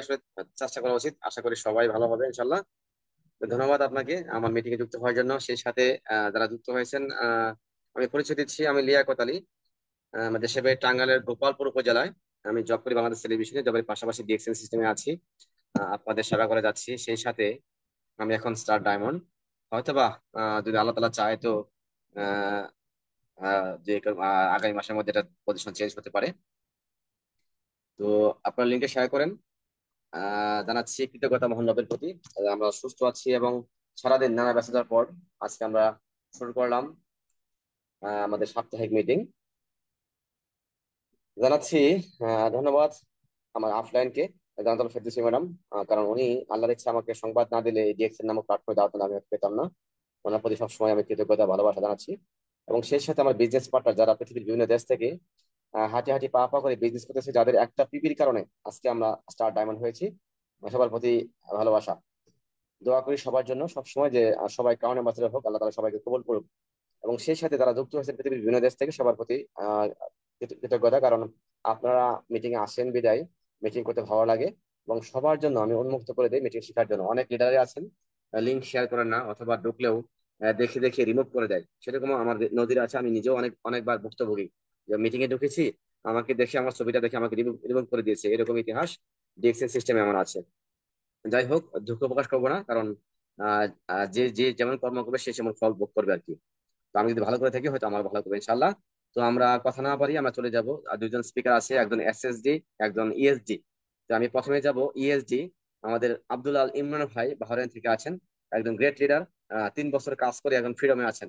আসলে চেষ্টা করা উচিত। আশা করি সবাই ভালো হবে ইনশাল্লাহ। তো ধন্যবাদ আপনাকে আমার মিটিং এ যুক্ত হওয়ার জন্য। সেই সাথে যারা যুক্ত হয়েছেন, আমি পরিচয় দিচ্ছি, আমি লিয়াকত আলী। আমাদের দেশে বাড়ি টাঙ্গাইলের গোপালপুর উপজেলায়। আমি জব করি বাংলাদেশ টেলিভিশনে, জবের পাশাপাশি ডিএক্সএন সিস্টেমে আছি। আপনাদের সেবা করে যাচ্ছি। সেই সাথে আমি এখন স্টার ডায়মন্ড, হয়তোবা যদি আল্লাহ তালা চায় তো আহ, আগামী মাসের মধ্যে এটা পজিশন চেঞ্জ হতে পারে। তো আপনার লিঙ্কে শেয়ার করেন। জানাচ্ছি কৃতজ্ঞতা মহান রবের প্রতি। আমরা সুস্থ আছি এবং সারাদিন নানা ব্যস্ততার পর আজকে আমরা শুরু করলাম আমাদের সাপ্তাহিক মিটিং। জানাচ্ছি ধন্যবাদ আমার আফলাইনকে, জানাতুল ফেরদৌসী ম্যাডাম। কারণ উনি আল্লাহর ইচ্ছা আমাকে সংবাদ না দিলে এই ডিএক্সএন নামক প্ল্যাটফর্মে দাওয়াত আমি হয়তো পেতাম না। ওনার প্রতি সবসময় আমি কৃতজ্ঞতা ভালোবাসা জানাচ্ছি। এবং সেই সাথে আমার বিজনেস পার্টনার যারা পৃথিবীর বিভিন্ন দেশ থেকে হাঁটি হাঁটি পা পা করে বিজনেস করতেছে, যাদের একটা পিপির কারণে আজকে আমরা স্টার ডায়মন্ড হয়েছি। সবার প্রতি ভালোবাসা। দোয়া করি সবার জন্য সবসময় যে সবাই ক্রাউন অ্যাম্বাসেডর হোক, আল্লাহ তালা সবাইকে কবুল করুক। এবং সেই সাথে যারা যুক্ত হয়েছে পৃথিবীর বিভিন্ন দেশ থেকে, সবার প্রতি কৃতজ্ঞতা। কারণ আপনারা মিটিং এ আসেন বিদায় মিটিং করতে ভালো লাগে। এবং সবার জন্য আমি উন্মুক্ত করে দিই মিটিং শেখার জন্য। অনেক লিডারে আছেন লিঙ্ক শেয়ার করেন না, অথবা ঢুকলেও দেখে দেখে রিমুভ করে দেয়। সেরকম আমার নদীর আছে। আমি নিজেও অনেকবার ভুক্তভোগী, যে মিটিং এ ঢুকেছি, আমাকে দেখে আমার ছবিটা দেখে আমাকে রিমুভ রিমুভ করে দিয়েছে। এরকম ইতিহাস ডিএক্সএন সিস্টেমে আমার আছে। যাই হোক, দুঃখ প্রকাশ করবো না, কারণ যে যে যেমন কর্ম করবে সে সেমন ফল ভোগ করবে আর কি। তো আমি যদি ভালো করে থাকি হয়তো আমার ভালো করবে ইনশাল্লাহ। তো আমরা কথা না পারি, আমরা চলে যাব। আর দুইজন স্পিকার আছে, একজন এসএসডি, একজন ইএসডি। তো আমি প্রথমে যাব ইএসডি। আমাদের আব্দুল আল ইমরান ভাই বাহরাইন থেকে আছেন, একজন গ্রেট লিডার। 3 বছর কাজ করে এখন ফ্রিডমে আছেন।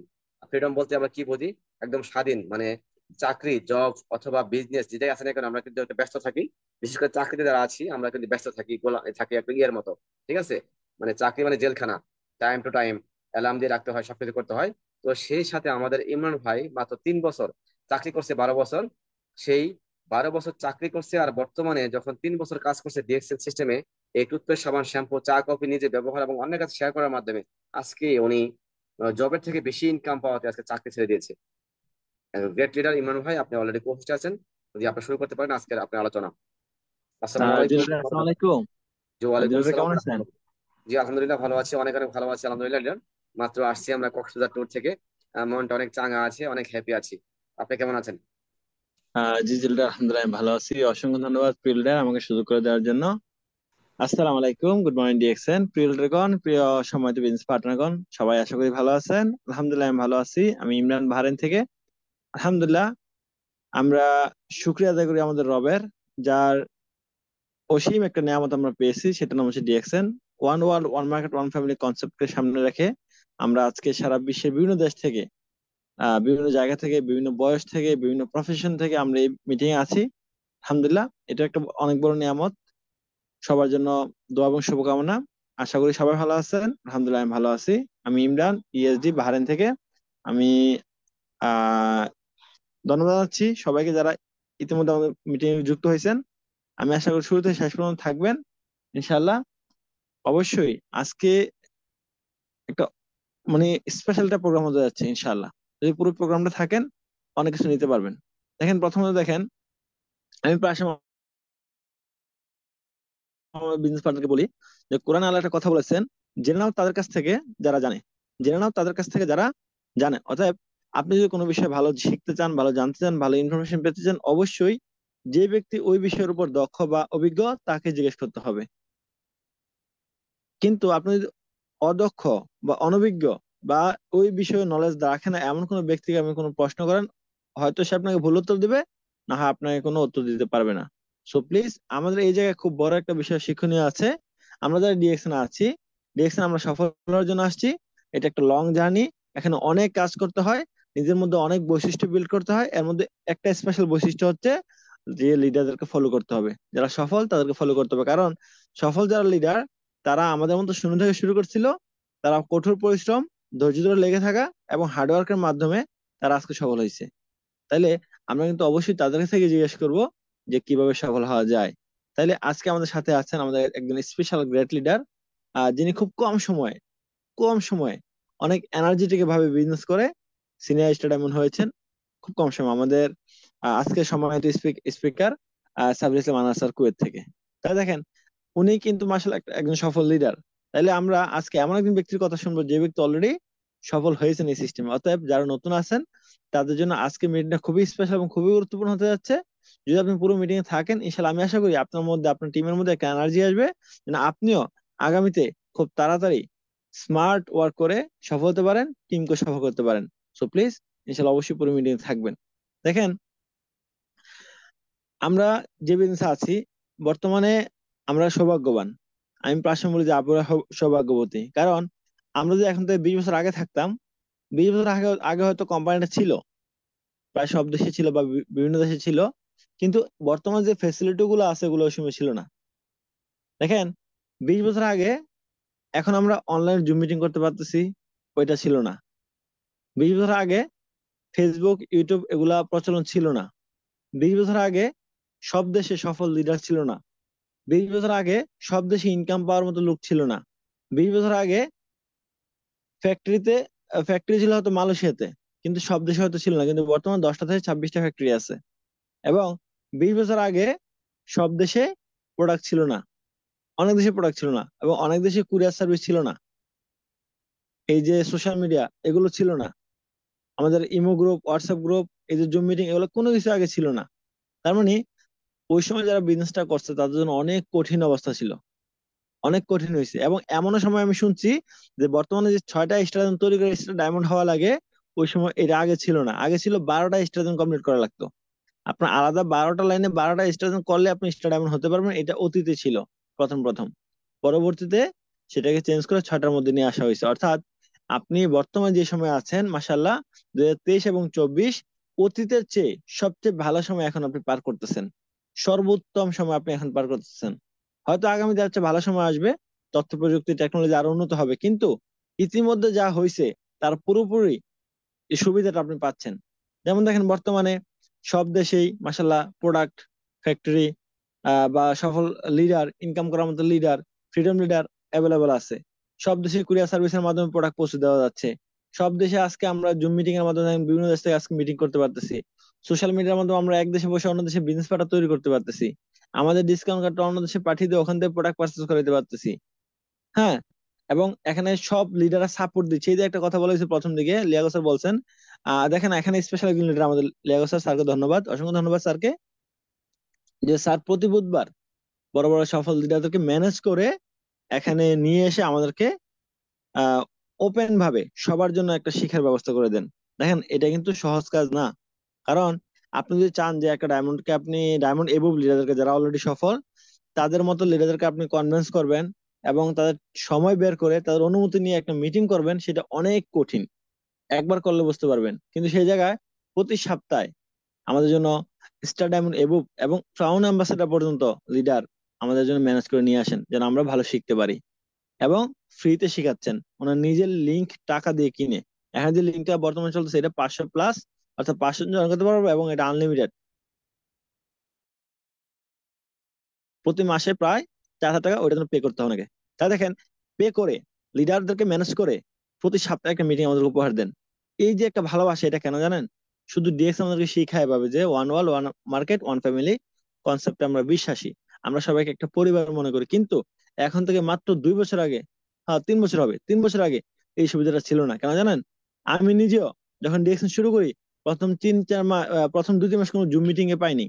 ফ্রিডম বলতে আমরা কি বুঝি? একদম স্বাধীন, মানে চাকরি, জব অথবা বিজনেস যেটাই আছে না কেন, আমরা কিন্তু একটা ব্যস্ত থাকি। বিশেষ করে চাকরিতে যারা আছি আমরা কিন্তু ব্যস্ত থাকি, থাকি একটা ইয়ের মতো। ঠিক আছে, মানে চাকরি মানে জেলখানা। টাইম টু টাইম অ্যালার্ম দিয়ে রাখতে হয়, সবকিছু করতে হয়। তো সেই সাথে আমাদের ইমরান ভাই মাত্র 3 বছর চাকরি করছে, 12 বছর। সেই 12 বছর চাকরি করছে, আর বর্তমানে যখন 3 বছর কাজ করছে ডিএক্সএল সিস্টেমে, এই টুথপেস্ট, সাবান, শ্যাম্পু, চা, কফি নিজে ব্যবহার এবং অন্যের কাছে শেয়ার করার মাধ্যমে আজকে উনি জবের থেকে বেশি ইনকাম পাওয়াতে আজকে চাকরি ছেড়ে দিয়েছে। গ্রেট লিডার ইমরান ভাই, আপনি অলরেডি কোচ আছেন। যদি আপনি শুরু করতে পারেন আজকের আপনার আলোচনা। আসসালামু আলাইকুম। জিলুর আসসালামু আলাইকুম। জি, ওয়ালাইকুম জিলুর আসসালাম। কেমন আছেন? জি আলহামদুলিল্লাহ ভালো আছি, অনেক অনেক ভালো আছি আলহামদুলিল্লাহ leader। মাত্র আসছি আমরা কক্সবাজার ট্যুর থেকে। মনটা অনেক চাঙ্গা আছে, অনেক হ্যাপি আছি। আপনি কেমন আছেন? জি জিলুর, আলহামদুলিল্লাহ আমি ভালো আছি। অসংখ্য ধন্যবাদ প্রিয় লিডার আমাকে সুযোগ করে দেওয়ার জন্য। আসসালামু আলাইকুম, গুড মর্নিং ডিএক্সএন প্রিয় লিডারগণ, প্রিয় সম্মানিত বিজনেস পার্টনারগণ, সবাই আশা করি ভালো আছেন। আলহামদুলিল্লাহ আমি ভালো আছি। আমি ইমরান বাহারেন থেকে। আলহামদুলিল্লাহ আমরা শুকরিয়া আদায় করি আমাদের রবের, যার অসীম একটা নিয়ামত আমরা পেয়েছি, সেটা নাম হচ্ছে DXN. One world one market one family কনসেপ্টকে সামনে রেখে আমরা আজকে সারা বিশ্বের বিভিন্ন দেশ থেকে, বিভিন্ন জায়গা থেকে, বিভিন্ন বয়স থেকে, বিভিন্ন প্রফেশন থেকে আমরা এই মিটিং এ আছি। আলহামদুলিল্লাহ এটা একটা অনেক বড় নিয়ামত। সবার জন্য দোয়া এবং শুভকামনা। আশা করি সবাই ভালো আছেন। আলহামদুলিল্লাহ আমি ভালো আছি। আমি ইমরান, ইএসডি বাহারেন থেকে। আমি আহ ধন্যবাদ জানাচ্ছি সবাইকে যারা ইতিমধ্যে আমাদের মিটিং এ যুক্ত হয়েছেন। আমি আশা করি শুরু থেকে শেষ পর্যন্ত থাকবেন ইনশাআল্লাহ। অবশ্যই আজকে একটা মানে স্পেশাল একটা প্রোগ্রাম হতে যাচ্ছে ইনশাআল্লাহ। যদি পুরো প্রোগ্রামটা থাকেন অনেক কিছু নিতে পারবেন। দেখেন, প্রথমত দেখেন, আমি প্রায় সময় আমার বিজনেস পার্টনারকে বলি যে কোরআন আল্লাহ একটা কথা বলেছেন, জেনে নাও তাদের কাছ থেকে যারা জানে, জেনে নাও তাদের কাছ থেকে যারা জানে। অতএব আপনি যদি কোনো বিষয়ে ভালো শিখতে চান, ভালো জানতে চান, ভালো ইনফরমেশন পেতে চান, অবশ্যই যে ব্যক্তি ওই বিষয়ের উপর দক্ষ বা অভিজ্ঞ তাকে জিজ্ঞেস করতে হবে। কিন্তু আপনি যদি অদক্ষ বা অনভিজ্ঞ বা ওই বিষয়ে নলেজ রাখে না এমন কোনো ব্যক্তিকে আপনি কোনো প্রশ্ন করেন, হয়তো সে আপনাকে ভুল উত্তর দিবে, না হয় আপনাকে কোনো উত্তর দিতে পারবে না। সো প্লিজ, আমাদের এই জায়গায় খুব বড় একটা বিষয় শিক্ষণীয় আছে। আমরা যারা ডিএক্সএন আছি, ডিএক্সএন আমরা সফল হওয়ার জন্য আসছি। এটা একটা লং জার্নি। এখানে অনেক কাজ করতে হয়, নিজের মধ্যে অনেক বৈশিষ্ট্য বিল্ড করতে হয়। এর মধ্যে একটা স্পেশাল বৈশিষ্ট্য হচ্ছে যে লিডারদেরকে ফলো করতে হবে। যারা সফল তাদেরকে ফলো করতে হবে, কারণ সফল যারা লিডার তারা আমাদের মতো শূন্য থেকে শুরু করছিল। তারা কঠোর পরিশ্রম, ধৈর্য ধরে লেগে থাকা এবং হার্ডওয়ার্কের মাধ্যমে তারা আজকে সফল হয়েছে। তাইলে আমরা কিন্তু অবশ্যই তাদের থেকে জিজ্ঞেস করব যে কিভাবে সফল হওয়া যায়। তাইলে আজকে আমাদের সাথে আছেন আমাদের একজন স্পেশাল গ্রেট লিডার, যিনি খুব কম সময়ে অনেক এনার্জেটিক ভাবে বিজনেস করে সিনিয়র স্টার এমন হয়েছেন খুব কম সময়। আমাদের আজকে সম্মানিত স্পিকার সাবির ইসলাম আনার স্যার কুয়েত থেকে। তাই দেখেন, উনি কিন্তু মাসাল্লাহ একজন সফল লিডার। তাইলে আমরা আজকে এমন একজন ব্যক্তির কথা শুনবো যে ব্যক্তি অলরেডি সফল হয়েছেন এই সিস্টেমে। অতএব যারা নতুন আছেন তাদের জন্য আজকে মিটিংটা খুবই স্পেশাল এবং খুবই গুরুত্বপূর্ণ হতে যাচ্ছে। যদি আপনি পুরো মিটিং এ থাকেন, ইনশাল্লাহ আমি আশা করি আপনার মধ্যে, আপনার টিমের মধ্যে একটা এনার্জি আসবে, যেন আপনিও আগামীতে খুব তাড়াতাড়ি স্মার্ট ওয়ার্ক করে সফল হতে পারেন, টিমকে সফল করতে পারেন। সো প্লিজ ইনশাল্লাহ অবশ্যই পুরো মিটিং এ থাকবেন। দেখেন, আমরা যে বিজনেসে আছি বর্তমানে, আমরা সৌভাগ্যবান। আমি প্রায় বলি যে আমরা সৌভাগ্যবতী। কারণ আমরা যদি এখন থেকে 20 বছর আগে থাকতাম, 20 বছর আগে আগে হয়তো কোম্পানিটা ছিল, প্রায় সব দেশে ছিল বা বিভিন্ন দেশে ছিল, কিন্তু বর্তমান যে ফেসিলিটি গুলো আছে এগুলো ওই সময় ছিল না। দেখেন, 20 বছর আগে এখন আমরা অনলাইন জুম মিটিং করতে পারতেছি, ওইটা ছিল না। 20 বছর আগে ফেসবুক, ইউটিউব এগুলা প্রচলন ছিল না। 20 বছর আগে সব দেশে সফল লিডার ছিল না। 20 বছর আগে সব দেশে ইনকাম পাওয়ার মতো লোক ছিল না। 20 বছর আগে ফ্যাক্টরিতে ফ্যাক্টরি ছিল হয়তো মালয়েশিয়াতে, কিন্তু সব দেশে হয়তো ছিল না, কিন্তু বর্তমানে 10টা থেকে 26টা ফ্যাক্টরি আছে। এবং 20 বছর আগে সব দেশে প্রোডাক্ট ছিল না, অনেক দেশে প্রোডাক্ট ছিল না, এবং অনেক দেশে কুরিয়ার সার্ভিস ছিল না। এই যে সোশ্যাল মিডিয়া এগুলো ছিল না, আমাদের ইমো গ্রুপ, হোয়াটসঅ্যাপ গ্রুপ, এই যে জুম মিটিং, এগুলো কোনো কিছু আগে ছিল না। তার মানে ওই সময় যারা বিজনেসটা করছে তাদের জন্য অনেক কঠিন অবস্থা ছিল, অনেক কঠিন হয়েছে। এবং এমনও সময় আমি শুনছি যে বর্তমানে যে 6টা স্টার তৈরি করে স্টার ডায়মন্ড হওয়া লাগে, ওই সময় এটা আগে ছিল না। আগে ছিল 12টা স্টার কমপ্লিট করা লাগতো। আপনার আলাদা 12টা লাইনে 12টা স্টার করলে আপনি স্টার ডায়মন্ড হতে পারবেন, এটা অতীতে ছিল প্রথম প্রথম। পরবর্তীতে সেটাকে চেঞ্জ করে 6টার মধ্যে নিয়ে আসা হয়েছে। অর্থাৎ আপনি বর্তমানে যে সময় আছেন মাসাল্লাহ, 2023 এবং 24, অতীতের চেয়ে সবচেয়ে ভালো সময় এখন আপনি পার করতেছেন, সর্বোত্তম সময় আপনি এখন পার করতেছেন। হয়তো আগামীতে হচ্ছে ভালো সময় আসবে, তথ্য প্রযুক্তি টেকনোলজি আরো উন্নত হবে, কিন্তু ইতিমধ্যে যা হয়েছে তার পুরোপুরি এই সুবিধাটা আপনি পাচ্ছেন। যেমন দেখেন, বর্তমানে সব দেশেই মাসাল্লাহ প্রোডাক্ট ফ্যাক্টরি বা সফল লিডার, ইনকাম করার মতো লিডার, ফ্রিডম লিডার অ্যাভেলেবল আছে। সব দেশে কুরিয়ার সার্ভিসের মাধ্যমে প্রোডাক্ট পৌঁছে দেওয়া যাচ্ছে। সব দেশে আজকে আমরা জুম মিটিং এর মাধ্যমে বিভিন্ন দেশ থেকে আজকে মিটিং করতে পারতেছি। সোশ্যাল মিডিয়ার মাধ্যমে আমরা এক দেশে বসে অন্য দেশে বিজনেস পার্টনার তৈরি করতে পারতেছি। আমাদের ডিসকাউন্ট কার্ডটা অন্য দেশে পাঠিয়ে দিয়ে ওখান থেকে প্রোডাক্ট পারচেস করে দিতে পারতেছি। হ্যাঁ, এবং এখানে সব লিডাররা সাপোর্ট দিচ্ছে। এই যে একটা কথা বলেছে প্রথম দিকে লিয়াকত স্যার বলছেন, দেখেন এখানে স্পেশাল একজন লিডার আমাদের লিয়াকত স্যার, স্যারকে ধন্যবাদ, অসংখ্য ধন্যবাদ স্যারকে, যে স্যার প্রতি বুধবার বড় বড় সফল লিডারদেরকে ম্যানেজ করে এখানে নিয়ে এসে আমাদেরকে আহ ওপেন ভাবে সবার জন্য একটা শিক্ষার ব্যবস্থা করে দেন। দেখেন, এটা কিন্তু সহজ কাজ না। কারণ আপনি যদি চান যে একটা ডায়মন্ডকে, আপনি ডায়মন্ড এবভ লিডারদেরকে যারা অলরেডি সফল, তাদের মতো লিডারদেরকে আপনি কনভিন্স করবেন এবং তাদের সময় বের করে তাদের অনুমতি নিয়ে একটা মিটিং করবেন, সেটা অনেক কঠিন। একবার করলে বুঝতে পারবেন। কিন্তু সেই জায়গায় প্রতি সপ্তাহে আমাদের জন্য স্টার ডায়মন্ড এবভ এবং ক্রাউন অ্যাম্বাসেডর পর্যন্ত লিডার আমাদের জন্য ম্যানেজ করে নিয়ে আসেন, যেন আমরা ভালো শিখতে পারি। এবং ফ্রিতে শিখাচ্ছেন, ওনার নিজের লিঙ্ক টাকা দিয়ে কিনে। এখন যে লিঙ্কটা বর্তমানে চলতেছে এটা 500+, অর্থাৎ 500 জন join করতে পারবে, এবং এটা আনলিমিটেড। প্রতি মাসে প্রায় 4,000 টাকা ওইটার জন্য পে করতে হবে ওনাকে। তাই দেখেন, পে করে লিডারদেরকে ম্যানেজ করে প্রতি সপ্তাহে একটা মিটিং আমাদের উপহার দেন। এই যে একটা ভালোবাসা, এটা কেন জানেন? শুধু ডিএক্স আমাদেরকে শিখায় ভাবে যে one world, one market, one family কনসেপ্টে আমরা বিশ্বাসী। আমরা সবাইকে একটা পরিবার মনে করি, কিন্তু এখন থেকে মাত্র 2 বছর আগে, হ্যাঁ 3 বছর হবে, 3 বছর আগে এই সুবিধাটা ছিল না। কেন জানেন? আমি নিজেও যখন ডিএক্স শুরু করি, প্রথম 3-4 মাস, প্রথম 2-3 মাস কোনো জুম মিটিং এ পাইনি।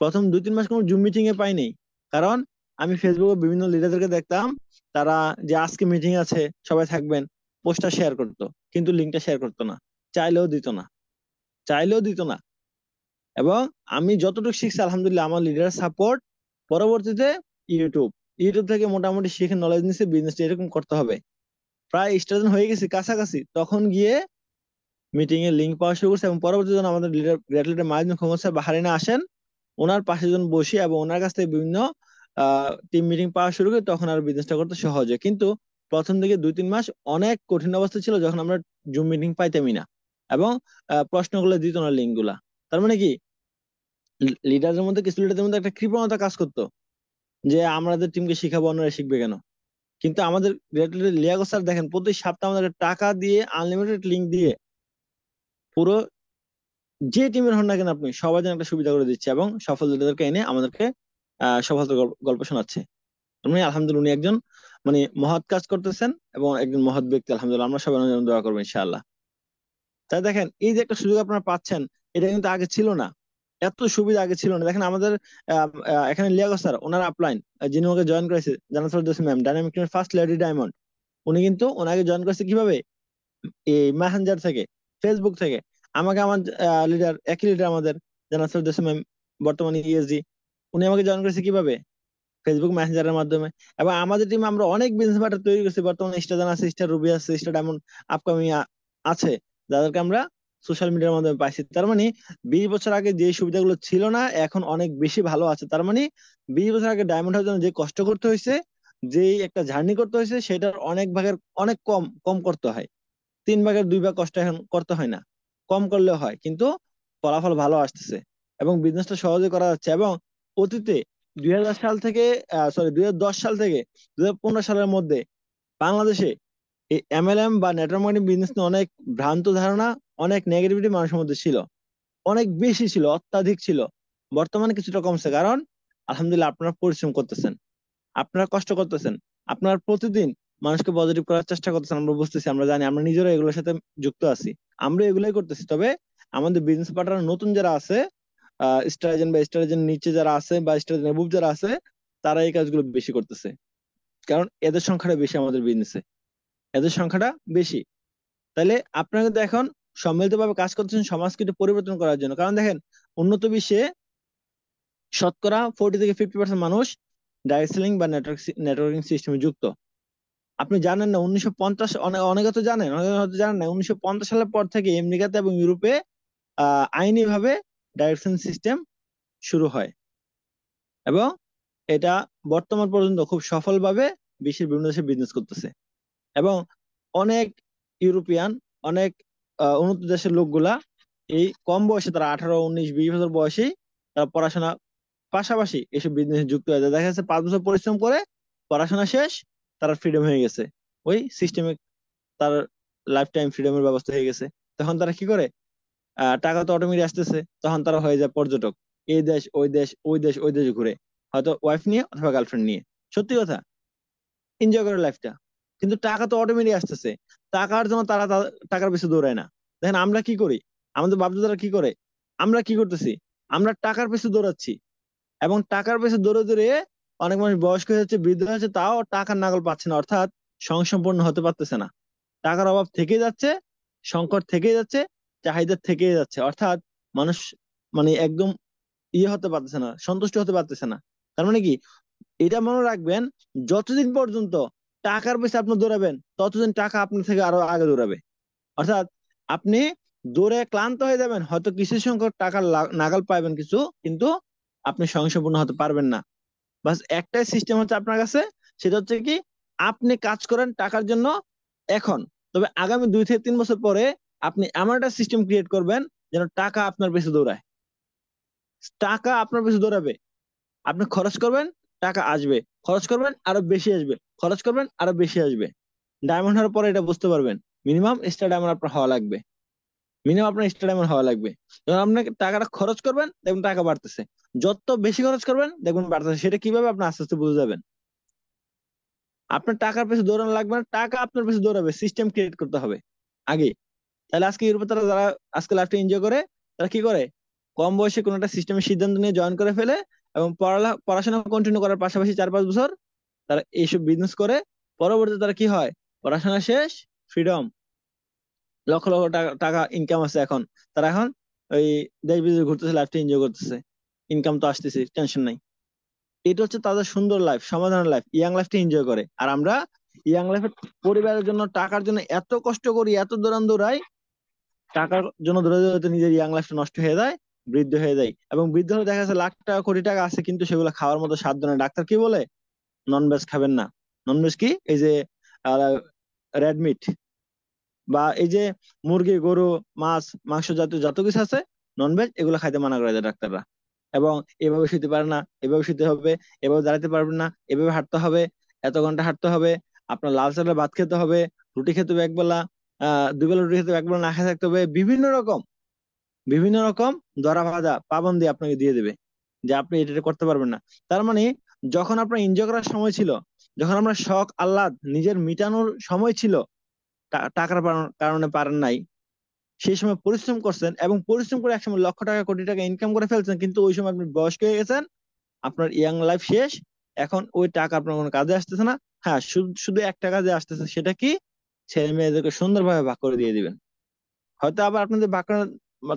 প্রথম 2-3 মাস কোনো জুম মিটিং এ পাইনি। কারণ আমি ফেসবুকে বিভিন্ন লিডারদেরকে দেখতাম, তারা যে আজকে মিটিং আছে সবাই থাকবেন, পোস্টটা শেয়ার করতো, কিন্তু লিঙ্কটা শেয়ার করতো না, চাইলেও দিত না, চাইলেও দিত না। এবং আমি যতটুকু শিখছি আলহামদুলিল্লাহ আমার লিডার সাপোর্ট। পরবর্তীতে ইউটিউব ইউটিউব থেকে মোটামুটি শিখে নলেজ নিচ্ছে বিজনেসটা এরকম করতে হবে। প্রায় স্টার্ট হয়ে গেছি কাছাকাছি, তখন গিয়ে মিটিং এর লিঙ্ক পাওয়া শুরু করছে। এবং পরবর্তীতে যখন আমাদের leader, great leader Mahidul Khokon sir বাহারিনে আসেন, ওনার পাশে যখন বসি এবং ওনার কাছ থেকে বিভিন্ন টিম মিটিং পাওয়া শুরু করি, তখন আর বিজনেসটা করতে সহজ হয়। কিন্তু প্রথম দিকে 2-3 মাস অনেক কঠিন অবস্থা ছিল, যখন আমরা জুম মিটিং পাইতামই না, এবং প্রশ্নগুলো দিত না লিঙ্ক গুলা। তার মানে কি, লিডারদের মধ্যে, কিছু লিডারদের মধ্যে একটা কৃপণতা কাজ করতো, যে আমাদের টিমকে শিখাবো, অন্যরা শিখবে কেন? কিন্তু আমাদের গ্রেট লিডার লিয়াকত স্যার দেখেন প্রতি সপ্তাহে আমাদের টাকা দিয়ে আনলিমিটেড লিঙ্ক দিয়ে পুরো যে টিমের হন না কেন আপনি সবার জন্য একটা সুবিধা করে দিচ্ছে, এবং সফল লিডারদেরকে এনে আমাদেরকে সফলতার গল্প শোনাচ্ছে। উনি আলহামদুলিল্লাহ উনি একজন মানে মহৎ কাজ করতেছেন এবং একজন মহৎ ব্যক্তি, আলহামদুলিল্লাহ আমরা সবাই ওনার জন্য দোয়া করবো ইনশাআল্লাহ। তাই দেখেন এই যে একটা সুযোগ আপনারা পাচ্ছেন, এটা কিন্তু আগে ছিল না, এত সুবিধা আগে ছিল না। দেখেন আমাদের এখানে লিয়াকত স্যার ওনার আপলাইন, যিনি ওকে জয়েন করেছে জান্নাত Ferdousi ma'am, dynamic first lady diamond, উনি কিন্তু ওনাকে জয়েন করেছে কিভাবে, এই মেসেঞ্জার থেকে, ফেসবুক থেকে। আমাকে আমার লিডার, একই লিডার আমাদের জান্নাত ফেরদৌসী ম্যাম, বর্তমানে ইএসজি, উনি আমাকে জয়েন করেছে কিভাবে, ফেসবুক মেসেঞ্জারের মাধ্যমে। এবং আমাদের টিমে আমরা অনেক বিজনেস পার্টনার তৈরি করছি, বর্তমানে স্টার আছে, স্টার রুবি আছে, স্টার ডায়মন্ড আপকামিং আছে, যাদেরকে আমরা সোশ্যাল মিডিয়ার মাধ্যমে পাইছি। তার মানে 20 বছর আগে যে সুবিধাগুলো ছিল না এখন অনেক বেশি ভালো আছে। তার মানে 20 বছর আগে ডায়মন্ড হওয়ার জন্য যে কষ্ট করতে হয়েছে, যে একটা জার্নি করতে হয়েছে, সেটার অনেক ভাগের অনেক কম কম করতে হয়। 3 ভাগের 2 ভাগ কষ্ট এখন করতে হয় না, কম করলেও হয়, কিন্তু ফলাফল ভালো আসতেছে এবং বিজনেসটা সহজে করা যাচ্ছে। এবং অতীতে 2000 সাল থেকে, 2010 সাল থেকে 2015 সালের মধ্যে বাংলাদেশে এই এমএলএম বা নেটওয়ার্ক মার্কেটিং বিজনেস নিয়ে অনেক ভ্রান্ত ধারণা, অনেক নেগেটিভিটি মানুষের মধ্যে ছিল, অনেক বেশি ছিল, অত্যাধিক ছিল। বর্তমানে কিছুটা কমছে, কারণ আলহামদুলিল্লাহ আপনারা পরিশ্রম করতেছেন, আপনারা কষ্ট করতেছেন, আপনার প্রতিদিন মানুষকে পজিটিভ করার চেষ্টা করতেছেন। আমরা বুঝতেছি, আমরা জানি, আমরা নিজেরা এগুলোর সাথে যুক্ত আছি, আমরা এগুলাই করতেছি। তবে আমাদের বিজনেস পার্টনার নতুন যারা আছে, স্টার এজেন্ট বা স্টার এজেন্ট নিচে যারা আছে বা স্টার এজেন্ট এবুভ যারা আছে, তারা এই কাজগুলো বেশি করতেছে, কারণ এদের সংখ্যাটা বেশি আমাদের বিজনেসে, এদের সংখ্যাটা বেশি। তাহলে আপনারা কিন্তু এখন সম্মিলিতভাবে কাজ করতেছেন সমাজকে একটু পরিবর্তন করার জন্য। কারণ দেখেন উন্নত বিশ্বে শতকরা 40 থেকে 50% মানুষ ডাইরেক্ট সেলিং বা নেটওয়ার্কিং সিস্টেমে যুক্ত। আপনি জানেন না 1950, অনেকে তো জানেন, অনেকে হয়তো জানেন না, 1950 সালের পর থেকে আমেরিকাতে এবং ইউরোপে আইনি ভাবে ডাইরেকশন সিস্টেম শুরু হয় এবং এটা বর্তমান পর্যন্ত খুব সফলভাবে বিশ্বের বিভিন্ন দেশে বিজনেস করতেছে। এবং অনেক ইউরোপিয়ান, অনেক উন্নত দেশের লোকগুলা এই কম বয়সে, তারা 18, 19, 20 বছর বয়সেই তারা পড়াশোনা পাশাপাশি এসব বিজনেসে যুক্ত হয়ে যায়। দেখা যাচ্ছে 5 বছর পরিশ্রম করে পড়াশোনা শেষ, তারা ফ্রিডম হয়ে গেছে, ওই সিস্টেমে তার লাইফ টাইম ফ্রিডমের ব্যবস্থা হয়ে গেছে। তখন তারা কি করে, টাকা তো অটোমেটিক আসতেছে, তখন তারা হয়ে যায় পর্যটক, এই দেশ ওই দেশ, ওই দেশ ওই দেশ ঘুরে, হয়তো ওয়াইফ নিয়ে অথবা গার্লফ্রেন্ড নিয়ে, সত্যি কথা, এনজয় করে লাইফটা। কিন্তু টাকা তো অটোমেটিক আসতেছে, টাকার জন্য তারা টাকার পিছু দৌড়ায় না। দেখেন আমরা কি করি, আমাদের বাপদাদারা কি করে, আমরা কি করতেছি, আমরা টাকার পিছু দৌড়াচ্ছি। এবং টাকার পিছু দৌড়ে দৌড়ে অনেক মানুষ বয়স্ক হয়ে যাচ্ছে, বৃদ্ধ হচ্ছে, তাও টাকার নাগাল পাচ্ছে না, অর্থাৎ স্বয়ংসম্পূর্ণ হতে পারতেছে না। টাকার অভাব থেকেই যাচ্ছে, সংকট থেকেই যাচ্ছে, চাহিদা থেকেই যাচ্ছে, অর্থাৎ মানুষ মানে একদম হতে পারতেছে না, সন্তুষ্ট হতে পারতেছে না। তার মানে কি, এটা মনে রাখবেন, যতদিন পর্যন্ত টাকার পয়সা আপনি দৌড়াবেন, ততদিন টাকা আপনার থেকে আরো আগে দৌড়াবে। অর্থাৎ আপনি দৌড়ে ক্লান্ত হয়ে যাবেন, হয়তো কিছু সংখ্যক টাকা নাগাল পাইবেন কিছু, কিন্তু আপনি স্বয়ংসম্পূর্ণ হতে পারবেন না। বাস একটাই সিস্টেম হচ্ছে আপনার কাছে, সেটা হচ্ছে কি, আপনি কাজ করেন টাকার জন্য এখন, তবে আগামী 2 থেকে 3 বছর পরে আপনি এমন একটা সিস্টেম ক্রিয়েট করবেন যেন টাকা আপনার পেছনে দৌড়ায়। টাকা আপনার পেছনে দৌড়াবে, আপনি খরচ করবেন, টাকা আসবে, খরচ করবেন আরো বেশি আসবে, খরচ করবেন আরো বেশি আসবে। ডায়মন্ড হওয়ার পরে এটা বুঝতে পারবেন, মিনিমাম স্টার ডায়মন্ড আপনার হওয়া লাগবে, মিনিমাম আপনার স্টার ডায়মন্ড হওয়া লাগবে। যখন আপনি টাকাটা খরচ করবেন দেখবেন টাকা বাড়তেছে, যত বেশি খরচ করবেন দেখবেন বাড়তেছে। সেটা কিভাবে আপনি আস্তে আস্তে বুঝে যাবেন। আপনার টাকার পেছনে দৌড়ানো লাগবে না, টাকা আপনার পেছনে দৌড়াবে, সিস্টেম ক্রিয়েট করতে হবে আগে। তাহলে আজকে ইউরোপে তারা যারা আজকে লাইফটা এনজয় করে, তারা কি করে, কম বয়সে কোনো একটা সিস্টেমের সিদ্ধান্ত নিয়ে জয়েন করে ফেলে এবং পড়াশোনা কন্টিনিউ করার পাশাপাশি 4-5 বছর তারা এইসব বিজনেস করে। পরবর্তীতে তারা কি হয়, পড়াশোনা শেষ, ফ্রিডম, লক্ষ লক্ষ টাকা টাকা ইনকাম আছে এখন, তারা এখন ওই দেশ বিদেশ ঘুরতেছে, লাইফটা এনজয় করতেছে, ইনকাম তো আসতেছে, টেনশন নাই। এটা হচ্ছে তাদের সুন্দর লাইফ, সমাধানের লাইফ, ইয়াং লাইফটা এনজয় করে। আর আমরা ইয়াং লাইফের পরিবারের জন্য, টাকার জন্য এত কষ্ট করি, এত দৌড়ান দৌড়াই, টাকার জন্য দৌড়াতে দৌড়াতে নিজের ইয়াং লাইফটা নষ্ট হয়ে যায়, বৃদ্ধ হয়ে যায়। এবং বৃদ্ধ হলে দেখা যাচ্ছে লাখ টাকা কোটি টাকা আছে, কিন্তু সেগুলো খাওয়ার মতো সাধ্য নেই। ডাক্তার কি বলে, নন ভেজ খাবেন না। নন ভেজ কি, এই যে রেড মিট বা এই যে মুরগি, গরু, মাছ, মাংস জাতীয় যত কিছু আছে নন ভেজ, এগুলো খাইতে মানা করে দেয় ডাক্তাররা। এবং এভাবে শুতে পারে না, এভাবে শুতে হবে, এভাবে দাঁড়াতে পারবেন না, এভাবে হাঁটতে হবে, এত ঘন্টা হাঁটতে হবে, আপনার লাল চালের ভাত খেতে হবে, রুটি খেতে হবে একবেলা, 2 বেলা রুটি খেতে হবে, একবেলা না খেয়ে থাকতে হবে, বিভিন্ন রকম, বিভিন্ন রকম ধরা বাঁধা পাবন্দি আপনাকে দিয়ে দেবে, যে আপনি এটা করতে পারবেন না। তার মানে যখন আপনার এনজয় করার সময় ছিল, যখন আপনার শখ আহ্লাদ নিজের মিটানোর সময় ছিল, টাকার কারণে পারেন নাই, সেই সময় পরিশ্রম করছেন এবং পরিশ্রম করে একসময় লক্ষ টাকা কোটি টাকা ইনকাম করে ফেলছেন, কিন্তু ওই সময় আপনি বয়স্ক হয়ে গেছেন, আপনার ইয়াং লাইফ শেষ। এখন ওই টাকা আপনার কোনো কাজে আসতেছে না। হ্যাঁ, শুধু শুধু একটা কাজে আসতেছে, সেটা কি? ছেলে মেয়েদেরকে সুন্দরভাবে ভাগ করে দিয়ে দিবেন। হয়তো আবার আপনাদের ভাগ করা,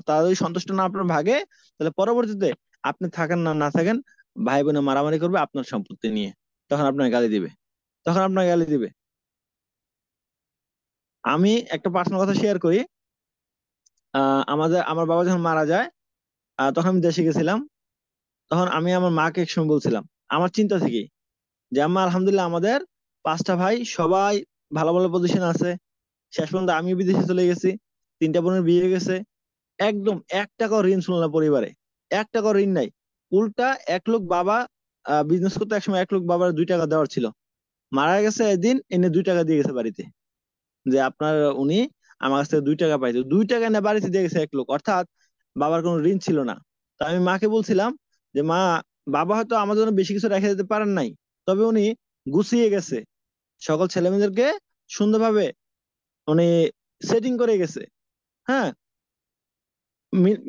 তারা যদি সন্তুষ্ট না আপনার ভাগে, তাহলে পরবর্তীতে আপনি থাকেন না না থাকেন, ভাই বোনে মারামারি করবে আপনার সম্পত্তি নিয়ে। তখন আপনার গালি দিবে, তখন আপনার গালি দিবে। আমি একটা পার্সোনাল কথা শেয়ার করি। আমার বাবা যখন মারা যায়, তখন আমি দেশে গেছিলাম। তখন আমি আমার মাকে একসময় বলছিলাম আমার চিন্তা থেকে, যে আম্মা আলহামদুলিল্লাহ আমাদের 5টা ভাই সবাই ভালো ভালো পজিশন আছে, শেষ পর্যন্ত আমি বিদেশে চলে গেছি, 3টা বোনের বিয়ে হয়ে গেছে, একদম 1 টাকাও ঋণ ছিল না পরিবারে, 1 টাকাও ঋণ নাই। উল্টা এক লোক বাবা বিজনেস করতে, একসময় এক লোক বাবার 2 টাকা দেওয়ার ছিল, মারা গেছে একদিন এনে 2 টাকা দিয়ে গেছে বাড়িতে, যে আপনার উনি আমার কাছ থেকে 2 টাকা পাইতো, 2 টাকা এনে বাড়িতে দিয়ে গেছে এক লোক, অর্থাৎ বাবার কোনো ঋণ ছিল না। তা আমি মাকে বলছিলাম যে মা, বাবা হয়তো আমার জন্য বেশি কিছু রেখে দিতে পারেন নাই, তবে উনি গুছিয়ে গেছে, সকল ছেলেমেয়েদেরকে সুন্দরভাবে উনি সেটিং করে গেছে। হ্যাঁ,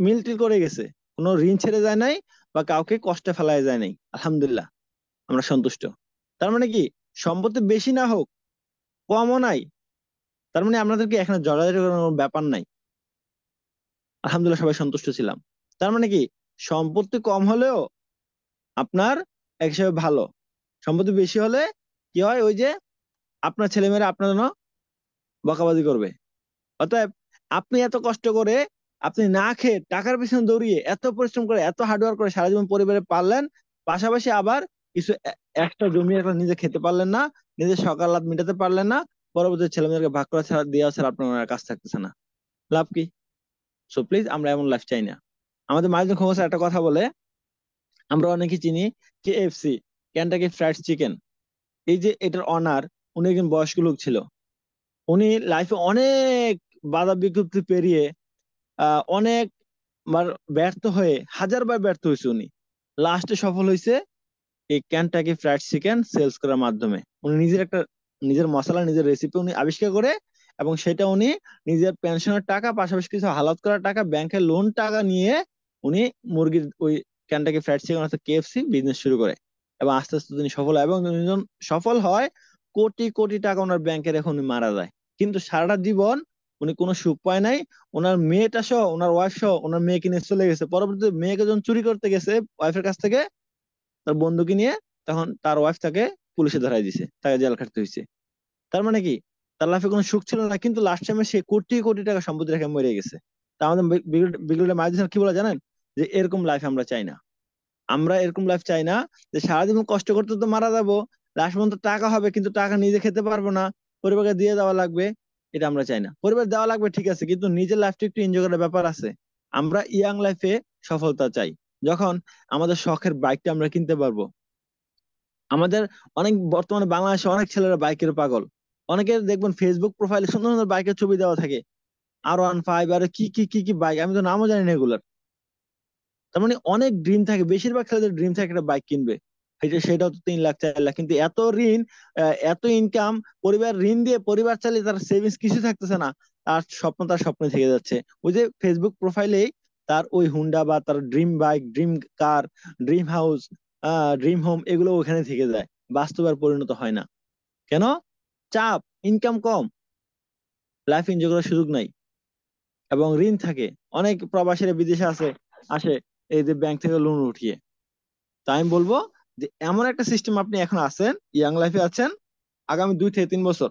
মিল টিল করে গেছে, কোনো ঋণ ছেড়ে যায় নাই বা কাউকে কষ্টে ফেলায় যায় নাই। আলহামদুলিল্লাহ, আমরা সন্তুষ্ট। তার মানে কি, সম্পত্তি বেশি না হোক, কমও নাই, তার মানে আপনাদেরকে এখানে জড়াজড়ি করার কোনো ব্যাপার নাই। আলহামদুলিল্লাহ, সবাই সন্তুষ্ট ছিলাম। তার মানে কি, সম্পত্তি কম হলেও আপনার এক হিসাবে ভালো, সম্পত্তি বেশি হলে কি হয়, ওই যে আপনার ছেলেমেয়েরা আপনার জন্য বকাবাজি করবে। অতএব আপনি এত কষ্ট করে, আপনি না খেয়ে টাকার পিছনে দৌড়িয়ে এত পরিশ্রম করে এত হার্ডওয়ার্ক করে সারা জীবন পরিবারে পারলেন, পাশাপাশি আবার কিছু একটা জমি একটা নিজে খেতে পারলেন না, নিজের সকাল রাত মেটাতে পারলেন না, পরবর্তী ছেলে মেয়েদেরকে ভাগ করা ছাড়া, দেওয়া ছাড়া আপনার আর কাজ থাকতেছে না, লাভ কি? সো প্লিজ, আমরা এমন লাইফ চাই না। আমাদের মাঝে খোমস একটা কথা বলে, আমরা অনেকে চিনি KFC, কেনটাকি ফ্রাইড চিকেন। এই যে এটার অনার, উনি একজন বয়স্ক লোক ছিল। উনি লাইফে অনেক বাধা বিপত্তি পেরিয়ে, অনেক বার ব্যর্থ হয়ে, 1000 বার ব্যর্থ হয়েছে উনি, লাস্টে সফল হয়েছে এই কেনটাকি ফ্রাইড চিকেন সেলস করার মাধ্যমে। উনি নিজের মশলা, নিজের রেসিপি উনি আবিষ্কার করে, এবং সেটা উনি নিজের পেনশনের টাকা, পাশাপাশি কিছু হালাত করার টাকা, ব্যাংকের লোন টাকা নিয়ে উনি মুরগির ওই কেনটাকি ফ্রাইড চিকেন অর্থাৎ KFC বিজনেস শুরু করে। এবং আস্তে আস্তে তিনি সফল হয়, এবং তিনি যখন সফল হয়, কোটি কোটি টাকা ওনার ব্যাংকে রেখে উনি মারা যায়। কিন্তু সারাটা জীবন উনি কোনো সুখ পায় নাই। ওনার মেয়েটা সহ, ওনার ওয়াইফ সহ, ওনার মেয়েকে নিয়ে চলে গেছে। পরবর্তীতে মেয়েকে যখন চুরি করতে গেছে ওয়াইফের কাছ থেকে তার বন্ধুকে নিয়ে, তখন তার ওয়াইফ তাকে পুলিশে ধরাই দিছে, তাকে জেল খাটতে হয়েছে। তার মানে কি, তার লাইফে কোনো সুখ ছিল না, কিন্তু লাস্ট টাইমে সে কোটি কোটি টাকা সম্পত্তি রেখে মরে গেছে। তা আমাদের বিগড়ে মাঝে কি বলে জানেন, যে এরকম লাইফ আমরা চাই না। আমরা এরকম লাইফ চাই না, যে সারাদিন কষ্ট করতে তো মারা যাবো, লাস্ট পর্যন্ত টাকা হবে কিন্তু টাকা নিজে খেতে পারবো না, পরিবারকে দিয়ে দেওয়া লাগবে। এটা আমরা চাই না। পরিবার দেওয়া লাগবে ঠিক আছে, কিন্তু নিজের লাইফটা একটু এনজয় করার ব্যাপার আছে। আমরা ইয়াং লাইফে সফলতা চাই, যখন আমাদের শখের বাইকটা আমরা কিনতে পারবো। আমাদের অনেক, বর্তমানে বাংলাদেশে অনেক ছেলেরা বাইকের পাগল। অনেকে দেখবেন ফেসবুক প্রোফাইলে সুন্দর সুন্দর বাইকের ছবি দেওয়া থাকে, R15, আর কি কি কি কি বাইক, আমি তো নামও জানি না এগুলার। তার মানে অনেক ড্রিম থাকে, বেশিরভাগ ছেলেদের ড্রিম থাকে একটা বাইক কিনবে। সেটাও তো 3 লাখ 4 লাখ, কিন্তু এত ঋণ, এত ইনকাম, পরিবার ঋণ দিয়ে পরিবার চালিয়ে তার সেভিংস কিছু থাকতেছে না, তার স্বপ্ন তার স্বপ্নে থেকে যাচ্ছে। ওই যে ফেসবুক প্রোফাইলেই তার ওই হুন্ডা বা তার ড্রিম বাইক, ড্রিম কার, ড্রিম হাউস, ড্রিম হোম, এগুলো ওখানে থেকে যায়, বাস্তবে আর পরিণত হয় না। কেন? চাপ, ইনকাম কম, লাইফ এনজয় করার সুযোগ নাই, এবং ঋণ থাকে। অনেক প্রবাসীরা বিদেশে আসে এই যে ব্যাংক থেকে লোন উঠিয়ে। তাই আমি বলবো যে এমন একটা সিস্টেম, আপনি এখন আছেন, ইয়াং লাইফে আছেন, আগামী 2 থেকে 3 বছর,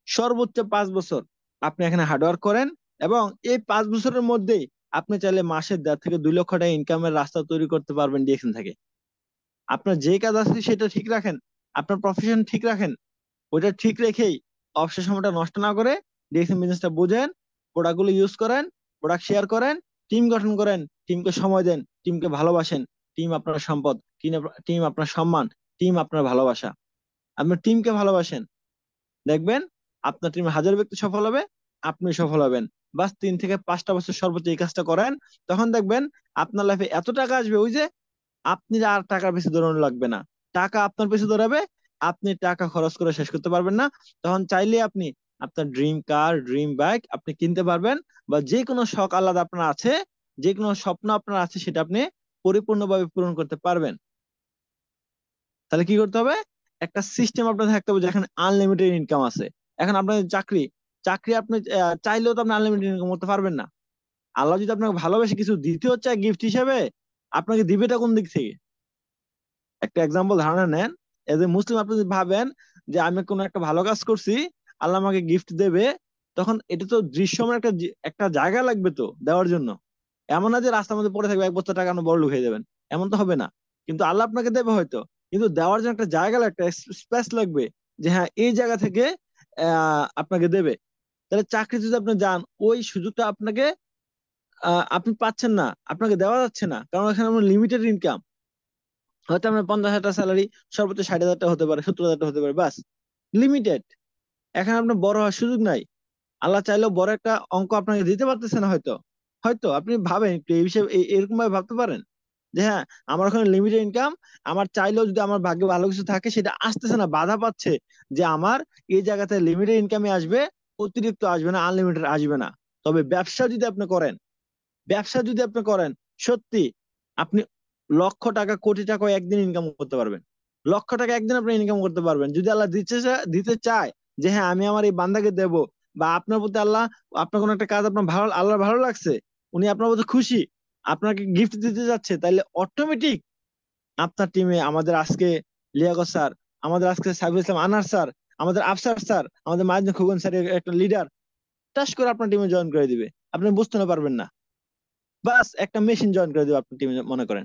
সর্বোচ্চ 5 বছর আপনি এখানে হার্ডওয়ার্ক করেন, এবং এই 5 বছরের মধ্যেই আপনি চাইলে মাসে 1.5 থেকে 2 লক্ষ টাকা ইনকামের রাস্তা তৈরি করতে পারবেন ডিএকশন থেকে। আপনার যে কাজ আছে সেটা ঠিক রাখেন, আপনার প্রফেশন ঠিক রাখেন, ওইটা ঠিক রেখেই অবসর সময়টা নষ্ট না করে ডিএকশন বিজনেসটা বুঝেন, প্রোডাক্ট গুলো ইউজ করেন, প্রোডাক্ট শেয়ার করেন, টিম গঠন করেন, টিমকে সময় দেন, টিমকে ভালোবাসেন। টিম আপনার সম্পদ, টিম আপনার সম্মান, টিম আপনার ভালোবাসা। আপনার টিমকে ভালোবাসেন, দেখবেন আপনার টিমে 1000 ব্যক্তি সফল হবে, আপনি সফল হবেন। বাস 3 থেকে 5টা বছর সর্বোচ্চ এই কাজটা করেন, তখন দেখবেন আপনার লাইফে এত টাকা আসবে, ওই যে আপনি আর টাকার বেশি দৌড়ানো লাগবে না। টাকা আপনার পেছনে দৌড়াবে, আপনি টাকা খরচ করে শেষ করতে পারবেন না। তখন চাইলে আপনি আপনার ড্রিম কার, ড্রিম বাইক আপনি কিনতে পারবেন, বা যে কোনো শখ আলাদা আপনার আছে, যে কোনো স্বপ্ন আপনার আছে, সেটা আপনি পরিপূর্ণভাবে পূরণ করতে পারবেন। তাহলে কি করতে হবে? একটা সিস্টেম আপনার থাকতে হবে যেখানে আনলিমিটেড ইনকাম আছে। এখন আপনার চাকরি, চাকরি আপনি চাইলেও তো আপনি আনলিমিটেড ইনকাম করতে পারবেন না। আল্লাহ যদি আপনাকে ভালোবেসে কিছু দিতেও চায় গিফট হিসেবে, আপনাকে দিবেটা কোন দিক থেকে? একটা এক্সাম্পল ধারণা নেন। এজ এ মুসলিম আপনি যদি ভাবেন যে আমি কোনো একটা ভালো কাজ করছি, আল্লাহ আমাকে গিফট দেবে, তখন এটা তো দৃশ্যমান একটা একটা জায়গা লাগবে তো দেওয়ার জন্য। এমন না যে রাস্তার মধ্যে পড়ে থাকবে 1 বস্তা টাকা আপনি বড়লোক হয়ে যাবেন, এমন তো হবে না। কিন্তু আল্লাহ আপনাকে দেবে হয়তো, কিন্তু দেওয়ার জন্য একটা জায়গা লাগবে, একটা স্পেস লাগবে, যে হ্যাঁ এই জায়গা থেকে আপনাকে দেবে। তাহলে চাকরি যদি আপনি যান, ওই সুযোগটা আপনাকে আপনি পাচ্ছেন না, আপনাকে দেওয়া যাচ্ছে না, কারণ এখানে আপনার লিমিটেড ইনকাম। হয়তো আপনার 50,000 টাকা স্যালারি, সর্বোচ্চ 60,000 টাকা হতে পারে, 70,000 টাকা হতে পারে, বাস। লিমিটেড। এখানে আপনার বড় হওয়ার সুযোগ নাই। আল্লাহ চাইলেও বড় একটা অঙ্ক আপনাকে দিতে পারতেছে না হয়তো। হয়তো আপনি ভাবেন একটু এই বিষয়ে, এরকম ভাবে ভাবতে পারেন যে হ্যাঁ, আমার ওখানে লিমিটেড ইনকাম, আমার চাইলেও যদি আমার ভাগ্যে ভালো কিছু থাকে সেটা আসতেছে না, বাধা পাচ্ছে, যে আমার এই জায়গাতে লিমিটেড ইনকামে আসবে, অতিরিক্ত আসবে না, আনলিমিটেড আসবে না। তবে ব্যবসা যদি আপনি করেন, ব্যবসা যদি আপনি করেন, সত্যি আপনি লক্ষ টাকা, কোটি টাকা একদিন ইনকাম করতে পারবেন। লক্ষ টাকা একদিন আপনি ইনকাম করতে পারবেন যদি আল্লাহ দিতে চায়, যে হ্যাঁ আমি আমার এই বান্দাকে দেব, বা আপনার প্রতি আল্লাহ, আপনার কোনো একটা কাজ আপনার ভালো, আল্লাহর ভালো লাগছে, উনি আপনার প্রতি খুশি, আপনাকে গিফট দিতে যাচ্ছে, তাহলে অটোমেটিক আপনার টিমে আমাদের আজকে লিয়াকত স্যার, আমাদের আজকে সাইফুল ইসলাম আনার স্যার, আমাদের আফসার স্যার, আমাদের মাহিদুল খোকন স্যার, একটা লিডার টাস করে আপনার টিমে জয়েন করে দিবে, আপনি বুঝতে না পারবেন না। বাস একটা মেশিন জয়েন করে দেবে আপনার টিমে, মনে করেন।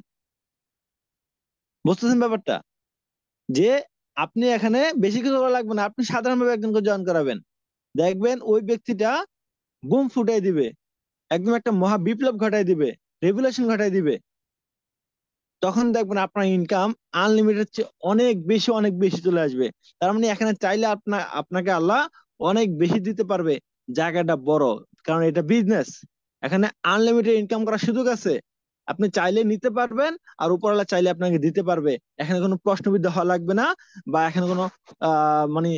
বুঝতেছেন ব্যাপারটা? যে আপনি এখানে বেশি কিছু করা লাগবে না, আপনি সাধারণভাবে একজনকে জয়েন করাবেন, দেখবেন ওই ব্যক্তিটা বুম ফুটাই দিবে, একদম একটা মহা বিপ্লব ঘটাই দিবে, রেভুলেশন ঘটাই দিবে। তখন দেখবেন আপনার ইনকাম আনলিমিটেড চেয়ে অনেক বেশি, অনেক বেশি চলে আসবে। তার মানে এখানে চাইলে আপনাকে আল্লাহ অনেক বেশি দিতে পারবে। জায়গাটা বড়, কারণ এটা বিজনেস। এখানে আনলিমিটেড ইনকাম করার সুযোগ আছে, আপনি চাইলে নিতে পারবেন, আর উপরওয়ালা চাইলে আপনাকে দিতে পারবে। এখানে কোনো প্রশ্নবিদ্ধ হওয়া লাগবে না, বা এখানে কোনো মানে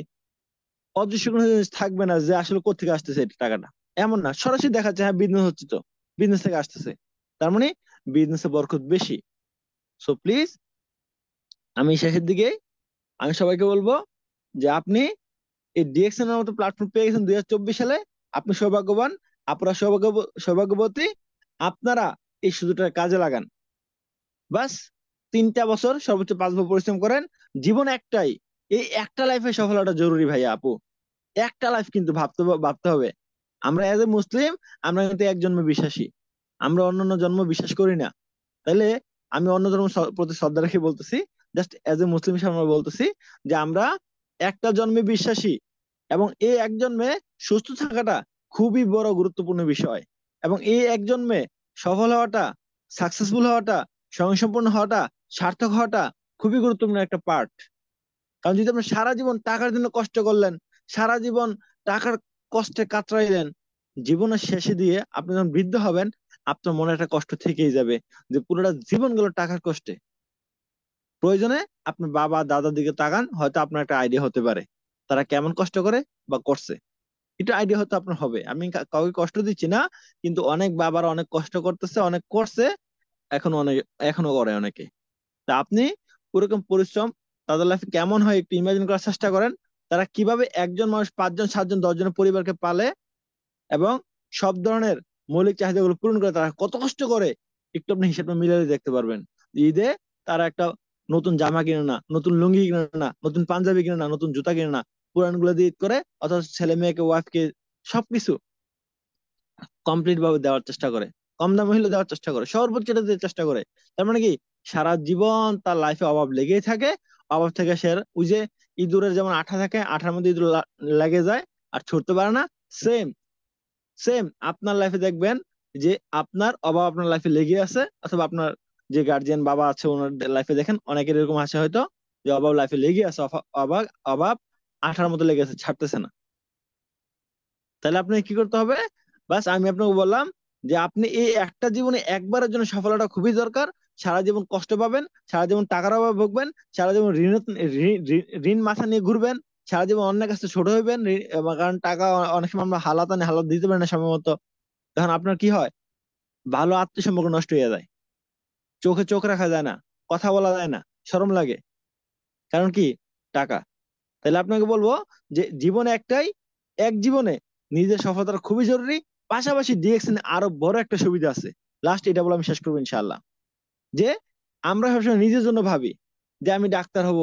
অদৃশ্য কোনো জিনিস থাকবে না যে আসলে কোত্থেকে আসতেছে এই টাকাটা। এমন না, সরাসরি দেখাচ্ছে হ্যাঁ বিজনেস হচ্ছে, তো বিজনেস থেকে আসতেছে, তার মানে বিজনেসে বরকত বেশি। সো প্লিজ, আমি শেষের দিকে আমি সবাইকে বলবো যে আপনি এই ডিএক্সএন এর মতো প্ল্যাটফর্ম পেয়ে গেছেন 2024 সালে। আপনি সৌভাগ্যবান, আপনারা সৌভাগ্যবতী। আপনারা এই সুযোগটা কাজে লাগান। বাস 3টা বছর, সর্বোচ্চ 5 বছর পরিশ্রম করেন। জীবন একটাই, এই একটা লাইফে সফলতা জরুরি ভাইয়া আপু। একটা লাইফ কিন্তু ভাবতে হবে। আমরা এজ এ মুসলিম, আমরা কিন্তু এক জন্মে বিশ্বাসী, আমরা অন্যান্য জন্ম বিশ্বাস করি না। তাহলে আমি অন্য ধর্মের প্রতি শ্রদ্ধা রেখে বলতেছি, জাস্ট এজ এ মুসলিম হিসেবে আমরা বলতেছি যে আমরা একটা জন্মে বিশ্বাসী, এবং এই এক জন্মে সুস্থ থাকাটা খুবই বড় গুরুত্বপূর্ণ বিষয়। এবং এই এক জন্মে সফল হওয়াটা, সাকসেসফুল হওয়াটা, স্বয়ংসম্পূর্ণ হওয়াটা, সার্থক হওয়াটা খুবই গুরুত্বপূর্ণ একটা পার্ট। কারণ যদি আপনি সারা জীবন টাকার জন্য কষ্ট করলেন, সারা জীবন টাকার কষ্টে কাতরাইলেন, জীবনের শেষে দিয়ে আপনি যখন বৃদ্ধ হবেন, আপনার মনে একটা কষ্ট থেকেই যাবে, যে পুরোটা জীবন গেল টাকার কষ্টে। প্রয়োজনে আপনার বাবা দাদার দিকে তাকান, হয়তো আপনার একটা আইডিয়া হতে পারে তারা কেমন কষ্ট করে বা করছে। এটা আইডিয়া হয়তো আপনার হবে। আমি কাউকে কষ্ট দিচ্ছি না, কিন্তু অনেক বাবারা অনেক কষ্ট করতেছে, অনেক করছে, এখনো অনেক, এখনো করে অনেকে। তা আপনি ওরকম পরিশ্রম তাদের লাইফে কেমন হয় একটু ইমাজিন করার চেষ্টা করেন। তারা কিভাবে একজন মানুষ 5 জন 7 জন 10 জনের পরিবারকে পালে, এবং সব ধরনের মৌলিক চাহিদাগুলো পূরণ করে, তারা কত কষ্ট করে একটু আপনি হিসাবটা মিলিয়ে দেখতে পারবেন। ঈদে তারা একটা নতুন জামা কিনে না, নতুন লুঙ্গি কিনে না, নতুন পাঞ্জাবি কিনে না, নতুন জুতা কিনে না, পুরান গুলো দিয়ে ঈদ করে, অথচ ছেলে মেয়েকে, ওয়াইফকে সবকিছু কমপ্লিট ভাবে দেওয়ার চেষ্টা করে, কম দামে হলে দেওয়ার চেষ্টা করে, সর্বোচ্চটা দেওয়ার চেষ্টা করে। তার মানে কি, সারা জীবন তার লাইফে অভাব লেগেই থাকে। অভাব থেকে সে, ওই যে ইঁদুরের যেমন আঠা থাকে, আঠার মধ্যে ইঁদুর লেগে যায় আর ছুটতে পারে না, সেম সেম আপনার লাইফে দেখবেন যে আপনার অভাব আপনার লাইফে লেগে আছে, অথবা আপনার যে গার্জিয়ান বাবা আছে ওনার লাইফে দেখেন অনেকের এরকম আছে হয়তো, যে অভাব লাইফে লেগে আছে, অভাব অভাব আঠার মতো লেগে আছে, ছাড়তেছে না। তাহলে আপনাকে কি করতে হবে? বাস আমি আপনাকে বললাম যে আপনি এই একটা জীবনে একবারের জন্য সফলতা খুবই দরকার। সারা জীবন কষ্ট পাবেন, সারা জীবন টাকার অভাবে ভুগবেন, সারা জীবন ঋণ মাথা নিয়ে ঘুরবেন, সারা জীবন অন্যের কাছে ছোট হইবেন, কারণ টাকা অনেক সময় আমরা হালাত আনি, হালাত দিতে পারি না সময় মতো। তখন আপনার কি হয়? ভালো আত্মসম্পর্ক নষ্ট হয়ে যায়, চোখে চোখ রাখা যায় না, কথা বলা যায় না, শরম লাগে। কারণ কি? টাকা। তাহলে আপনাকে বলবো যে জীবনে একটাই, এক জীবনে নিজের সফলতা খুবই জরুরি। পাশাপাশি ডিএক্সএন আরো বড় একটা সুবিধা আছে। লাস্ট এটা বলে আমি শেষ করবো ইনশাআল্লাহ। যে আমরা সবসময় নিজের জন্য ভাবি যে আমি ডাক্তার হব,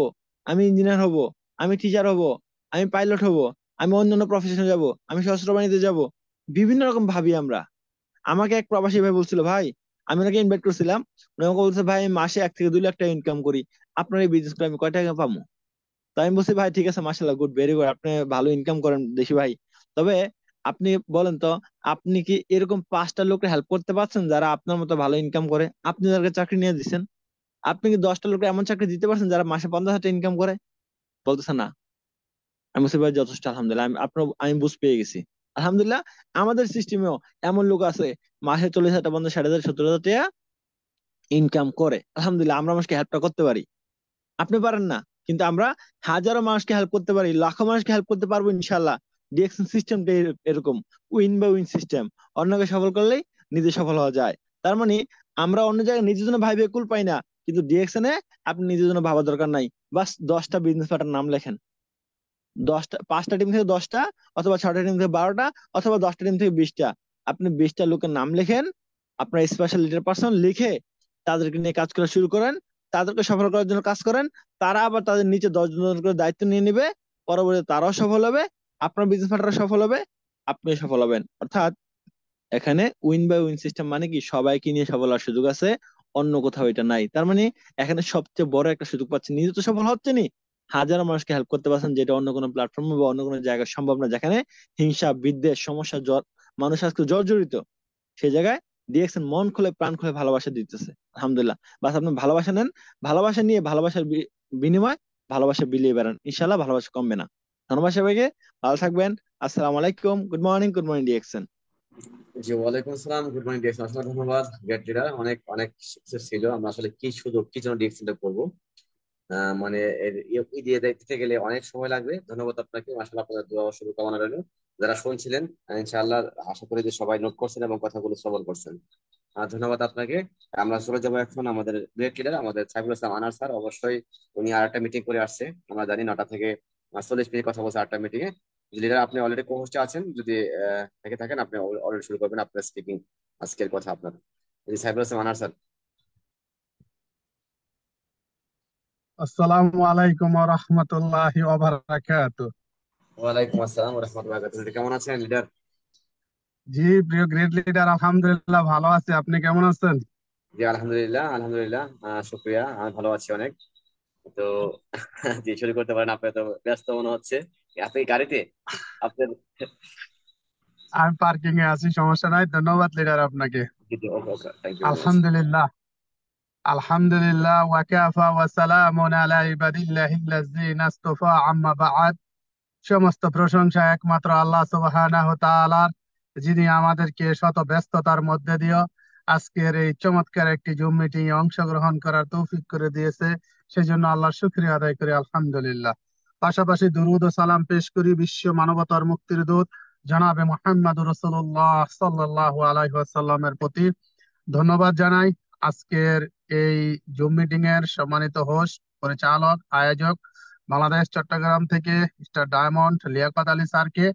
আমি ইঞ্জিনিয়ার হব, আমি টিচার হব, আমি পাইলট হব, আমি অন্যান্য প্রফেশনে যাব, আমি সশস্ত্র বাহিনীতে যাব, বিভিন্ন রকম ভাবি আমরা। আমাকে এক প্রবাসী ভাই বলছিল, ভাই আমি ওনাকে ইনভাইট করছিলাম, উনি আমাকে বলছে ভাই আমি মাসে 1 থেকে 2 লাখ টাকা ইনকাম করি, আপনার এই বিজনেস করে আমি কয় টাকা পাবো? তো আমি বলছি ভাই ঠিক আছে, মাশাআল্লাহ, গুড, ভেরি গুড, আপনি ভালো ইনকাম করেন দেখি ভাই। তবে আপনি বলেন তো, আপনি কি এরকম 5টা লোককে হেল্প করতে পারছেন যারা আপনার মতো ভালো ইনকাম করে? আপনি যাদেরকে চাকরি নিয়ে দিচ্ছেন, আপনি কি 10টা লোককে এমন চাকরি দিতে পারছেন যারা মাসে 50,000 টাকা ইনকাম করে? বলতেছে না। আমি বলছি ভাই যথেষ্ট, আলহামদুলিল্লাহ, আমি বুঝ পেয়ে গেছি। আলহামদুলিল্লাহ, আমাদের সিস্টেমেও এমন লোক আছে মাসে 40,000 টাকা, 50,000, 60,000, 70,000 টাকা ইনকাম করে। আলহামদুলিল্লাহ, আমরা মানুষকে হেল্পটা করতে পারি। আপনি পারেন না, কিন্তু আমরা হাজারো মানুষকে হেল্প করতে পারি, লাখো মানুষকে হেল্প করতে পারবো ইনশাল্লাহ। ডিএকশন সিস্টেমটা এরকম, উইন বাই উইন সিস্টেম। অন্যকে সফল করলেই নিজে সফল হওয়া যায়। তার মানে আমরা অন্য জায়গায় নিজের জন্য ভাইবে কুল পাই না, কিন্তু ডিএকশনে আপনি নিজের জন্য ভাবার দরকার নাই। বাস 10টা বিজনেস পার্টনার নাম লেখেন, 10টা, 5টা টিম থেকে 10টা, অথবা 6টা টিম থেকে 12টা, অথবা 10টা টিম থেকে 20টা। আপনি 20টা লোকের নাম লেখেন, আপনার স্পেশাল লিডার পার্সন লিখে তাদেরকে নিয়ে কাজ করা শুরু করেন, তাদেরকে সফল করার জন্য কাজ করেন। তারা আবার তাদের নিচে 10 জন করে দায়িত্ব নিয়ে নিবে, পরবর্তীতে তারাও সফল হবে, আপনার বিজনেস পার্টনার সফল হবে, আপনি সফল হবেন। অর্থাৎ এখানে উইন বাই উইন সিস্টেম মানে কি, সবাইকে নিয়ে সফল হওয়ার সুযোগ আছে, অন্য কোথাও এটা নাই। তার মানে এখানে সবচেয়ে বড় একটা সুযোগ পাচ্ছেন, নিজে তো সফল হচ্ছে নি, হাজারো মানুষকে হেল্প করতে পারছেন, যেটা অন্য কোনো প্ল্যাটফর্মে বা অন্য কোনো জায়গায় সম্ভব না, যেখানে হিংসা, বিদ্বেষ, সমস্যা, মানুষ আজকে জর্জরিত। সেই জায়গায় ডিএক্সএন মন খুলে প্রাণ খুলে ভালোবাসা দিতেছে। আলহামদুলিল্লাহ, বাস আপনি ভালোবাসা নেন, ভালোবাসা নিয়ে ভালোবাসার বিনিময় ভালোবাসা বিলিয়ে বেড়ান, ইনশাল্লাহ ভালোবাসা কমবে না। ধন্যবাদ সবাইকে, ভালো থাকবেন। আসসালামু আলাইকুম, গুড মর্নিং ডিএক্সএন। জি, ওয়ালাইকুম আসসালাম, গুড মর্নিং ডিএক্সন। অসংখ্য ধন্যবাদ গ্রেট লিডার, অনেক অনেক success ছিল। আমরা আসলে কি শুধু কি জন্য ডিএক্সনটা করবো, মানে এর ই দিয়ে দিতে গেলে অনেক সময় লাগবে। ধন্যবাদ আপনাকে, আসলে আপনাদের দোয়া ও শুভকামনা রইল। যারা শুনছিলেন, ইনশাআল্লাহ আশা করি যে সবাই নোট করছেন এবং কথাগুলো শ্রবণ করছেন। ধন্যবাদ আপনাকে। আমরা চলে যাবো এখন আমাদের গ্রেট লিডার, আমাদের সাইফুল ইসলাম আনার স্যার। অবশ্যই উনি আর একটা মিটিং করে আসছে, আমরা জানি 9টা থেকে 40 মিনিট কথা বলছে আরেকটা মিটিং এ। লিডার, আপনি অলরেডি কো হোস্টে আছেন, যদি থেকে থাকেন আপনি অলরেডি শুরু করবেন আপনার স্পিকিং, আজকের কথা আপনার। জি, সাইফুল ইসলাম আনার স্যার। আসসালামু আলাইকুম ওয়া রাহমাতুল্লাহি ওয়া বারাকাতুহু। ওয়ালাইকুম আসসালাম রহমতুল্লাহ, কেমন আছেন লিডার? জি, প্রিয় গ্রেট লিডার, আলহামদুলিল্লাহ ভালো আছি। আপনি কেমন আছেন? জি, আলহামদুলিল্লাহ আলহামদুলিল্লাহ, শুক্রিয়া, আমি ভালো আছি অনেক। তো জি, শুরু করতে পারেন। আপনি তো ব্যস্ত মনে হচ্ছে, আপনি গাড়িতে আপনার। আমি পার্কিং এ আছি, সমস্যা নাই। ধন্যবাদ লিডার আপনাকে। জি জি, ওকে ওকে, থ্যাংক ইউ ভেরি মাচ। আলহামদুলিল্লাহ, আলহামদুলিল্লাহ, ওয়া কাফা ওয়া সালামুন আলা ইবাদিল্লাহিল্লাযিনা ইসতাফা, আম্মা বা'দ। সমস্ত প্রশংসা একমাত্র আল্লাহ সুবহানাহু ওয়া তাআলার, যিনি আমাদেরকে শত ব্যস্ততার মধ্যে দিয়েও আজকের এই চমৎকার একটি জুম মিটিং এ অংশগ্রহণ করার তৌফিক করে দিয়েছে। সেজন্য আল্লাহর শুকরিয়া আদায় করি, আলহামদুলিল্লাহ। পাশাপাশি দুরূদ ও সালাম পেশ করি বিশ্ব মানবতার মুক্তির দূত জনাবে মুহাম্মদুর রাসূলুল্লাহ সাল্লাল্লাহু আলাইহি ওয়াসাল্লামের প্রতি। ধন্যবাদ জানাই আজকের এই জুম মিটিং এর সম্মানিত হোস্ট, পরিচালক, আয়োজক, বাংলাদেশ চট্টগ্রাম থেকে মিস্টার ডায়মন্ড লিয়াকত আলী স্যারকে।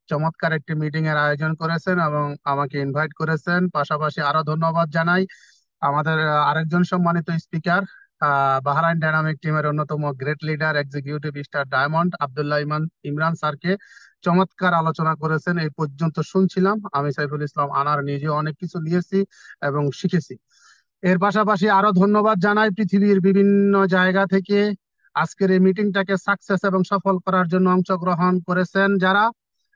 চমৎকার একটি মিটিং এর আয়োজন করেছেন এবং আমাকে ইনভাইট করেছেন। পাশাপাশি আরো ধন্যবাদ জানাই আমাদের আরেকজন সম্মানিত স্পিকার, বাহরাইন ডায়নামিক টিমের অন্যতম great leader executive mister diamond Abdullah Imran স্যারকে। চমৎকার আলোচনা করেছেন, এই পর্যন্ত শুনছিলাম। আমি সাইফুল ইসলাম আনার নিজে অনেক কিছু নিয়েছি এবং শিখেছি। এর পাশাপাশি আরো ধন্যবাদ জানাই পৃথিবীর বিভিন্ন জায়গা থেকে আজকের এই মিটিংটাকে সাকসেস এবং সফল করার জন্য অংশগ্রহণ করেছেন যারা,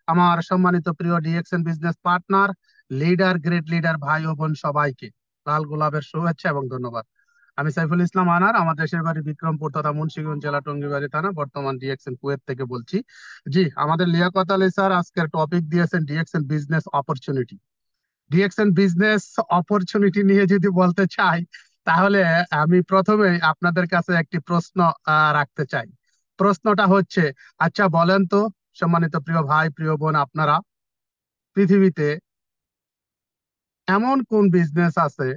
আমার সম্মানিত প্রিয় DXN business partner, leader, great leader ভাই ও বোন সবাইকে লাল গোলাপের শুভেচ্ছা এবং ধন্যবাদ। আমি সাইফুল ইসলাম আনার, আমার দেশের বাড়ি বিক্রমপুর তথা মুন্সিগঞ্জ জেলা টঙ্গিবাড়ি থানা, বর্তমান ডিএক্সএন কুয়েত থেকে বলছি। জি, আমাদের লিয়াকত আলী স্যার আজকের টপিক দিয়েছেন DXN business opportunity. DXN business opportunity নিয়ে যদি বলতে চাই, তাহলে আমি প্রথমেই আপনাদের কাছে একটি প্রশ্ন রাখতে চাই। প্রশ্নটা হচ্ছে, আচ্ছা বলেন তো সম্মানিত প্রিয় ভাই প্রিয় বোন, আপনারা পৃথিবীতে এমন কোন বিজনেস আছে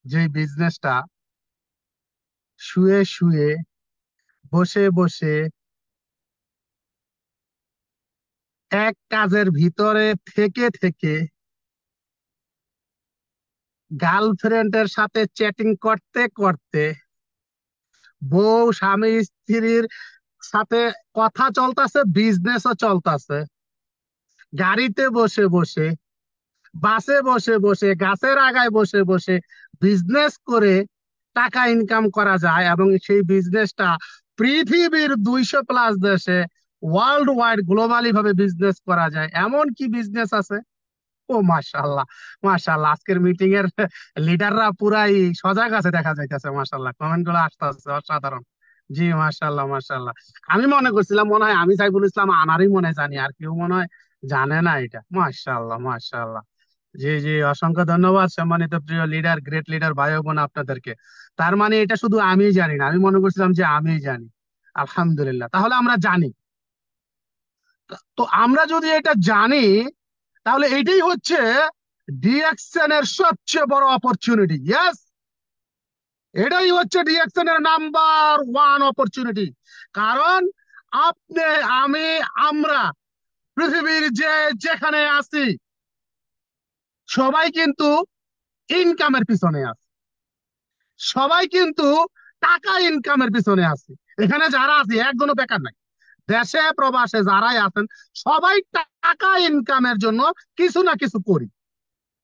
যে বিজনেসটা শুয়ে শুয়ে, বসে বসে, এক কাজের ভিতরে থেকে থেকে, গার্লফ্রেন্ডের সাথে চ্যাটিং করতে করতে, বউ স্বামী স্ত্রীর সাথে কথা চলতেছে, বিজনেসও চলতেছে, গাড়িতে বসে বসে, বাসে বসে বসে, গাছের আগায় বসে বসে বিজনেস করে টাকা ইনকাম করা যায়, এবং সেই বিজনেসটা পৃথিবীর 200+ দেশে ওয়ার্ল্ড ওয়াইড গ্লোবালি ভাবে বিজনেস করা যায়, এমন কি বিজনেস আছে? ও মাশাআল্লাহ, মাশাআল্লাহ, আজকের মিটিং এর লিডাররা পুরাই সজাগ আছে দেখা যাইতেছে। মাশাআল্লাহ, কমেন্ট গুলো আসতেছে অসাধারণ। জি, মাশাআল্লাহ, মাশাআল্লাহ। আমি মনে করছিলাম মনে হয় আমি সাইফুল ইসলাম আনারই মনে জানি, আর কেউ মনে হয় জানে না এটা। মাশাআল্লাহ, মাশাআল্লাহ। জি জি, অসংখ্য ধন্যবাদ সম্মানিত প্রিয় লিডার, গ্রেট লিডার ভাই ও বোন আপনাদেরকে। তার মানে এটা শুধু আমিই জানি না, আমি মনে করছিলাম যে আমিই জানি। আলহামদুলিল্লাহ, তাহলে আমরা জানি। তো আমরা যদি এটা জানি, তাহলে এটাই হচ্ছে ডিএক্সএন এর সবচেয়ে বড় অপরচুনিটি। ইয়েস, এটাই হচ্ছে ডিএক্সএন এর নাম্বার ওয়ান অপরচুনিটি। কারণ আপনি, আমি, আমরা পৃথিবীর যে যেখানে আছি, সবাই কিন্তু ইনকামের পিছনে আছে, সবাই কিন্তু টাকা ইনকামের পিছনে আছে। এখানে যারা আছে একজনও বেকার নাই, দেশে প্রবাসে যারাই আছেন সবাই টাকা ইনকামের জন্য কিছু না কিছু করি,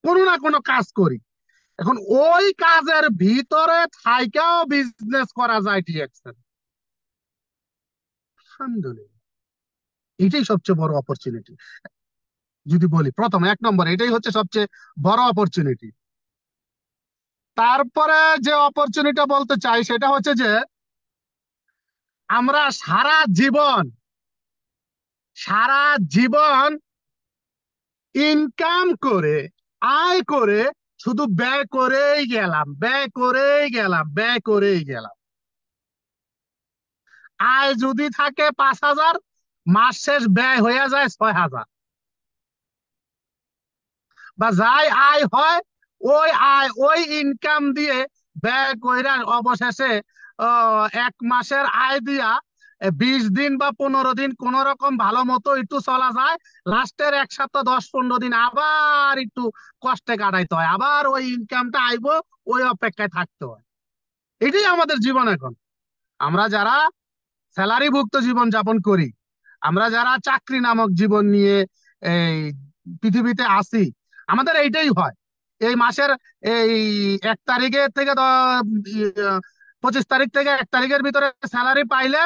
কোনো না কোনো কাজ করি। এখন ওই কাজের ভিতরে থাইকাও বিজনেস করা যায় ডিএক্সএল। আলহামদুলিল্লাহ, এটাই সবচেয়ে বড় অপরচুনিটি। যদি বলি প্রথম 1 নম্বর, এটাই হচ্ছে সবচেয়ে বড় অপরচুনিটি। তারপরে যে অপরচুনিটি বলতে চাই সেটা হচ্ছে যে আমরা সারা জীবন, সারা জীবন ইনকাম করে, আয় করে, শুধু ব্যয় করেই গেলাম, ব্যয় করেই গেলাম, ব্যয় করেই গেলাম। আয় যদি থাকে 5,000, মাস শেষ ব্যয় হয়ে যায় 6,000, বা যাই আয় হয় ওই আয়, ওই ইনকাম দিয়ে ব্যয় কইরা অবশেষে 1 মাসের আয় দিয়া 20 দিন বা 15 দিন কোন রকম ভালো মতো একটু চলা যায়। লাস্টের 1 সপ্তাহ 10-15 দিন আবার একটু কষ্টে কাটাইতে হয়, আবার ওই ইনকামটা আইবো, ওই অপেক্ষায় থাকতে হয়। এটাই আমাদের জীবন এখন। আমরা যারা স্যালারি ভুক্ত জীবন যাপন করি, আমরা যারা চাকরি নামক জীবন নিয়ে এই পৃথিবীতে আসি, আমাদের এইটাই হয়। এই মাসের এই 1 তারিখে থেকে 25 তারিখ থেকে 1 তারিখের ভিতরে স্যালারি পাইলে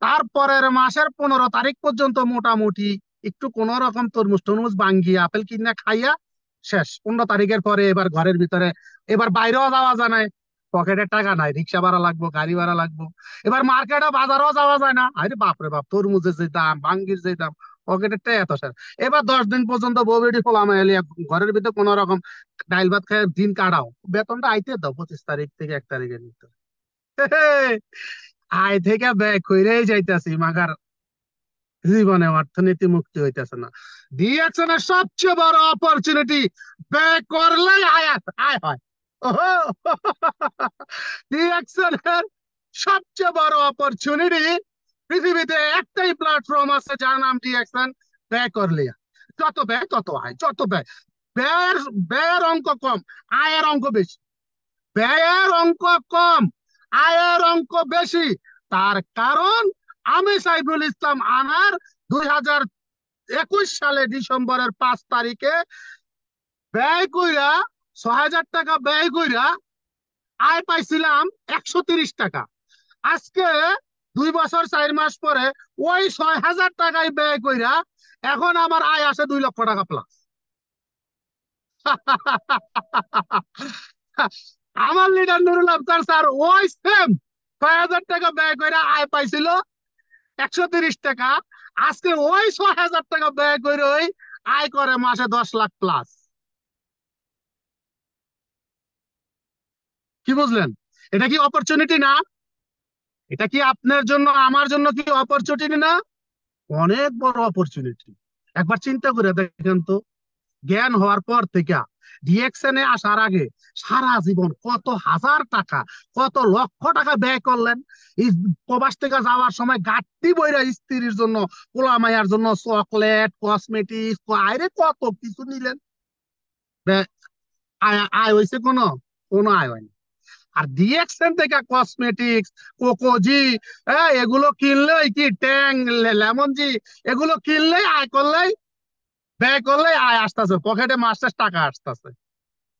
তারপরের মাসের 15 তারিখ পর্যন্ত মোটামুটি একটু কোন রকম তরমুজ টরমুজ ভাঙ্গি আপেল কিনে খাইয়া শেষ। 15 তারিখের পরে এবার ঘরের ভিতরে, এবার বাইরেও যাওয়া যায় না, পকেটে টাকা নাই, রিক্সা ভাড়া লাগবো, গাড়ি ভাড়া লাগবো। এবার মার্কেটে বাজারও যাওয়া যায় না, আরে বাপরে বাপ, তরমুজের যে দাম, ভাঙ্গির যে দাম, পকেটের টাকা এত শেষ। এবার 10 দিন পর্যন্ত বউ বেটি ফোলামে এলিয়া ঘরের ভিতরে কোন রকম ডাইল ভাত খেয়ে দিন কাটাও, বেতনটা আইতে দাও 25 তারিখ থেকে 1 তারিখের ভিতরে। আয় থেকে ব্যয় কইরেই যাইতাছি, মাগার জীবনে অর্থনীতি মুক্তি হইতেছে না। ডিএক্সএনের সবচেয়ে বড় অপরচুনিটি, ব্যয় করলেই আয় হয়। ওহো, ডিএক্সএনের সবচেয়ে বড় অপরচুনিটি, পৃথিবীতে একটাই প্ল্যাটফর্ম আছে যার নাম ডিএক্সএন। ব্যয় করলে যত ব্যয় তত আয়, যত ব্যয়, ব্যয়ের ব্যয়ের অঙ্ক কম, আয়ের অঙ্ক বেশি। ব্যয়ের অঙ্ক কম, আয়ের অঙ্ক বেশি। তার কারণ আমি সাইফুল ইসলাম আনার 2021 সালে ডিসেম্বরের 5 তারিখে ব্যয় কইরা 6,000 টাকা ব্যয় কইরা আয় পাইছিলাম 130 টাকা। আজকে 2 বছর 4 মাস পরে ওই 6,000 টাকায় ব্যয় কইরা এখন আমার আয় আসে 2 লক্ষ টাকা প্লাস। আমার লিডার নুরুল আফতার স্যার ওই সেম 6,000 টাকা ব্যয় করে আয় পাইছিল 130 টাকা। আজকে ওই 6,000 টাকা ব্যয় করে ওই আয় করে মাসে 10 লাখ প্লাস। কি বুঝলেন? এটা কি অপরচুনিটি না? এটা কি আপনার জন্য আমার জন্য কি অপরচুনিটি না? অনেক বড় অপরচুনিটি। একবার চিন্তা করে দেখেন তো, জ্ঞান হওয়ার পর থেকে ডিএকশনে আসার আগে সারা জীবন কত হাজার টাকা, কত লক্ষ টাকা ব্যয় করলেন। এই প্রবাস থেকে যাওয়ার সময় গাড়ি বইরা স্ত্রীর জন্য, পোলা মাইয়ার জন্য চকলেট, কসমেটিক্স, আরে কত কিছু নিলেন। আয় আয় হয়েছে কোনো? কোনো আয় হয়নি। আর ডিএক্সএন থেকে কসমেটিক্স, কোকোজি, এগুলো কিনলেই কি ট্যাং, লেমন জি, এগুলো কিনলেই আয় করলেই, ব্যয় করলেই আয় আসতেছে, পকেটে মাসের টাকা আসতেছে।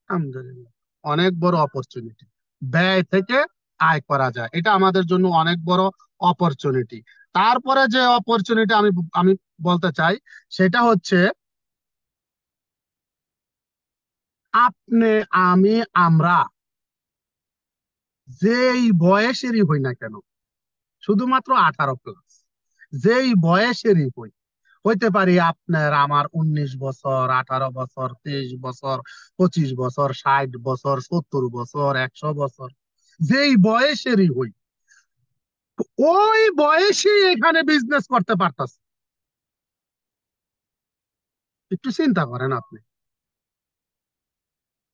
আলহামদুলিল্লাহ, অনেক বড় অপরচুনিটি। ব্যয় থেকে আয় করা যায়, এটা আমাদের জন্য অনেক বড় অপরচুনিটি। তারপরে যে অপরচুনিটি আমি আমি বলতে চাই, সেটা হচ্ছে আপনি, আমি, আমরা যেই বয়সেরই হই না কেন, শুধুমাত্র 18+, যেই বয়সেরই হই, হইতে পারি আপনার আমার 19 বছর, 18 বছর, 23 বছর, 25 বছর, 60 বছর, 70 বছর, 100 বছর, যেই বয়সেরই হই, ওই বয়সে এখানে বিজনেস করতে পারতাছে। একটু চিন্তা করেন আপনি,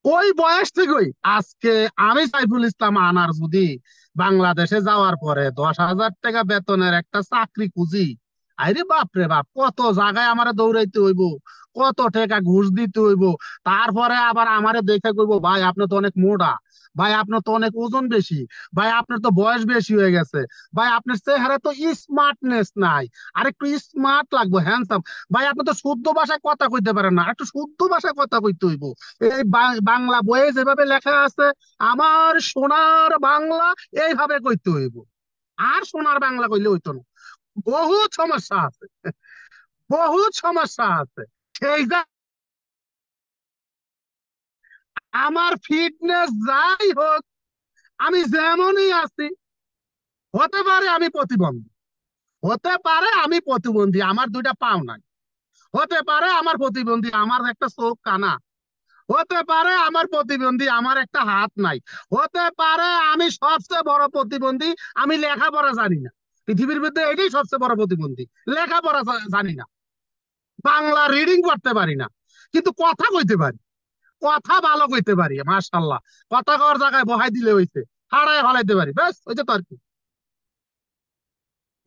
ওই বয়স থেকেই আজকে আমি সাইফুল ইসলাম আনার যদি বাংলাদেশে যাওয়ার পরে 10,000 টাকা বেতনের একটা চাকরি খুঁজি, আরে বাপ রে বাপ, কত জায়গায় আমারে দৌড়াইতে হইব, কত টাকা ঘুষ দিতে হইব। তারপরে আবার আমারে দেখে কইব, ভাই আপনি তো অনেক মোটা, ভাই আপনার তো অনেক ওজন বেশি, ভাই আপনার তো বয়স বেশি হয়ে গেছে, ভাই আপনার চেহারা তো স্মার্টনেস নাই, আর একটু স্মার্ট লাগবে, হ্যান্ডসাম। ভাই আপনি তো শুদ্ধ ভাষায় কথা কইতে পারেন না, একটু শুদ্ধ ভাষায় কথা কইতে হইব। এই বাংলা বইয়ে যেভাবে লেখা আছে, আমার সোনার বাংলা, এইভাবে কইতে হইব। আর সোনার বাংলা কইলে হইতো না, বহুত সমস্যা আছে, বহুত সমস্যা আছে। সেই যে আমার ফিটনেস যাই হোক, আমি যেমনই আছি, হতে পারে আমি প্রতিবন্ধী, হতে পারে আমি প্রতিবন্ধী, আমার দুইটা পাও নাই, হতে পারে আমার প্রতিবন্ধী, আমার একটা চোখ কানা, হতে পারে আমার প্রতিবন্ধী, আমার একটা হাত নাই, হতে পারে আমি সবচেয়ে বড় প্রতিবন্ধী, আমি লেখাপড়া জানি না। পৃথিবীর মধ্যে এটাই সবচেয়ে বড় প্রতিবন্ধী, লেখাপড়া জানি না, বাংলা রিডিং করতে পারি না, কিন্তু কথা কইতে পারি, কথা ভালো কইতে পারি, মাশাআল্লাহ। কথা কওয়ার জায়গায় বহাই দিলে হইছে, হারায় ফলাইতে পারি, ব্যাস হইছে তো আর কি।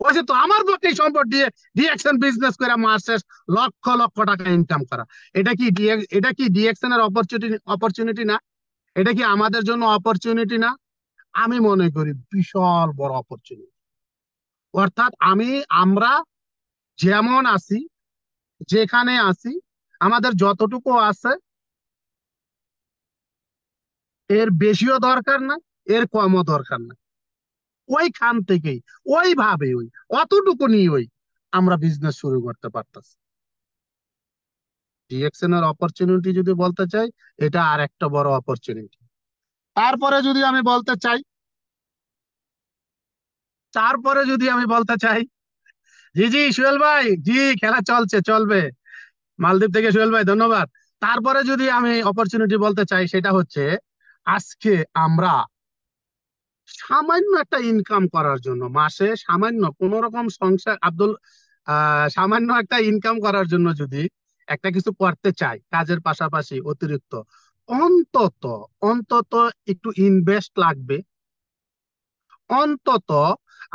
হয়েছে তো আমার পক্ষে এই সম্পদ দিয়ে ডিএকশন বিজনেস করে মাসে লক্ষ লক্ষ টাকা ইনকাম করা। এটা কি ডিএকশন এর অপরচুনিটি না? এটা কি আমাদের জন্য অপরচুনিটি না? আমি মনে করি বিশাল বড় অপরচুনিটি। অর্থাৎ আমরা যেমন আছি, যেখানে আছি, আমাদের যতটুকু আছে, এর বেশিও দরকার না, এর কমও দরকার না। ওইখান থেকেই, ওইভাবে, অতটুকু নিয়ে আমরা বিজনেস শুরু করতে পারতেছি। ডিএকশন এর অপরচুনিটি যদি বলতে চাই, এটা আর একটা বড় অপরচুনিটি। তারপরে যদি আমি বলতে চাই, তারপরে যদি আমি বলতে চাই, জি জি সোহেল ভাই, জি খেলা চলছে, চলবে। মালদ্বীপ থেকে সোহেল ভাই, ধন্যবাদ। তারপরে যদি আমি অপরচুনিটি বলতে চাই, সেটা হচ্ছে আজকে আমরা সামান্য একটা ইনকাম করার জন্য, মাসে সামান্য কোন রকম সংসার, সামান্য একটা ইনকাম করার জন্য যদি একটা কিছু করতে চাই কাজের পাশাপাশি অতিরিক্ত, অন্তত অন্তত একটু ইনভেস্ট লাগবে, অন্তত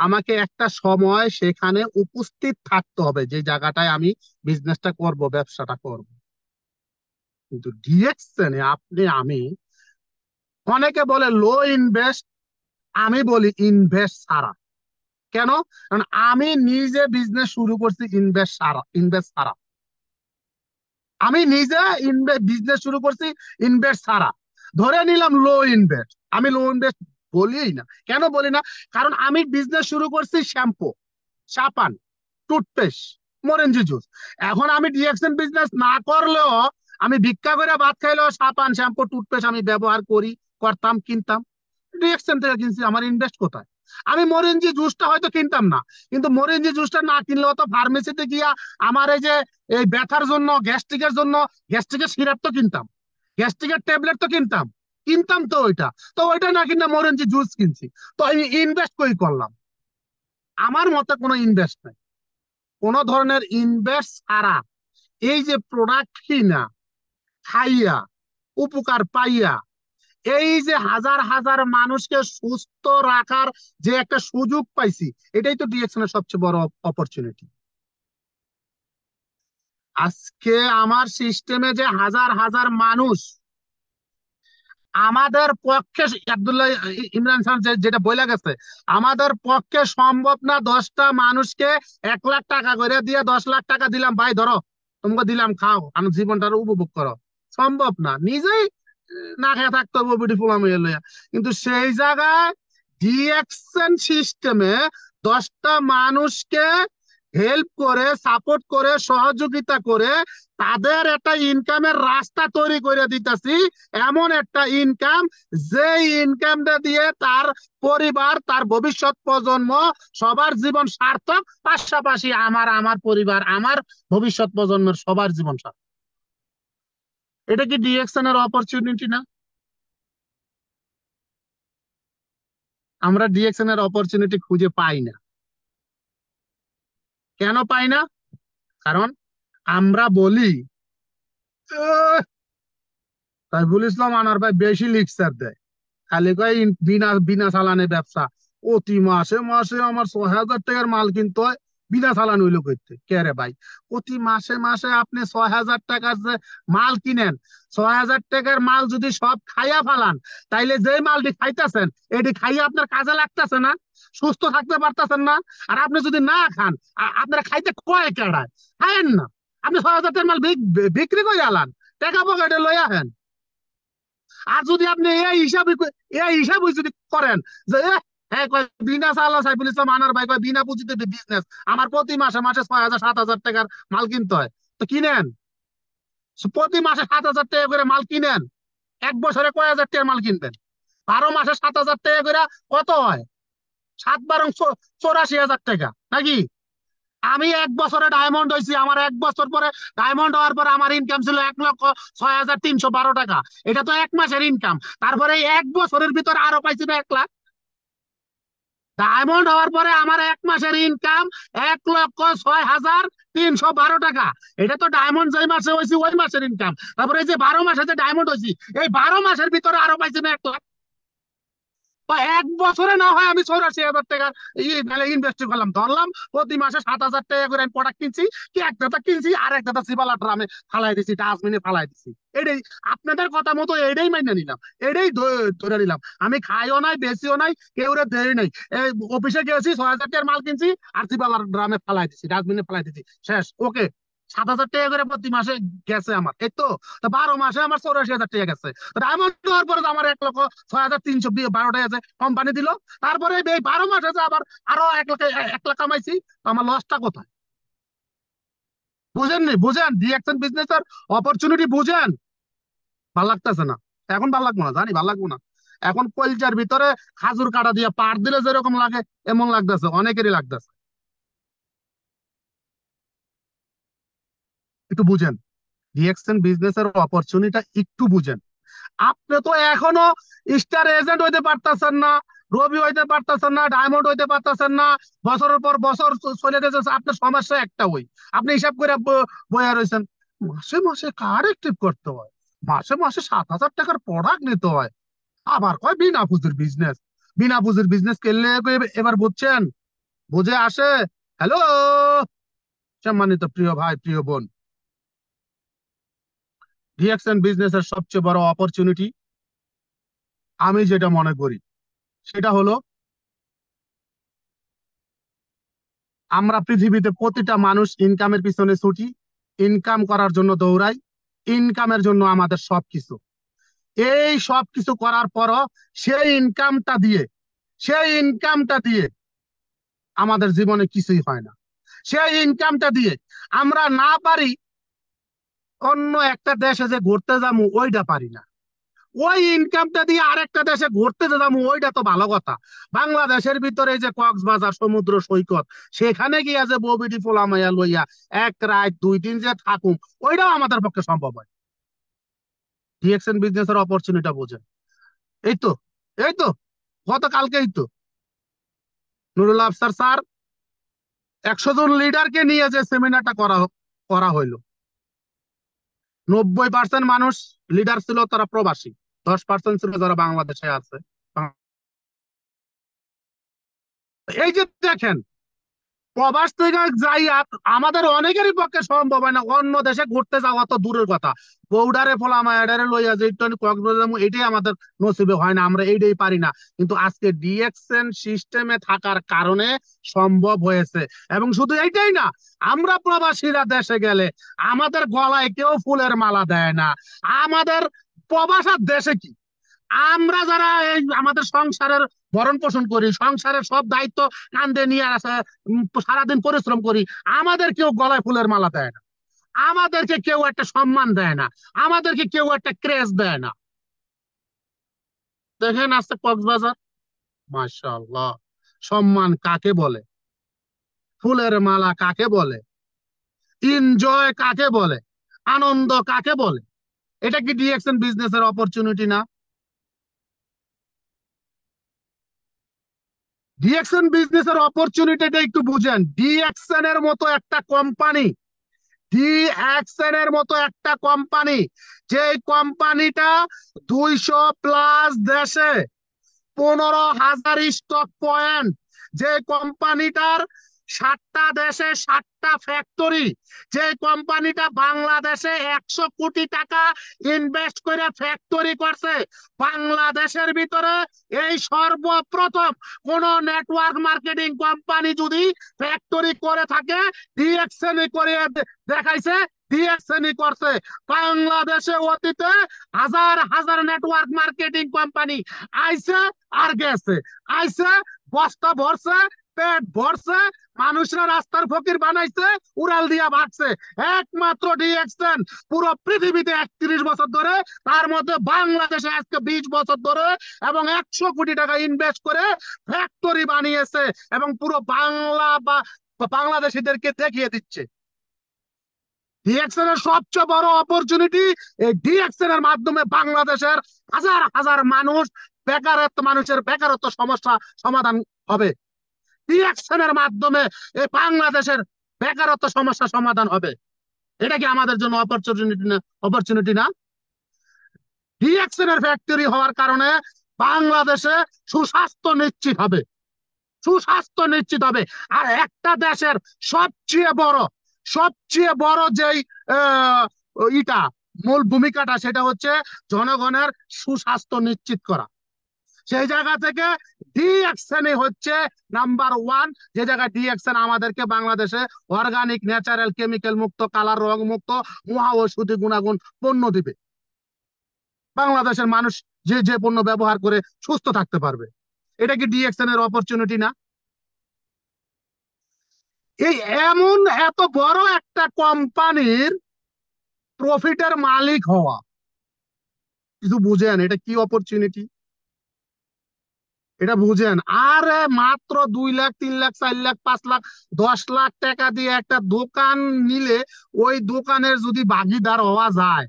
আমাকে একটা সময় সেখানে উপস্থিত থাকতে হবে, যে জায়গাটায় আমি বিজনেসটা করব, ব্যবসাটা করব। কিন্তু ডিরেকশনে আমি, অনেকে বলে লো ইনভেস্ট, আমি বলি ইনভেস্ট ছাড়া। কেন? কারণ আমি নিজে বিজনেস শুরু করছি ইনভেস্ট ছাড়া। আমি নিজে বিজনেস শুরু করছি ইনভেস্ট ছাড়া। ধরে নিলাম লো ইনভেস্ট, আমি লো ইনভেস্ট বলিই না। কেন বলি না? কারণ আমি বিজনেস শুরু করছি শ্যাম্পু, সাবান, টুথপেস্ট, মরেঞ্জি জুস। এখন আমি ডিএকশন বিজনেস না করলেও, আমি ভিক্ষা করে ভাত খাইলেও সাবান, শ্যাম্পু, টুথপেস্ট আমি ব্যবহার করি, করতাম, কিনতাম। ডিএকশন থেকে কিনছি, আমার ইনভেস্ট কোথায়? আমি মরেঞ্জি জুসটা হয়তো কিনতাম না, কিন্তু মরেঞ্জি জুসটা না কিনলেও তো ফার্মেসিতে গিয়া আমার এই যে এই ব্যথার জন্য, গ্যাস্ট্রিকের জন্য গ্যাস্ট্রিকের সিরাপ তো কিনতাম, গ্যাস্ট্রিকের ট্যাবলেট তো কিনতাম। কিনতাম তো ওইটা, তো ওইটা না কিনা মরেঞ্জি জুস কিনছি। তো আমি ইনভেস্ট কই করলাম? আমার মতে কোনো ইনভেস্ট নাই, কোনো ধরনের ইনভেস্ট ছাড়া এই যে প্রোডাক্ট কিনা খাইয়া উপকার পাইয়া এই যে হাজার হাজার মানুষকে সুস্থ রাখার যে একটা সুযোগ পাইছি, এটাই তো ডিএকশনের সবচেয়ে বড় অপরচুনিটি। আজকে আমার সিস্টেমে যে হাজার হাজার মানুষ, আমাদের পক্ষে আব্দুল্লাহ ইমরান খান যেটা বলে গেছে, আমাদের পক্ষে সম্ভব না 10টা মানুষকে 1 লাখ টাকা করে দিয়ে 10 লাখ টাকা দিলাম, ভাই ধরো তোমাকে দিলাম, খাও, আমি জীবনটা উপভোগ করো। সম্ভব না, নিজেই না খেয়ে থাকতে হবে বিউটিফুল আমি লইয়া। কিন্তু সেই জায়গায় ডিএকশন সিস্টেমে 10টা মানুষকে হেল্প করে, সাপোর্ট করে, সহযোগিতা করে তাদের একটা ইনকামের রাস্তা তৈরি করে দিতেছি। এমন একটা ইনকাম, যে ইনকামটা দিয়ে তার পরিবার, তার ভবিষ্যৎ প্রজন্ম সবার জীবন সার্থক, পাশাপাশি আমার পরিবার, আমার ভবিষ্যৎ প্রজন্মের সবার জীবন সার্থক। এটা কি ডিএকশন এর অপরচুনিটি না? আমরা ডিএকশন এর অপরচুনিটি খুঁজে পাই না। কেন পাই না? কারণ আমরা বলি সাইফুল ইসলাম আনার ভাই বেশি লিকচার দেয়, খালি কয় বিনা বিনা চালানে ব্যবসা। প্রতি মাসে মাসে আমার 6,000 টাকার মাল কিনতে হয়, বিনা চালান হইলো করতে কে রে ভাই? প্রতি মাসে মাসে আপনি 6,000 টাকার যে মাল কিনেন, 6,000 টাকার মাল যদি সব খাইয়া ফালান, তাইলে যে মালটি খাইতেছেন এটি খাইয়া আপনার কাজে লাগতেছে না, সুস্থ থাকতে পারতেছেন না। আর আপনি যদি না খান, আপনার খাইতে কয় কেডায়? খায়েন না। আপনি 6,000 টাকার মাল বিক্রি করে আলান, টাকা পকেটে লই আহেন। আর যদি আপনি এই হিসাবে যদি করেন যে বিনা চালা সাইফুল ইসলাম আনার ভাই কয় বিনা পুঁজিতে বিজনেস, আমার প্রতি মাসে মাসে 6,000 7,000 টাকার মাল কিনতে হয়, তো কিনেন। প্রতি মাসে 7,000 টাকা করে মাল কিনেন, 1 বছরে কয় হাজার টাকার মাল কিনবেন? 12 মাসে 7,000 টাকা করে কত হয়? 7 × 12 = 84,000 টাকা নাকি? আমি 1 বছরে ডায়মন্ড হয়েছি, আমার 1 বছর পরে ডায়মন্ড হওয়ার পরে আমার ইনকাম ছিল 1,06,312 টাকা। এটা তো 1 মাসের ইনকাম। তারপরে 1 বছরের ভিতরে আরো পাইছি না 1 লাখ। ডায়মন্ড হওয়ার পরে আমার 1 মাসের ইনকাম 1,06,312 টাকা। এটা তো ডায়মন্ড যেই মাসে হয়েছি ওই মাসের ইনকাম। তারপরে এই যে 12 মাসে যে ডায়মন্ড হয়েছি, এই 12 মাসের ভিতরে আরো পাইছি না 1 লাখ। বা 1 বছরে না হয় আমি 84,000 টাকা ইনভেস্ট করলাম, ধরলাম প্রতি মাসে 7,000 টাকা করে আমি প্রোডাক্ট কিনছি, কি এক দাদা কিনছি, আর এক দাদা সিবালা ড্রামে ফালাই দিছি, ডাস্টবিনে ফালাই দিছি। এটাই আপনাদের কথা মতো এটাই মাইনে নিলাম, এটাই ধরে নিলাম। আমি খাইও নাই, বেশিও নাই, কেউ রে দেই নাই। এই অফিসে গেছি, 6,000 টাকার মাল কিনছি, আর সিবালা ড্রামে ফালাই দিছি, ডাস্টবিনে ফালাই দিছি, শেষ। ওকে, 7,000 টাকা করে প্রতি মাসে গেছে আমার, এই তো। 12 মাসে আমার 84,000 টাকা গেছে। ডায়মন্ড হওয়ার পরে তো আমার 1,06,312 টাকা আছে কোম্পানি দিল। তারপরে এই 12 মাসে যে আবার আরো 1 লাখ কামাইছি, তো আমার লসটা কোথায়? বুঝেননি? বুঝেন ডিএকশন বিজনেস এর অপরচুনিটি বুঝেন? ভাল লাগতেছে না, এখন ভাল লাগবো না, জানি ভাল লাগবো না। এখন কলচার ভিতরে খাজুর কাটা দিয়ে পার দিলে যেরকম লাগে এমন লাগতেছে, অনেকেরই লাগতেছে। একটু বুঝেন, ডিএকশন বিজনেস এর অপরচুনিটি একটু বুঝেন। আপনি তো এখনো স্টার এজেন্ট হইতে পারতেছেন না, রবি হইতে পারতেছেন না, ডায়মন্ড হইতে পারতেছেন না, বছরের পর বছর চলে যাচ্ছে। আপনার সমস্যা একটা, ওই আপনি হিসাব করে বইয়া রয়েছেন। মাসে মাসে কার অ্যাক্টিভ করতে হয়, মাসে মাসে 7,000 টাকার প্রোডাক্ট নিতে হয়, আবার কয় বিনা পুঁজির বিজনেস। বিনা পুঁজির বিজনেস করলে এবার বুঝছেন? বুঝে আসে? হ্যালো সম্মানিত প্রিয় ভাই, প্রিয় বোন, ডিএকশন বিজনেসের সবচেয়ে বড় অপরচুনিটি আমি যেটা মনে করি সেটা হলো, আমরা পৃথিবীতে প্রতিটা মানুষ ইনকামের পিছনে ছুটি, ইনকাম করার জন্য দৌড়াই, ইনকামের জন্য আমাদের সবকিছু। এই সবকিছু করার পরও সেই ইনকামটা দিয়ে সেই ইনকামটা দিয়ে আমাদের জীবনে কিছুই হয় না। সেই ইনকামটা দিয়ে আমরা না পারি অন্য একটা দেশে যে ঘুরতে যাবো, ওইটা পারি না। ওই ইনকামটা দিয়ে আরেকটা দেশে ঘুরতে যাবো, ওইটা তো ভালো কথা। বাংলাদেশের ভিতরে যে কক্সবাজার সমুদ্র সৈকত, সেখানে গিয়া যে বউবিটি ফোলামাইয়া লইয়া 1 রাত 2 দিন যে থাকুম, ওইটাও আমাদের পক্ষে সম্ভব হয়। ডিএকশন বিজনেস এর অপরচুনিটি বোঝেন। এই তো এই তো গতকালকেই তো নুরুল আফসার স্যার 100 জন লিডারকে নিয়ে যে সেমিনারটা করা হইলো, 90% মানুষ লিডার ছিল তারা প্রবাসী, 10% ছিল যারা বাংলাদেশে আছে। এই যে দেখেন, প্রবাস থেকে যাই আমাদের অনেকেরই পক্ষে সম্ভব হয় না, অন্য দেশে ঘুরতে যাওয়া তো দূরের কথা, বউডারে ফোলা মায়াডারে লইয়া যে একটু কক্সবাজার এটাই আমাদের নসিবে হয় না, আমরা এইটাই পারি না। কিন্তু আজকে ডিএক্সএন সিস্টেমে থাকার কারণে সম্ভব হয়েছে। এবং শুধু এইটাই না, আমরা প্রবাসীরা দেশে গেলে আমাদের গলায় কেউ ফুলের মালা দেয় না। আমাদের প্রবাসার দেশে কি, আমরা যারা এই আমাদের সংসারের ভরণ পোষণ করি, সংসারের সব দায়িত্ব কাঁধে নিয়ে আসে, সারাদিন পরিশ্রম করি, আমাদের কেউ গলায় ফুলের মালা দেয় না, আমাদেরকে কেউ একটা সম্মান দেয় না, আমাদেরকে কেউ একটা ক্রেজ দেয় না। দেখেন আজকে কক্সবাজার, মাশাআল্লাহ, সম্মান কাকে বলে, ফুলের মালা কাকে বলে, এনজয় কাকে বলে, আনন্দ কাকে বলে? এটা কি ডিএক্সএন বিজনেসের অপরচুনিটি না? ডিএক্সএন বিজনেসের অপরচুনিটিটা একটু বুঝেন। ডিএক্সএন এর মতো একটা কোম্পানি, ডিএক্সএন এর মতো একটা কোম্পানি, যে কোম্পানিটা 200+ দেশে, 15,000 স্টক পয়েন্ট, যে কোম্পানিটার 7টা দেশে 7টা ফ্যাক্টরি, যে কোম্পানিটা বাংলাদেশে 100 কোটি টাকা ইনভেস্ট করে ফ্যাক্টরি করছে, বাংলাদেশের ভিতরে এই সর্বপ্রথম কোন নেটওয়ার্ক মার্কেটিং কোম্পানি যদি ফ্যাক্টরি করে থাকে, ডিএক্সএন করে দেখাইছে, ডিএক্সএন করছে। বাংলাদেশে অতীতে হাজার হাজার নেটওয়ার্ক মার্কেটিং কোম্পানি আইছে আর গেছে, আইছে, বস্তা ভরছে, পেট ভরছে, মানুষরা রাস্তার ফকির বানাইছে, উড়াল দিয়া ভাগছে। একমাত্র ডিএক্সএন পুরো পৃথিবীতে 31 বছর ধরে, তার মধ্যে বাংলাদেশে আজকে 20 বছর ধরে, এবং 100 কোটি টাকা ইনভেস্ট করে ফ্যাক্টরি বানিয়েছে, এবং পুরো বাংলাদেশিদেরকে দেখিয়ে দিচ্ছে। ডিএক্সএন এর সবচেয়ে বড় অপরচুনিটি, এই ডিএক্সএন এর মাধ্যমে বাংলাদেশের হাজার হাজার মানুষের বেকারত্ব সমস্যা সমাধান হবে। ডিএক্সএন এর মাধ্যমে এই বাংলাদেশের বেকারত্ব সমস্যা সমাধান হবে। এটা কি আমাদের জন্য অপরচুনিটি না? ডিএক্সএন এর ফ্যাক্টরি হওয়ার কারণে বাংলাদেশে সুস্বাস্থ্য নিশ্চিত হবে, সুস্বাস্থ্য নিশ্চিত হবে। আর একটা দেশের সবচেয়ে বড় যেই আহ, ইটা মূল ভূমিকাটা, সেটা হচ্ছে জনগণের সুস্বাস্থ্য নিশ্চিত করা। সেই জায়গা থেকে ডিএক্সএন হচ্ছে নাম্বার 1, যে জায়গায় ডিএক্সএন আমাদেরকে বাংলাদেশে অর্গানিক, ন্যাচারাল, কেমিক্যাল মুক্ত, কালার রং মুক্ত, মহা ঔষধি গুণাগুণ পণ্য দিবে। বাংলাদেশের মানুষ যে যে পণ্য ব্যবহার করে সুস্থ থাকতে পারবে। এটা কি ডিএক্সএন এর অপরচুনিটি না? এই এমন এত বড় একটা কোম্পানির প্রফিটের মালিক হওয়া, কিছু বুঝেন এটা কি অপরচুনিটি? এটা বুঝেন। আর মাত্র 2 লাখ, 3 লাখ, 4 লাখ, 5 লাখ, 10 লাখ টাকা দিয়ে একটা দোকান নিলে, ওই দোকানের যদি ভাগিদার হওয়া যায়,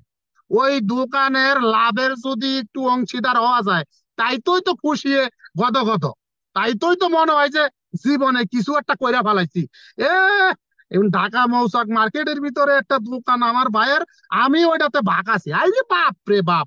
ওই দোকানের লাভের যদি একটু অংশীদার হওয়া যায়, তাইতোই তো খুশি গদগদ, তাইতোই তো মনে হয় যে জীবনে কিছু একটা কইরা ফেলাইছি। এ এখন ঢাকা মৌচাক মার্কেটের ভিতরে একটা দোকান আমার ভাইয়ের, আমি ওইটাতে ভাগ আছি, আইলে বাপ রে বাপ,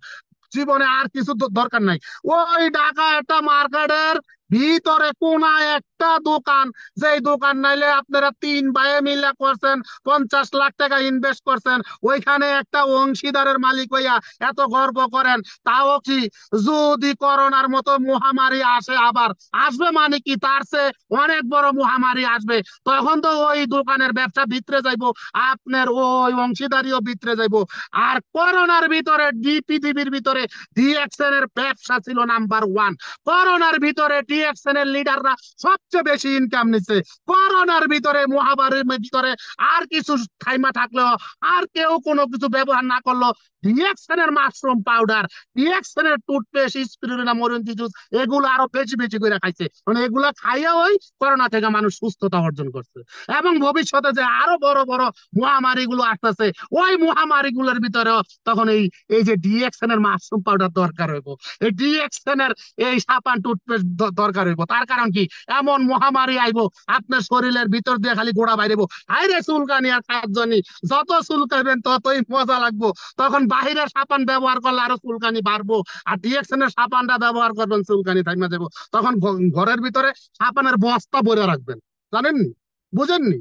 জীবনে আর কিছু দরকার নাই। ওই ঢাকা একটা মার্কেটের ভিতরে কোনায় একটা দোকান, যেই দোকান নাইলে আপনারা 3 ভাইয়ে মিলে করছেন, 50 লাখ টাকা ইনভেস্ট করছেন, ওইখানে একটা অংশীদারের মালিক হইয়া এত গর্ব করেন। তাও কি, যদি করোনার মতো মহামারী আসে, আবার আসবে মানে কি, তার চেয়ে অনেক বড় মহামারী আসবে, তখন তো ওই দোকানের ব্যবসা ভিতরে যাইবো, আপনার ওই অংশীদারিও ভিতরে যাইবো। আর করোনার ভিতরে পৃথিবীর ভিতরে ডিএক্সএন এর ব্যবসা ছিল নাম্বার 1। করোনার ভিতরে ডিএক্সএন এর লিডাররা সবচেয়ে বেশি ইনকাম নিচ্ছে। করোনার ভিতরে, মহামারীর ভিতরে আর কিছু থাইমা থাকলেও, আর কেউ কোনো কিছু ব্যবহার না করলো, ডিএক্সএন এর মাশরুম পাউডার, ডিএক্সএন এর টুথপেস্ট, স্পিরুলিনা, মরিচি জুস, এগুলো আরো বেশি বেশি করে খাইছে। মানে এগুলা খাইয়া ওই করোনা থেকে মানুষ সুস্থতা অর্জন করছে। এবং ভবিষ্যতে যে আরো বড় বড় মহামারী গুলো আসতেছে, ওই মহামারী গুলোর ভিতরেও তখন এই এই যে ডিএক্সএন এর মাশরুম পাউডার দরকার হইব, এই ডিএক্সএন এর এই সাবান টুথপেস্ট দরকার হইব। তার কারণ কি, এমন মহামারী আইবো আপনার শরীরের ভিতর দিয়ে খালি গোড়া বাইরেবো। হাইরে চুলকানি আর কাজনি, যত চুলকাবেন ততই মজা লাগবো। তখন বাহিরের সাবান ব্যবহার করলে আরো চুলকানি বাড়বো, আর ডিএক্সএন এর সাবানটা ব্যবহার করবেন, চুলকানি থাইমা যাবো। তখন ঘরের ভিতরে সাবানের বস্তা ভরে রাখবেন, জানেননি? বুঝেননি?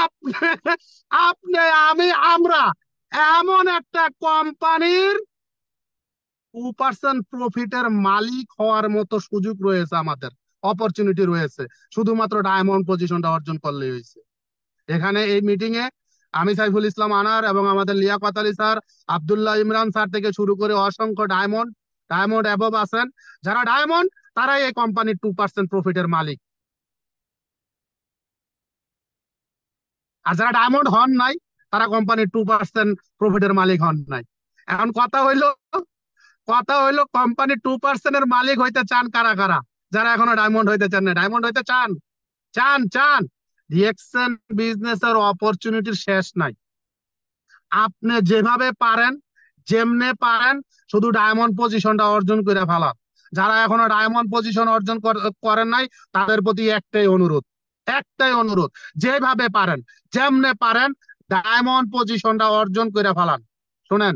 আপনি আপনি আমি আমরা এমন একটা কোম্পানির 2% প্রফিটের মালিক হওয়ার মতো সুযোগ রয়েছে, আমাদের অপরচুনিটি রয়েছে, শুধুমাত্র ডায়মন্ড পজিশনটা অর্জন করলেই হয়েছে। এখানে এই মিটিং এ আমি সাইফুল ইসলাম আনার এবং আমাদের লিয়াকত আলী স্যার, আব্দুল্লাহ ইমরান স্যার থেকে শুরু করে অসংখ্য ডায়মন্ড ডায়মন্ড অ্যাবভ আছেন। যারা ডায়মন্ড, তারাই এই কোম্পানির 2% প্রফিটের মালিক। আর যারা ডায়মন্ড হন নাই, তারা কোম্পানির 2% প্রফিটের মালিক হন নাই। এখন কথা হইলো কোম্পানি 2% এর মালিক হইতে চান কারা কারা? যারা এখনো ডায়মন্ড হইতে চান না, ডায়মন্ড হইতে চান? চান চান ডিএক্সএন বিজনেসের অপরচুনিটির শেষ নাই। আপনি যেভাবে পারেন, যেমনে পারেন, শুধু ডায়মন্ড পজিশনটা অর্জন করে ফেলান। যারা এখনো ডায়মন্ড পজিশন অর্জন করেন নাই, তাদের প্রতি একটাই অনুরোধ, যেভাবে পারেন, যেমনে পারেন, ডায়মন্ড পজিশনটা অর্জন করে ফেলান। শুনেন,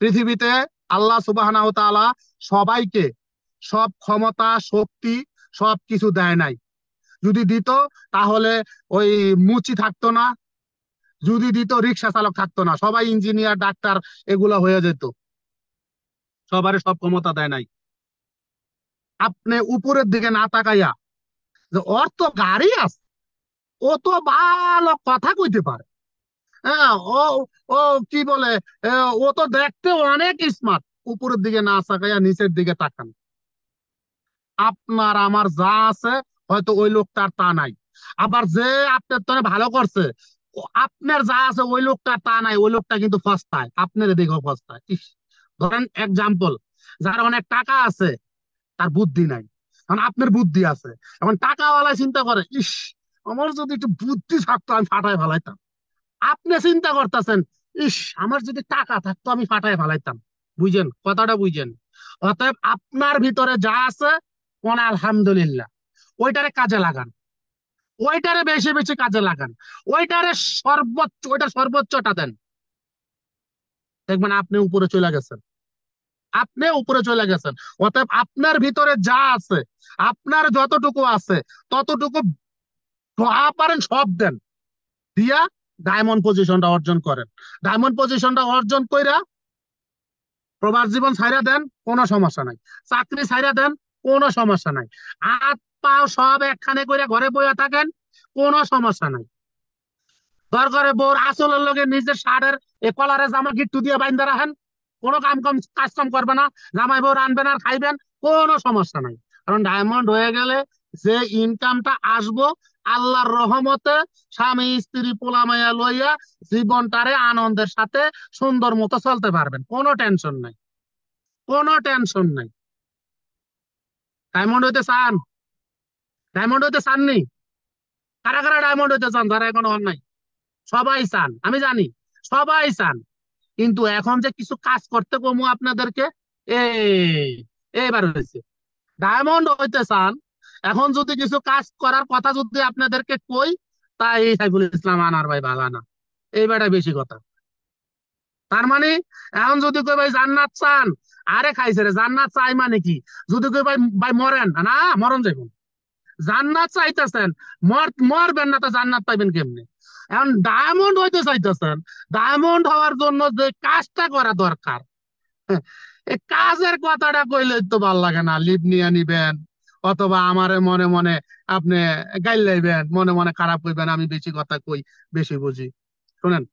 পৃথিবীতে আল্লাহ সুবহানাহু ওয়া তাআলা সবাইকে সব ক্ষমতা, শক্তি সবকিছু দেয় নাই। যদি দিত তাহলে ওই মুচি থাকতো না, যদি দিত রিক্সা চালক থাকতো না, সবাই ইঞ্জিনিয়ার, ডাক্তার এগুলা হয়ে যেত। সবারই সব ক্ষমতা দেয় নাই। আপনি উপরের দিকে না তাকাইয়া, যে ওর তো গাড়ি আছে, ও তো ভালো কথা কইতে পারে, হ্যাঁ, ও ও কি বলে, ও তো দেখতে অনেক স্মার্ট, উপরের দিকে না তাকাইয়া নিচের দিকে তাকান। আপনার আমার যা আছে, হয়তো ওই লোকটার তা নাই। আবার যে আপনার তো ভালো করছে, আপনার যা আছে ওই লোকটা তা নাই, ওই লোকটা কিন্তু ফস্তায়, আপনার দেখো ফস্তায়। ধরেন এক্সাম্পল, যার অনেক টাকা আছে, তার বুদ্ধি নাই। এখন আপনার বুদ্ধি আছে, এখন টাকাওয়ালা চিন্তা করে, ইস, আমার যদি একটু বুদ্ধি থাকতো আমি ফাটায় ফেলাইতাম। আপনি চিন্তা করতেছেন, ইস, আমার যদি টাকা থাকতো আমি ফাটায় ফেলাইতাম। বুঝেন কথাটা? বুঝেন? অতএব আপনার ভিতরে যা আছে, কোন আলহামদুলিল্লাহ, ওইটারে কাজে লাগান, ওইটারে বেশি বেশি কাজে লাগান, ওইটার সর্বোচ্চটা দেন। দেখবেন আপনি উপরে চলে গেছেন। অতএব আপনার ভিতরে যা আছে, আপনার যতটুকু আছে, ততটুকু যা পারেন সব দেন, দিয়া ডায়মন্ড পজিশনটা অর্জন করেন। ডায়মন্ড পজিশনটা অর্জন কইরা প্রবাস জীবন ছাইরা দেন, কোনো সমস্যা নাই। চাকরি ছাইরা দেন, কোনো সমস্যা নাই। হাত পাও সব একখানে করে ঘরে বইয়া থাকেন, কোনো সমস্যা নাই। দরকারে বউর আসলের লগে নিজের শার্টের কলারে জামা গিট্টু দিয়ে বাইন্দা রাখেন, কোনো কাজ কাম করবে না। জামাই বউ রানবেন আর খাইবেন, কোনো সমস্যা নাই। কারণ ডায়মন্ড হয়ে গেলে যে ইনকামটা আসবো, আল্লাহর রহমতে স্বামী স্ত্রী পোলা মাইয়া লইয়া জীবনটারে আনন্দের সাথে সুন্দর মতো চলতে পারবেন, কোনো টেনশন নাই, কোনো টেনশন নাই। ডায়মন্ড হইতে চান? ডায়মন্ড হইতে চাননি? কারা কারা ডায়মন্ড হইতে চান? যারা এখনো হন নাই, সবাই চান, আমি জানি, সবাই চান। কিন্তু এখন যে কিছু কাজ করতে কমু আপনাদেরকে, এই এইবার হয়েছে। ডায়মন্ড হইতে চান, এখন যদি কিছু কাজ করার কথা যদি আপনাদেরকে কই, তাই সাইফুল ইসলাম আনার ভাই বাগানা, এইবারটা বেশি কথা। তার মানে এখন যদি কই ভাই জান্নাত চান, আরে খাইছে রে, জান্নাত চাই মানে কি? যদি কই ভাই ভাই মরেন না, মরণ যাইব, জান্নাত চাইতেছেন, মরবেন না, তো জান্নাত পাইবেন কেমনে? এখন ডায়মন্ড হইতে চাইতেছেন, ডায়মন্ড হওয়ার জন্য যে কাজটা করা দরকার, এই কাজের কথাটা কইলে তো ভাল লাগে না। লিভ নিয়ে নিবেন, অথবা আমারে মনে মনে আপনি গাইল লাইবেন, মনে মনে খারাপ কইবেন, আমি বেশি কথা কই, বেশি বুঝি। শুনেন,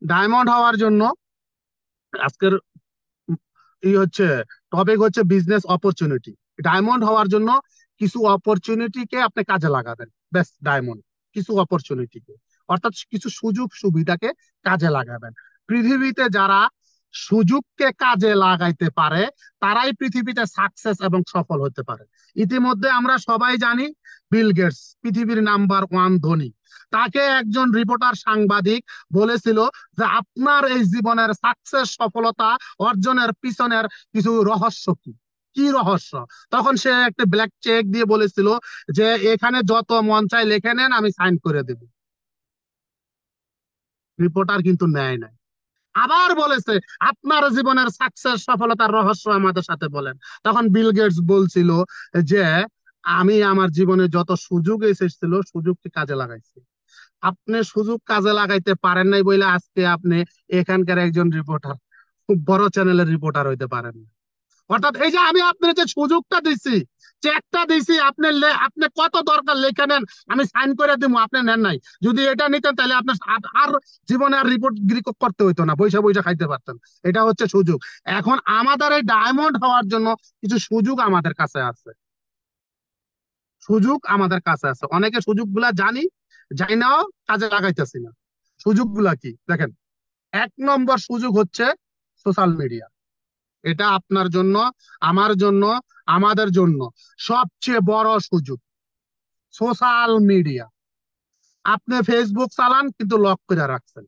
ডায়মন্ড হওয়ার জন্য আজকের এই হচ্ছে টপিক হচ্ছে বিজনেস অপরচুনিটি। ডায়মন্ড হওয়ার জন্য কিছু অপরচুনিটিকে আপনি কাজে লাগাবেন, ব্যাস ডায়মন্ড। কিছু অপরচুনিটিকে, অর্থাৎ কিছু সুযোগ সুবিধাকে কাজে লাগাবেন। পৃথিবীতে যারা সুযোগকে কাজে লাগাইতে পারে তারাই পৃথিবীতে সাকসেস এবং সফল হতে পারে। ইতিমধ্যে আমরা সবাই জানি বিল গেটস পৃথিবীর নাম্বার 1 ধনী। তাকে একজন রিপোর্টার সাংবাদিক বলেছিল যে আপনার এই জীবনের সাকসেস সফলতা অর্জনের পিছনের কিছু রহস্য কি, কি রহস্য? তখন সে একটা ব্ল্যাক চেক দিয়ে বলেছিল যে এখানে যত মন চায় লিখে নেন, আমি সাইন করে দেব। রিপোর্টার কিন্তু নেয় নাই। আবার বলেছে আপনার জীবনের সাকসেস সফলতার রহস্য আমাদের সাথে বলেন। তখন বিল গেটস বলছিল যে আমি আমার জীবনে যত সুযোগ এসেছিল সুযোগকে কাজে লাগাইছি। আপনি সুযোগ কাজে লাগাইতে পারেন নাই বলে আজকে আপনি এখানকার একজন রিপোর্টার, খুব বড় চ্যানেলের রিপোর্টার হইতে পারেন না। অর্থাৎ এই যে আমি আপনার যে সুযোগটা দিছি, চেকটা দিছি, আপনি কত দরকার লিখে নেন, আমি সাইন করে দিব, আপনি নেন নাই। যদি এটা নিতেন তাহলে আপনার আর জীবনে আর রিপোর্ট গিরি করতে হইতো না, পয়সা পয়সা খাইতে পারতেন। এটা হচ্ছে সুযোগ। এখন আমাদের এই ডায়মন্ড হওয়ার জন্য কিছু সুযোগ আমাদের কাছে আছে। সুযোগ আমাদের কাছে আছে, অনেকে সুযোগগুলা জানি জানি নাও কাজে লাগাইতেছি না। সুযোগগুলা কি দেখেন, 1 নম্বর সুযোগ হচ্ছে সোশ্যাল মিডিয়া। এটা আপনার জন্য, আমার জন্য, আমাদের জন্য সবচেয়ে বড় সুযোগ। Social media. আপনি ফেসবুক চালান কিন্তু লক করে রাখছেন।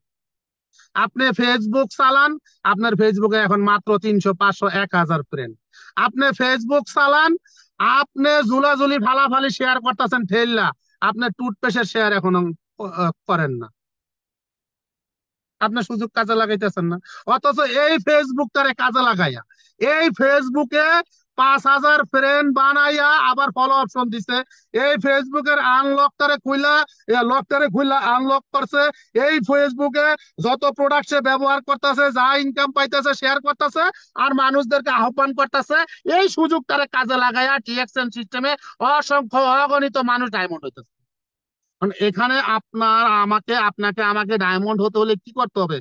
আপনি ফেসবুক চালান, আপনার ফেসবুকে এখন মাত্র 300, 500, 1000 ফ্রেন্ড। আপনি ফেসবুক চালান, আপনি ঝুলাঝুলি ফালাফালি শেয়ার করতেছেন ঠেললা, আপনি টুথপেস্টের শেয়ার এখন করেন না। আপনার সুযোগ কাজে লাগাইতেছেন না। অথচ এই ফেসবুকটারে কাজে লাগাইয়া, এই ফেসবুকে 5000 ফ্রেন্ড বানাইয়া আবার ফলো অপশন দিছে। এই ফেসবুকের লকটারে খুইলা আনলক করছে। এই ফেসবুকে যত প্রোডাক্ট সে ব্যবহার করতেছে, যা ইনকাম পাইতেছে শেয়ার করতেছে, আর মানুষদেরকে আহ্বান করতেছে। এই সুযোগটারে কাজে লাগাইয়া টিএক্সএন সিস্টেমে অসংখ্য অগণিত মানুষ ডায়মন্ড হইতেছে। এখানে আপনাকে আমাকে ডায়মন্ড হতে হলে কি করতে হবে?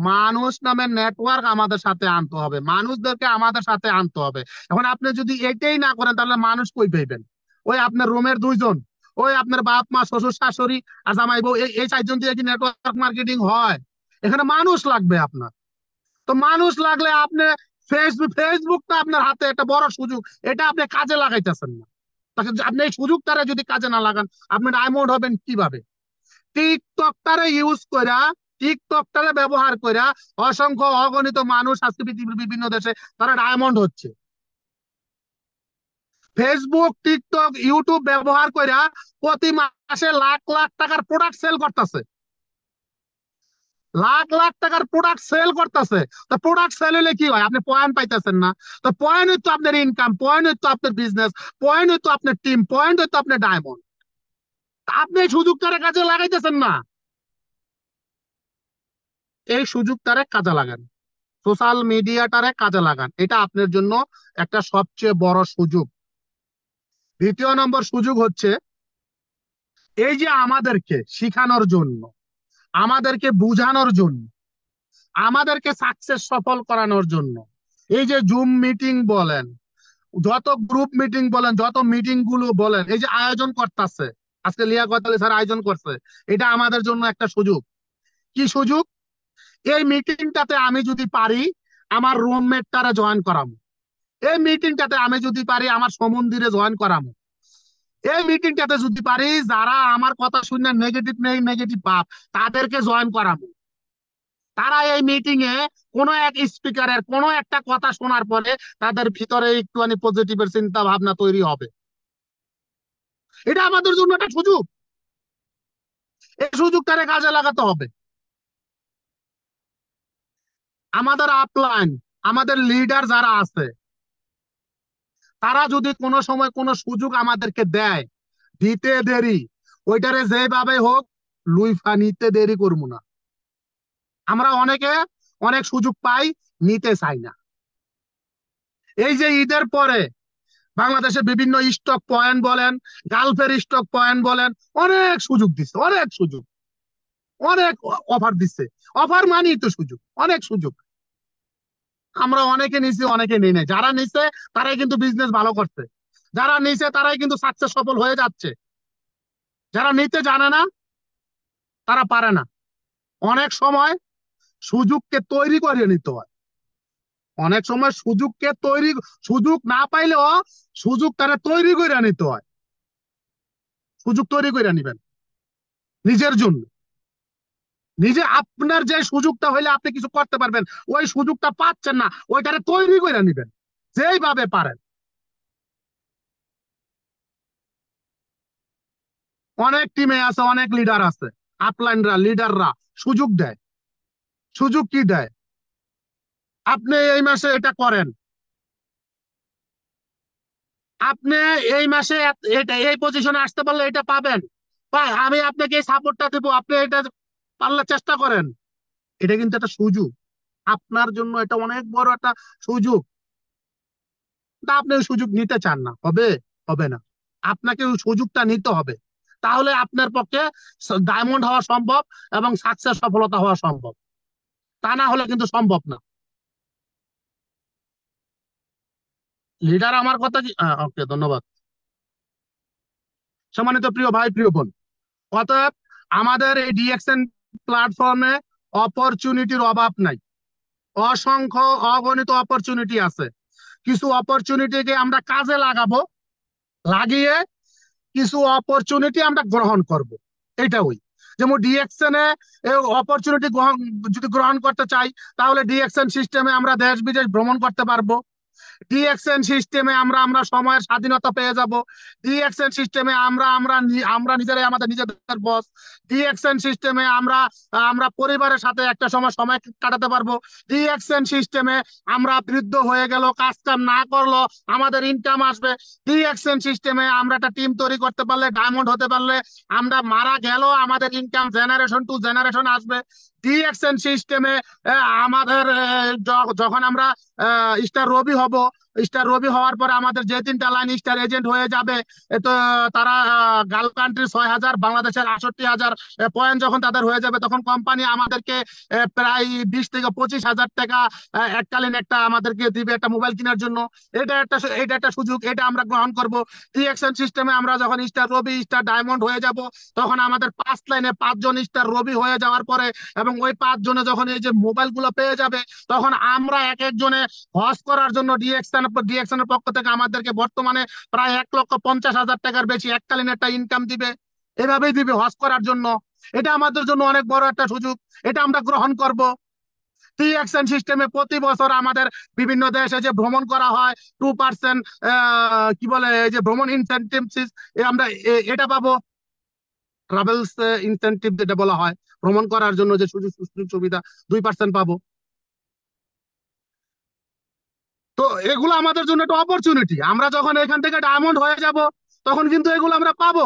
মানুষ নামের নেটওয়ার্ক আমাদের সাথে আনতে হবে, মানুষদেরকে আমাদের সাথে আনতে হবে। এখন আপনি যদি এটাই না করেন তাহলে মানুষ কই পাইবেন? ওই আপনার রুমের 2 জন, ওই আপনার বাপ মা শ্বশুর শাশুড়ি আর জামাই বউ, এই 4 জন দিয়ে কি নেটওয়ার্ক মার্কেটিং হয়? এখানে মানুষ লাগবে আপনার। তো মানুষ লাগলে আপনি ফেসবুকটা আপনার হাতে একটা বড় সুযোগ, এটা আপনি কাজে লাগাইতেছেন না। তাকে আপনি এই সুযোগটারে যদি কাজে না লাগান, আপনি ডায়মন্ড হবেন কিভাবে? টিকটকটারে ইউজ কইরা, টিকটকটারে ব্যবহার কইরা অসংখ্য অগণিত মানুষ আজকে পৃথিবীর বিভিন্ন দেশে তারা ডায়মন্ড হচ্ছে। ফেসবুক, টিকটক, ইউটিউব ব্যবহার কইরা প্রতি মাসে লাখ লাখ টাকার প্রোডাক্ট সেল করতেছে। লাখ লাখ টাকার প্রোডাক্ট সেল করতেছে। তো প্রোডাক্ট সেল হলে কি হয়? আপনি পয়েন্ট পাইতেছেন না। তো পয়েন্ট হইতো আপনার ইনকাম, পয়েন্ট হইতো আপনার বিজনেস, পয়েন্ট হইতো আপনার টিম, পয়েন্ট হইতো আপনার ডায়মন্ড। আপনি এই সুযোগটারে কাজে লাগাইতেছেন না। এই সুযোগটারে কাজে লাগান, সোশ্যাল মিডিয়াটারে কাজে লাগান। এটা আপনার জন্য একটা সবচেয়ে বড় সুযোগ। 2য় নম্বর সুযোগ হচ্ছে এই যে আমাদেরকে শিখানোর জন্য, আমাদেরকে বুঝানোর জন্য, আমাদেরকে সাকসেস সফল করানোর জন্য এই যে জুম মিটিং বলেন, যত গ্রুপ মিটিং বলেন, যত মিটিং গুলো বলেন, এই যে আয়োজন করতেছে, আজকে লিয়াকত আলী স্যার আয়োজন করছে, এটা আমাদের জন্য একটা সুযোগ। কি সুযোগ? এই মিটিংটাতে আমি যদি পারি আমার রুমমেটটারে জয়েন করাবো। এই মিটিংটাতে আমি যদি পারি আমার সমন্দিরে জয়েন করাবো। এই মিটিংটাতে যদি পারি যারা আমার কথা শুনে নেগেটিভ নেগেটিভ ভাব তাদেরকে জয়েন করাবো। তারা এই মিটিং এ কোনো এক স্পিকারের কোনো একটা কথা শোনার পরে তাদের ভিতরে একটুখানি পজিটিভের চিন্তা ভাবনা তৈরি হবে। এটা আমাদের জন্য একটা সুযোগ। এই সুযোগটারে কাজে লাগাতে হবে। আমাদের আপলাইন, আমাদের লিডার যারা আছে, তারা যদি কোনো সময় কোনো সুযোগ আমাদেরকে দেয়, দিতে দেরি, ওইটারে যেভাবে হোক লুইফা নিতে দেরি করবো না। আমরা অনেকে অনেক সুযোগ পাই, নিতে চাই না। এই যে ঈদের পরে বাংলাদেশে বিভিন্ন স্টক পয়েন্ট বলেন, গালফের স্টক পয়েন্ট বলেন, অনেক সুযোগ দিচ্ছে, অনেক সুযোগ, অনেক অফার দিচ্ছে। অফার মানেই তো সুযোগ, অনেক সুযোগ। আমরা অনেকে নিছি, অনেকে নিই নাই। যারা নিছে তারাই কিন্তু বিজনেস ভালো করছে, যারা নিছে তারাই কিন্তু সাকসেস সফল হয়ে যাচ্ছে। যারা নিতে জানে না তারা পারে না। অনেক সময় সুযোগকে তৈরি করে নিতে হয়। অনেক সময় সুযোগ না পাইলেও সুযোগ তারা তৈরি করে নিতে হয়। সুযোগ তৈরি করে নিবেন নিজের জন্য। নিজে আপনার যে সুযোগটা হইলে আপনি কিছু করতে পারবেন, ওই সুযোগটা পাচ্ছেন না, ওইটারে তৈরি করে নিবেন যেইভাবে পারেন। অনেক টিমে আছে, অনেক লিডার আছে, আপলাইনরা লিডাররা সুযোগ দেয়। সুযোগ কি দেয়? আপনি এই মাসে এটা করেন, আপনি এই মাসে এটা এই পজিশনে আসতে পারলে এটা পাবেন, ভাই আমি আপনাকে এই সাপোর্টটা দেবো, আপনি এটা পারলে চেষ্টা করেন। এটা কিন্তু একটা সুযোগ আপনার জন্য, এটা অনেক বড় একটা সুযোগ। তা আপনি ওই সুযোগ নিতে চান না, হবে? হবে না। আপনাকে ওই সুযোগটা নিতে হবে, তাহলে আপনার পক্ষে ডায়মন্ড হওয়া সম্ভব এবং সাকসেস সফলতা হওয়া সম্ভব। তা না হলে কিন্তু সম্ভব না। লিডার আমার কথা কি? ওকে, ধন্যবাদ। সম্মানিত প্রিয় ভাই, প্রিয় বোন, অতএব আমাদের এই ডিএক্সএন প্ল্যাটফর্মে অপরচুনিটির অভাব নাই। অসংখ্য অগণিত অপরচুনিটি আছে। কিছু অপরচুনিটিকে আমরা কাজে লাগাবো, লাগিয়ে কিছু অপরচুনিটি আমরা গ্রহণ করব। এটা ওই যেমন ডিএক্সএন এ অপরচুনিটি যদি গ্রহণ করতে চাই, তাহলে ডিএক্সএন সিস্টেমে আমরা দেশ বিদেশ ভ্রমণ করতে পারবো। ডিএক্সএন সিস্টেমে আমরা আমরা সময়ের স্বাধীনতা পেয়ে যাব। ডিএক্সএন সিস্টেমে আমরা আমরা আমরা নিজেরাই আমাদের নিজেদের বস। ডিএক্সএন সিস্টেমে আমরা আমরা পরিবারের সাথে একটা সময় সময় কাটাতে পারবো। ডিএক্সএন সিস্টেমে আমরা বৃদ্ধ হয়ে গেল, কাজ কাম না করলো, আমাদের ইনকাম আসবে। ডিএক্সএন সিস্টেমে আমরা একটা টিম তৈরি করতে পারলে, ডায়মন্ড হতে পারলে, আমরা মারা গেল আমাদের ইনকাম জেনারেশন টু জেনারেশন আসবে। ডিএক্সএন সিস্টেমে আমাদের যখন আমরা স্টার রবি হব, স্টার রবি হওয়ার পরে আমাদের যে 3টা লাইন স্টার এজেন্ট হয়ে যাবে, তো তারা গালফ কান্ট্রি 6,000, বাংলাদেশের 68,000 পয়েন্ট যখন তাদের হয়ে যাবে, তখন কোম্পানি আমাদেরকে প্রায় 20 থেকে 25 হাজার টাকা এককালীন একটা আমাদেরকে দিবে একটা মোবাইল কেনার জন্য। এটা একটা সুযোগ, এটা আমরা গ্রহণ করব। ডিএক্সএন সিস্টেমে আমরা যখন স্টার রবি স্টার ডায়মন্ড হয়ে যাব, তখন আমাদের 5 লাইনে 5 জন স্টার রবি হয়ে যাওয়ার পরে, এবং ওই 5 জনে যখন এই যে মোবাইল গুলো পেয়ে যাবে, তখন আমরা এক একজনে হজ করার জন্য ডিএক্সএন এর পক্ষ থেকে আমাদেরকে বর্তমানে প্রায় 1,50,000 টাকার বেশি এককালীন একটা ইনকাম দিবে। এভাবেই দিবে হজ করার জন্য। এটা আমাদের জন্য অনেক বড় একটা সুযোগ, এটা আমরা গ্রহণ করব। ডিএক্সএন সিস্টেমে প্রতি বছর আমাদের বিভিন্ন দেশে যে ভ্রমণ করা হয়, 2% কি বলে, এই যে ভ্রমণ ইনসেনটিভ, আমরা এটা পাবো। ট্রাভেলস ইনসেনটিভ যেটা বলা হয়, ভ্রমণ করার জন্য যে সুযোগ সুবিধা, 2% পাবো। তো এগুলো আমাদের জন্য একটা অপরচুনিটি। আমরা যখন এখান থেকে ডায়মন্ড হয়ে যাব, তখন কিন্তু এগুলো আমরা পাবো।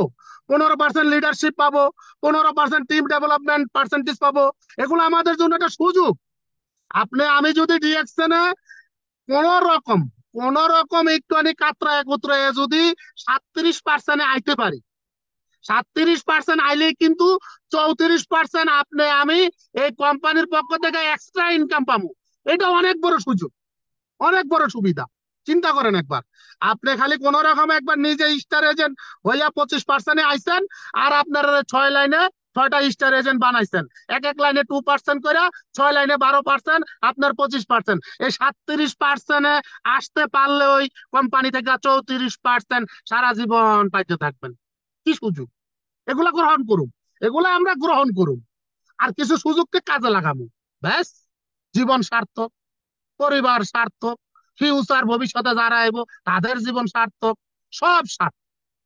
15% লিডারশিপ পাবো, 15% টিম ডেভেলপমেন্ট পার্সেন্টেজ পাবো। এগুলো আমাদের জন্য একটা সুযোগ। আমি যদি ডিএকশনে কোন রকম একটুখানি কাতরা একত্রে যদি 37% আইতে পারি, 37% আইলে কিন্তু 34% আমি এই কোম্পানির পক্ষ থেকে এক্সট্রা ইনকাম পাবো। এটা অনেক বড় সুযোগ, অনেক বড় সুবিধা। চিন্তা করেন একবার, আপনি খালি কোন রকম একবার নিজে স্টার এজেন্ট হইয়া 25% আইছেন, আর আপনার 6 লাইনে 6টা স্টার এজেন্ট বানাইছেন, এক এক লাইনে 2% করে, 6 লাইনে 12%, আপনার 25%। এই 37% আসতে পারলে ওই কোম্পানি থেকে 34% সারা জীবন পাইতে থাকবেন। কি সুযোগ! এগুলা গ্রহণ করুন, এগুলা আমরা গ্রহণ করুন, আর কিছু সুযোগকে কাজে লাগাবো। ব্যাস, জীবন সার্থক, পরিবার সার্থক, ফিউচার ভবিষ্যতে যারা আইব তাদের জীবন সার্থক, সব সার্থক।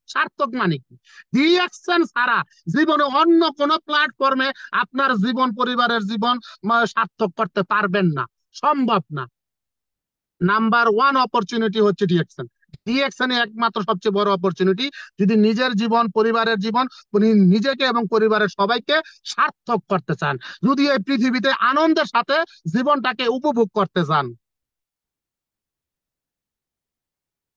সার্থক মানে কি? ডিএকশন ছাড়া জীবনে অন্য কোন প্ল্যাটফর্মে আপনার জীবন, পরিবারের জীবন সার্থক করতে পারবেন না, সম্ভব না। নাম্বার 1 অপরচুনিটি হচ্ছে ডিএকশন। ডিএকশন একমাত্র সবচেয়ে বড় অপরচুনিটি, যদি নিজের জীবন, পরিবারের জীবন, নিজেকে এবং পরিবারের সবাইকে সার্থক করতে চান, যদি এই পৃথিবীতে আনন্দের সাথে জীবনটাকে উপভোগ করতে চান।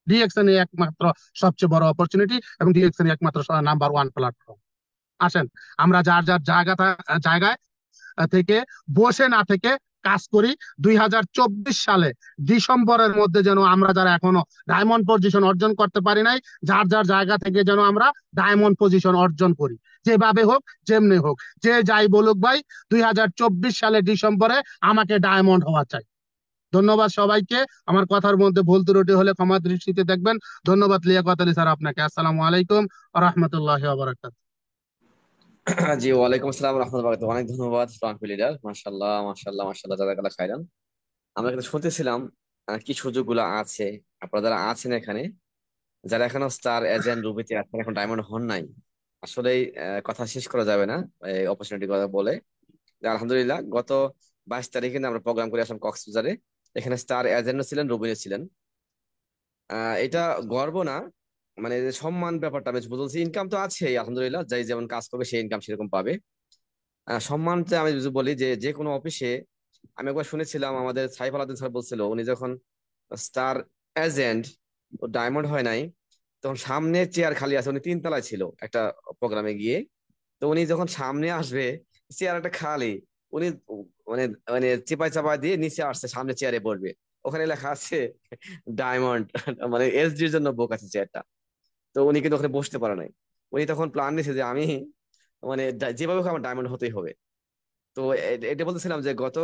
ডিএক্সএন একমাত্র সবচেয়ে বড় অপরচুনিটি, এবং ডিএক্সএন একমাত্র নাম্বার 1 প্ল্যাটফর্ম। আসেন আমরা যার যার জায়গায় থেকে, বসে না থেকে কাজ করি। 2024 সালে ডিসেম্বরের মধ্যে যেন আমরা যারা এখনো ডায়মন্ড পজিশন অর্জন করতে পারি নাই, যার যার জায়গা থেকে যেন আমরা ডায়মন্ড পজিশন অর্জন করি, যেভাবে হোক যেমনি হোক, যে যাই বলুক ভাই, 2024 সালে ডিসেম্বরে আমাকে ডায়মন্ড হওয়া চাই। ধন্যবাদ সবাইকে। আমার কথার মধ্যে ভুল ত্রুটি হলে ক্ষমা দৃষ্টিতে দেখবেন। ধন্যবাদ লিয়াকত আলী স্যার আপনাকে। আসসালামু আলাইকুম ওয়া রাহমাতুল্লাহি ওয়া বারাকাতুহু। জি, ওয়ালাইকুম আসসালাম রহমতুল্লাহ। অনেক ধন্যবাদ ফ্রন্ট লিডার। মাশাল্লাহ মাশাল্লাহ মাশাল্লাহ, জাযাকাল্লাহ খাইরান। আমরা কিন্তু শুনতেছিলাম কি সুযোগগুলো আছে। আপনারা যারা আছেন এখানে, যারা এখনো স্টার এজেন্ট রুবিতে আছেন, এখন ডায়মন্ড হন নাই, আসলে কথা শেষ করা যাবে না এই অপরচুনিটি কথা বলে। যে আলহামদুলিল্লাহ গত 22 তারিখে আমরা প্রোগ্রাম করে আসলাম কক্সবাজারে। এখানে স্টার এজেন্টও ছিলেন, রুবিনও ছিলেন। এটা গর্ব না, মানে যে সম্মান ব্যাপারটা আমি বলছি। ইনকাম তো আছে আলহামদুলিল্লাহ, যাই যেমন কাজ করবে সেই ইনকাম সেরকম পাবে। সম্মানটা আমি যদি বলি যে যে কোনো অফিসে, আমি একবার শুনেছিলাম আমাদের সাইফ আলাদিন স্যার বলছিল, উনি যখন স্টার এজেন্ট ও ডায়মন্ড হয় নাই, তখন সামনে চেয়ার খালি আছে, উনি 3 তলায় ছিল একটা প্রোগ্রামে গিয়ে। তো উনি যখন সামনে আসবে, চেয়ার একটা খালি, উনি মানে মানে চিপাই চাপাই দিয়ে নিচে আসছে, সামনে চেয়ারে বসবে। ওখানে লেখা আছে ডায়মন্ড, মানে এসডির জন্য বুক আছে চেয়ারটা। তো উনি কিন্তু ওখানে বসতে পারে নাই। উনি তখন প্ল্যান নিছে যে আমি মানে যেভাবে হোক আমার ডায়মন্ড হতেই হবে। তো এটা বলতেছিলাম যে গত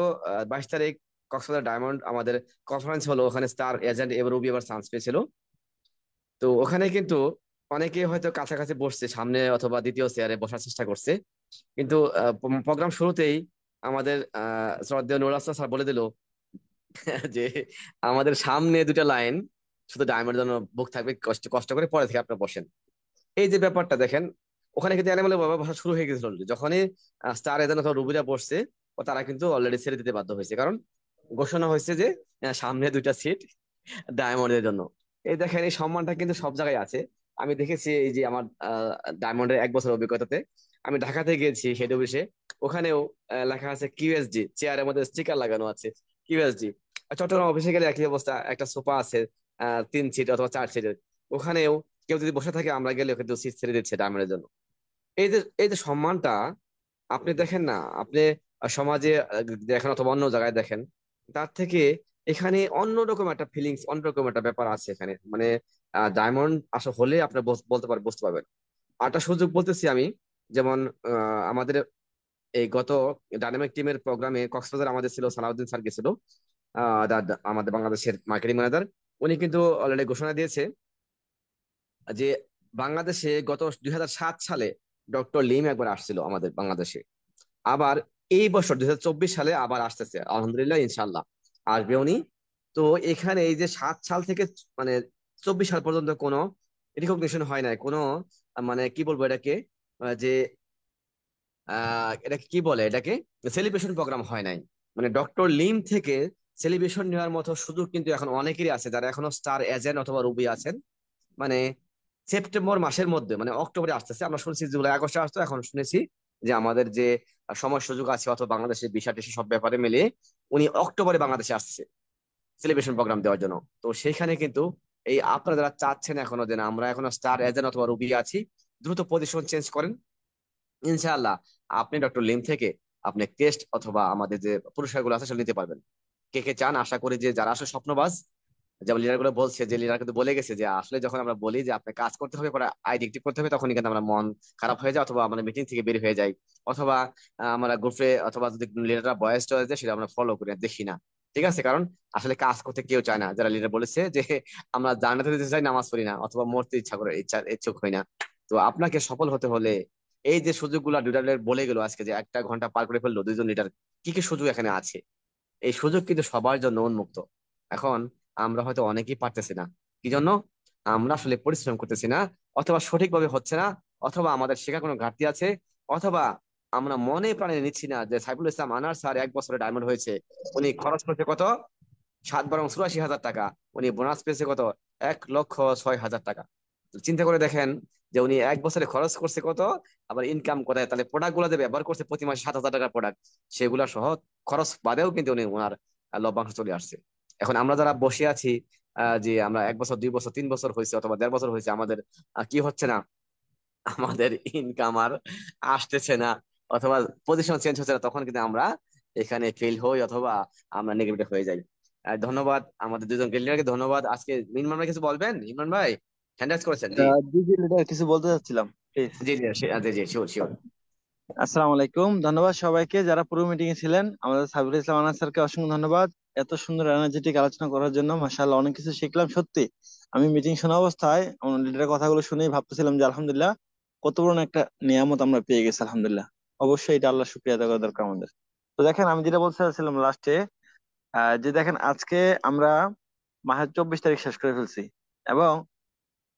22 তারিখ কক্সবাজার ডায়মন্ড আমাদের কনফারেন্স হলো, ওখানে স্টার এজেন্ট এবার রুবি এবার চান্স পেয়েছিল। তো ওখানে কিন্তু অনেকে হয়তো কাছাকাছি বসছে, সামনে অথবা দ্বিতীয় চেয়ারে বসার চেষ্টা করছে। কিন্তু প্রোগ্রাম শুরুতেই আমাদের শ্রদ্ধেয় নুরুল হাসান স্যার বলে দিল যে আমাদের সামনে 2টা লাইন শুধু ডায়মন্ডের জন্য বুক থাকবে, কষ্ট কষ্ট করে পরে থেকে আপনারা বসেন। এই যে ব্যাপারটা দেখেন, ওখানে কিন্তু অ্যানিমালের বাবা বসা শুরু হয়ে গেছিল already। যখনই স্টার এজেন্ট অথবা রুবিরা বসছে, ও তারা কিন্তু অলরেডি ছেড়ে দিতে বাধ্য হয়েছে, কারণ ঘোষণা হয়েছে যে সামনে 2টা সিট ডায়মন্ডের জন্য। এই দেখেন, এই সম্মানটা কিন্তু সব জায়গায় আছে। আমি দেখেছি এই যে আমার ডায়মন্ডের 1 বছর অভিজ্ঞতাতে, আমি ঢাকাতে গিয়েছি হেড অফিসে, ওখানেও লেখা আছে কিউএসডি, চেয়ারের মধ্যে স্টিকার লাগানো আছে কিউএসডি। চট্টগ্রাম অফিসে গেলে একই অবস্থা, একটা সোফা আছে 3 সিট অথবা 4 সিটের, ওখানেও কেউ যদি বসে থাকে, আমরা গেলে ওকে 2 সিট ছেড়ে দিচ্ছে ডায়মন্ডের জন্য। এই যে সম্মানটা আপনি দেখেন না, আপনি সমাজে দেখেন অথবা অন্য জায়গায় দেখেন, তার থেকে এখানে অন্যরকম একটা ফিলিংস, অন্যরকম একটা ব্যাপার আছে এখানে। মানে ডায়মন্ড আসলে হলে আপনি বলতে পারবেন, বুঝতে পারবেন। আরেকটা সুযোগ বলতেছি আমি, যেমন আমাদের এই গত ডাইনামিক টিমের প্রোগ্রামে কক্সবাজার আমাদের ছিল, সালাউদ্দিন স্যার গেছিল, আমাদের বাংলাদেশের মার্কেটিং ম্যানেজার। উনি কিন্তু অলরেডি ঘোষণা দিয়েছে যে বাংলাদেশে গত 2007 সালে ডক্টর লিম একবার আসছিল আমাদের বাংলাদেশে। আবার এই বছর 2024 সালে আবার আসতেছে, আলহামদুলিল্লাহ ইনশাল্লাহ আসবে উনি। তো এখানে এই যে 7 সাল থেকে মানে 24 সাল পর্যন্ত কোনো রিকগনিশন হয় নাই, কোনো মানে কি বলবো এটাকে, যে এটাকে কি বলে, এটাকে সেলিব্রেশন প্রোগ্রাম হয় নাই। মানে ডক্টর লিম থেকে সেলিব্রেশন নেওয়ার মতো সুযোগ কিন্তু এখন অনেকেরই আছে, যারা এখনো স্টার এজেন্ট অথবা রুবি আছেন। মানে সেপ্টেম্বর মাসের মধ্যে, মানে অক্টোবরে আসতেছে, আমরা শুনছি জুলাই আগস্টে আসতো, এখন শুনেছি যে আমাদের যে সময় সুযোগ আছে অথবা বাংলাদেশের ভিসা টিসা সব ব্যাপারে মিলিয়ে উনি অক্টোবরে বাংলাদেশে আসছে সেলিব্রেশন প্রোগ্রাম দেওয়ার জন্য। তো সেখানে কিন্তু এই আপনারা যারা চাচ্ছেন এখনো যে না, আমরা এখনো স্টার এজেন্ট অথবা রুবি আছি, দ্রুত পজিশন চেঞ্জ করেন। ইনশাআল্লাহ আপনি ডক্টর লিম থেকে আপনি টেস্ট অথবা আমাদের যে পুরস্কারগুলো আছে সেগুলো নিতে পারবেন। কে কে চান, আশা করি যে যারা আসলে স্বপ্নবাজ, যেমন লিডার গুলো বলছে, যে লিডার কিন্তু বলে গেছে যে আসলে যখন আমরা বলি যে আপনি কাজ করতে হবে, পরে আইডি অ্যাক্টিভ করতে হবে, তখনই কিন্তু আমরা মন খারাপ হয়ে যায় অথবা আমরা মিটিং থেকে বের হয়ে যাই, অথবা আমরা গ্রুপে অথবা যদি লিডাররা বয়স টয়েস দেয় সেটা আমরা ফলো করি না, দেখি না। ঠিক আছে, কারণ আসলে কাজ করতে কেউ চায় না। যারা লিডার বলেছে যে আমরা জান্নাতে যেতে চাই, নামাজ পড়ি না, অথবা মরতে ইচ্ছা করে ইচ্ছুক হই না। তো আপনাকে সফল হতে হলে এই যে সুযোগগুলো লিডার বলে গেল আজকে, যে 1 ঘন্টা পার করে ফেললো 2জন লিডার, কি কি সুযোগ এখানে আছে, এই সুযোগ কিন্তু সবার জন্য উন্মুক্ত। এখন আমরা হয়তো অনেকেই পারতেছি না, কি জন্য? আমরা আসলে পরিশ্রম করতেছি না, অথবা সঠিকভাবে হচ্ছে না, অথবা আমাদের শেখা কোনো ঘাটতি আছে, অথবা আমরা মনে প্রাণে নিচ্ছি না যে সাইফুল ইসলাম আনার স্যার 1 বছরে ডায়মন্ড হয়েছে, উনি খরচ করছে কত, 7 বরং 84,000 টাকা, উনি বোনাস পেয়েছে কত, 1,06,000 টাকা। তো চিন্তা করে দেখেন যে উনি 1 বছরে খরচ করছে কত, আবার ইনকাম কোথায়, তাহলে প্রোডাক্ট গুলো যে ব্যবহার করছে প্রতি মাসে 7,000 টাকার প্রোডাক্ট, সেগুলা সহ খরচ বাদেও কিন্তু উনি ওনার লভ্যাংশ চলে আসছে। এখন আমরা যারা বসে আছি, যে আমরা 1 বছর 2 বছর 3 বছর হয়েছে অথবা 1.5 বছর হয়েছে, আমাদের কি হচ্ছে না, আমাদের ইনকাম আর আসতেছে না, অথবা পজিশন চেঞ্জ হচ্ছে না, তখন কিন্তু আমরা এখানে ফেল হই অথবা আমরা নেগেটিভ হয়ে যাই। ধন্যবাদ আমাদের দুজন লিডারকে, ধন্যবাদ। আজকে ইমরান ভাই কিছু বলবেন? ইমরান ভাই হ্যান্ড রাইজ করেছেন, জি। জি জি লিডার, কিছু বলতে চাচ্ছিলাম, please. G G G G, sure sure. আসসালামু আলাইকুম, ধন্যবাদ সবাইকে যারা পুরো মিটিং এ ছিলেন। আমাদের সাবির ইসলাম আনাস স্যারকে অসংখ্য ধন্যবাদ এত সুন্দর এনার্জেটিক আলোচনা করার জন্য। মাশাআল্লাহ, অনেক কিছু শিখলাম সত্যি। আমি মিটিং শোনা অবস্থায় আমার লিডারের কথাগুলো শুনেই ভাবতেছিলাম যে আলহামদুলিল্লাহ, কত বড় একটা নিয়ামত আমরা পেয়ে গেছি, আলহামদুলিল্লাহ। অবশ্যই এটা আল্লাহ শুকরিয়া আদায় করা দরকার আমাদের। তো দেখেন, আমি যেটা বলতে চাচ্ছিলাম লাস্টে, যে দেখেন আজকে আমরা মাসের 24 তারিখ শেষ করে ফেলছি, এবং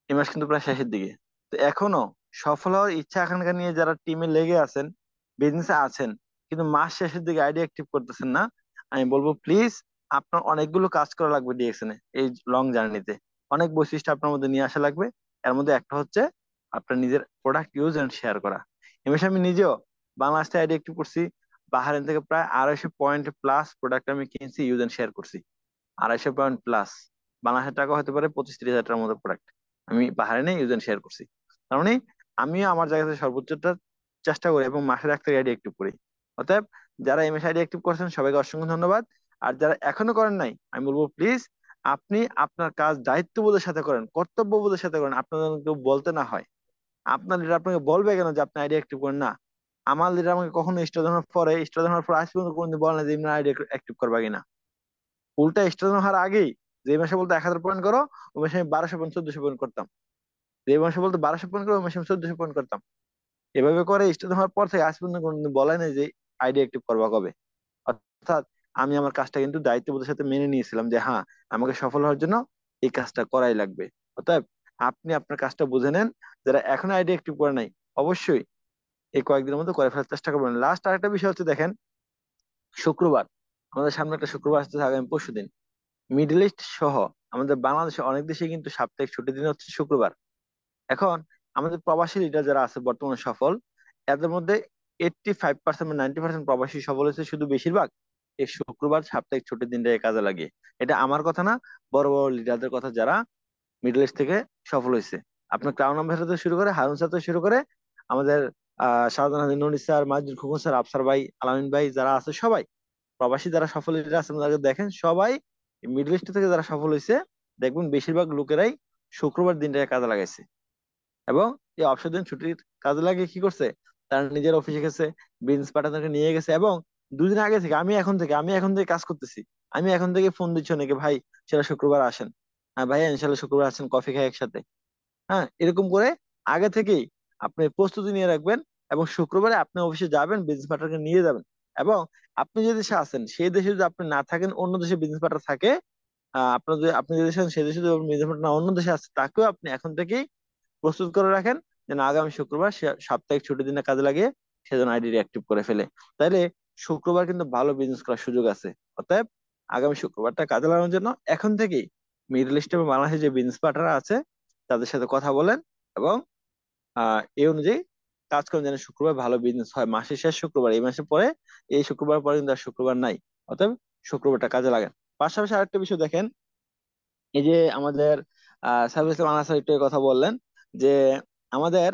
এই মাস কিন্তু প্রায় শেষের দিকে। তো এখনো সফল হওয়ার ইচ্ছা আকাঙ্ক্ষা নিয়ে যারা টিমে লেগে আছেন, বিজনেসে আছেন, কিন্তু মাস শেষের দিকে আইডিয়া অ্যাক্টিভ করতেছেন না, আমি বলবো প্লিজ, আপনার অনেকগুলো কাজ করা লাগবে ডিএক্সএন এ। এই লং জার্নিতে অনেক বৈশিষ্ট্য আপনার মধ্যে নিয়ে আসা লাগবে। এর মধ্যে একটা হচ্ছে আপনার নিজের প্রোডাক্ট ইউজ এন্ড শেয়ার করা। এই মাসে আমি নিজেও বাংলাদেশে আইডিয়া অ্যাক্টিভ করছি। বাহারেন থেকে প্রায় 250 পয়েন্ট প্লাস প্রোডাক্ট আমি কিনছি, ইউজ এন্ড শেয়ার করছি। 250 পয়েন্ট প্লাস, বাংলাদেশের টাকা হতে পারে 25-30 হাজার টাকার মতো প্রোডাক্ট আমি বাহারেনে ইউজ এন্ড শেয়ার করছি। তার মানে আমিও আমার জায়গা থেকে সর্বোচ্চটা চেষ্টা করি এবং মাসের এক থেকে আইডি অ্যাক্টিভ করি। অতএব যারা এমএস আইডি অ্যাক্টিভ করছেন সবাইকে অসংখ্য ধন্যবাদ। আর যারা এখনো করেন নাই, আমি বলবো প্লিজ, আপনি আপনার কাজ দায়িত্ববোধের সাথে করেন, কর্তব্যবোধের সাথে করেন। আপনাদের যেন কেউ বলতে না হয়। আপনার লিডার আপনাকে বলবে কেন যে আপনি আইডি অ্যাক্টিভ করেন না? আমার লিডার আমাকে কখনো স্টার দেওয়ার পর আজ পর্যন্ত কোনদিন বলে না যে ইমরান আইডি অ্যাক্টিভ করবা কিনা। উল্টা স্টার হওয়ার আগেই, যে মাসে বলতো 1000 পয়েন্ট করো, ওই মাসে আমি 1200 পয়েন্ট 1400 পয়েন্ট করতাম। যে মাসে বলতো 1200 পয়েন্ট করো, ওই মাসে আমি 1400 পয়েন্ট করতাম। এভাবে করে স্টার হওয়ার পর থেকে আজ পর্যন্ত কোনদিন বলে নাই যে আইডি অ্যাক্টিভ করবা কবে। অর্থাৎ আমি আমার কাজটা কিন্তু দায়িত্ববোধের সাথে মেনে নিয়েছিলাম যে হ্যাঁ, আমাকে সফল হওয়ার জন্য এই কাজটা করাই লাগবে। অতএব আপনি আপনার কাজটা বুঝে নেন। যারা এখনো আইডি অ্যাক্টিভ করে নাই, অবশ্যই এই কয়েকদিনের মধ্যে করে ফেলার চেষ্টা করবেন। লাস্ট আরেকটা বিষয় হচ্ছে, দেখেন শুক্রবার, আমাদের সামনে একটা শুক্রবার আসতেছে আগামী পরশুদিন। মিডল ইস্ট সহ আমাদের বাংলাদেশে অনেক দেশে কিন্তু সাপ্তাহিক ছুটির দিন হচ্ছে শুক্রবার। এখন আমাদের প্রবাসী লিডার যারা আছে বর্তমানে সফল, এদের মধ্যে 85% বা 90% প্রবাসী সফল হয়েছে শুধু বেশিরভাগ এই শুক্রবার সাপ্তাহিক ছুটির দিনটাকে কাজে লাগিয়ে। এটা আমার কথা না, বড় বড় লিডারদের কথা, যারা মিডল ইস্ট থেকে সফল হয়েছে। আপনার ক্রাউন আম্বাসেডর থেকে শুরু করে, হারুন স্যার থেকে শুরু করে, আমাদের শাহজাহান হাবিব নুনি স্যার, মাহিদুল খোকন স্যার, আফসার ভাই, আলামিন ভাই, যারা আছে সবাই প্রবাসী যারা সফল লিডার আছেন, তাদেরকে দেখেন সবাই মিডল ইস্ট থেকে যারা সফল হয়েছে, দেখবেন বেশিরভাগ লোকেরাই শুক্রবার দিনটাকে কাজে লাগাইছে। এবং এই অবসর দিন ছুটির কাজে লাগিয়ে কি করছে, তারা নিজের অফিসে গেছে, বিজনেস পার্টনারকে নিয়ে গেছে, এবং দুদিন আগে থেকে আমি এখন থেকে কাজ করতেছি, আমি এখন থেকে ফোন দিচ্ছি নাকি, ভাই সেটা শুক্রবার আসেন, হ্যাঁ ভাই ইনশাল্লাহ শুক্রবার আসেন, কফি খাই একসাথে। হ্যাঁ, এরকম করে আগে থেকেই আপনি প্রস্তুতি নিয়ে রাখবেন। এবং শুক্রবারে আপনি অফিসে যাবেন, বিজনেস পার্টনারকে নিয়ে যাবেন। এবং আপনি যে দেশে আছেন সেই দেশে যদি আপনি না থাকেন, অন্য দেশে বিজনেস পার্টনার থাকে, আপনি যে দেশে আছেন সেই দেশে যদি বিজনেস পার্টনার অন্য দেশে আছে, তাকেও আপনি এখন থেকেই প্রস্তুত করে রাখেন, যেন আগামী শুক্রবার সে সাপ্তাহিক ছুটির দিনে কাজে লাগিয়ে সেজন্য আইডি অ্যাক্টিভ করে ফেলে। তাইলে শুক্রবার কিন্তু ভালো বিজনেস করার সুযোগ আছে। অতএব আগামী শুক্রবারটা কাজে লাগানোর জন্য এখন থেকেই মিডল ইস্ট এবং বাংলাদেশে যে বিজনেস পার্টনার আছে তাদের সাথে কথা বলেন, এবং এই অনুযায়ী কাজ করেন, যেন শুক্রবার ভালো বিজনেস হয়। মাসের শেষ শুক্রবার, এই মাসের পরে, এই শুক্রবার পরে কিন্তু আর শুক্রবার নাই। অতএব শুক্রবারটা কাজে লাগান। পাশাপাশি আরেকটা বিষয় দেখেন, এই যে আমাদের সার্ভিস বাংলা একটু কথা বললেন যে আমাদের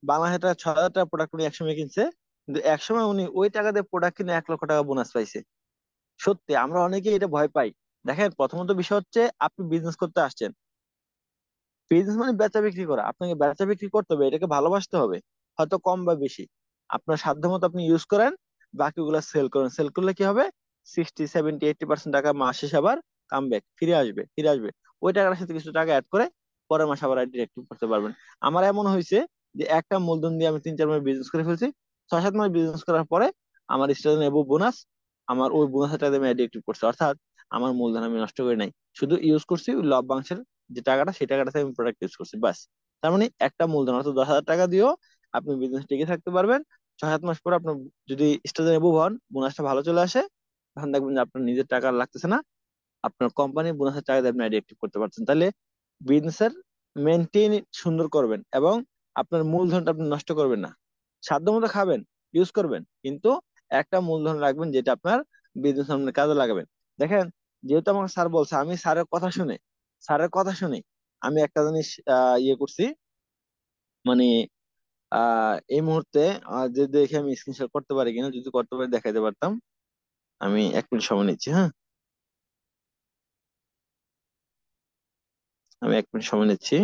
বাংলাদেশে 6000 টাকা প্রোডাক্ট উনি একসময় কিনছে, কিন্তু একসময় উনি ওই টাকা দিয়ে প্রোডাক্ট কিনে 1 লক্ষ টাকা বোনাস পাইছে। সত্যি আমরা অনেকেই এটা ভয় পাই। দেখেন, প্রথমত বিষয় হচ্ছে আপনি বিজনেস করতে আসছেন। বিজনেস মানে বেচা বিক্রি করা, আপনাকে বেচা বিক্রি করতে হবে, এটাকে ভালোবাসতে হবে। হয়তো কম বা বেশি আপনার সাধ্য মতো আপনি ইউজ করেন, বাকিগুলো সেল করেন। সেল করলে কি হবে, 60, 70, 80% টাকা মাস শেষে আবার কাম ব্যাক ফিরে আসবে। ওই টাকার সাথে কিছু টাকা অ্যাড করে পরের মাসে আবার আইডি অ্যাক্টিভ করতে পারবেন। আমার এমন হয়েছে যে একটা মূলধন দিয়ে আমি 3-4 মাস বিজনেস করে ফেলছি। 6-7 মাস বিজনেস করার পরে আমার স্টার্ট নেবো বোনাস, আমার ওই বোনাসের টাকা দিয়ে আমি আইডি অ্যাক্টিভ করছি। অর্থাৎ আমার মূলধন আমি নষ্ট করি নাই, শুধু ইউজ করছি ওই লভ্যাংশের যে টাকাটা, সেই টাকাটাতে আমি প্রোডাক্ট ইউজ করছি, বাস। তার মানে একটা মূলধন অর্থাৎ 10,000 টাকা দিয়েও আপনি বিজনেস টিকে থাকতে পারবেন। 6-7 মাস পর আপনার যদি স্টেজে এবভ হন, বোনাসটা ভালো চলে আসে, তখন দেখবেন যে আপনার নিজের টাকা আর লাগতেছে না, আপনার কোম্পানি বোনাসের টাকা দিয়ে আপনি আইডি অ্যাক্টিভ করতে পারছেন। তাহলে বিজনেসের মেনটেন সুন্দর করবেন, এবং আপনার মূলধনটা আপনি নষ্ট করবেন না। সাধ্য মতো খাবেন, ইউজ করবেন, কিন্তু একটা মূলধন রাখবেন যেটা আপনার বিজনেস আপনার কাজে লাগাবেন। দেখেন, যেহেতু আমাকে স্যার বলছে, আমি স্যারের কথা শুনে আমি একটা জিনিস ইয়ে করছি, মানে এই মুহূর্তে যে দেখে আমি স্ক্রিনশট করতে পারি কিনা, যদি করতে পারি দেখাইতে পারতাম। আমি 1 মিনিট সময় নিচ্ছি। হ্যাঁ, আমি 1 মিনিট সময় নিচ্ছি।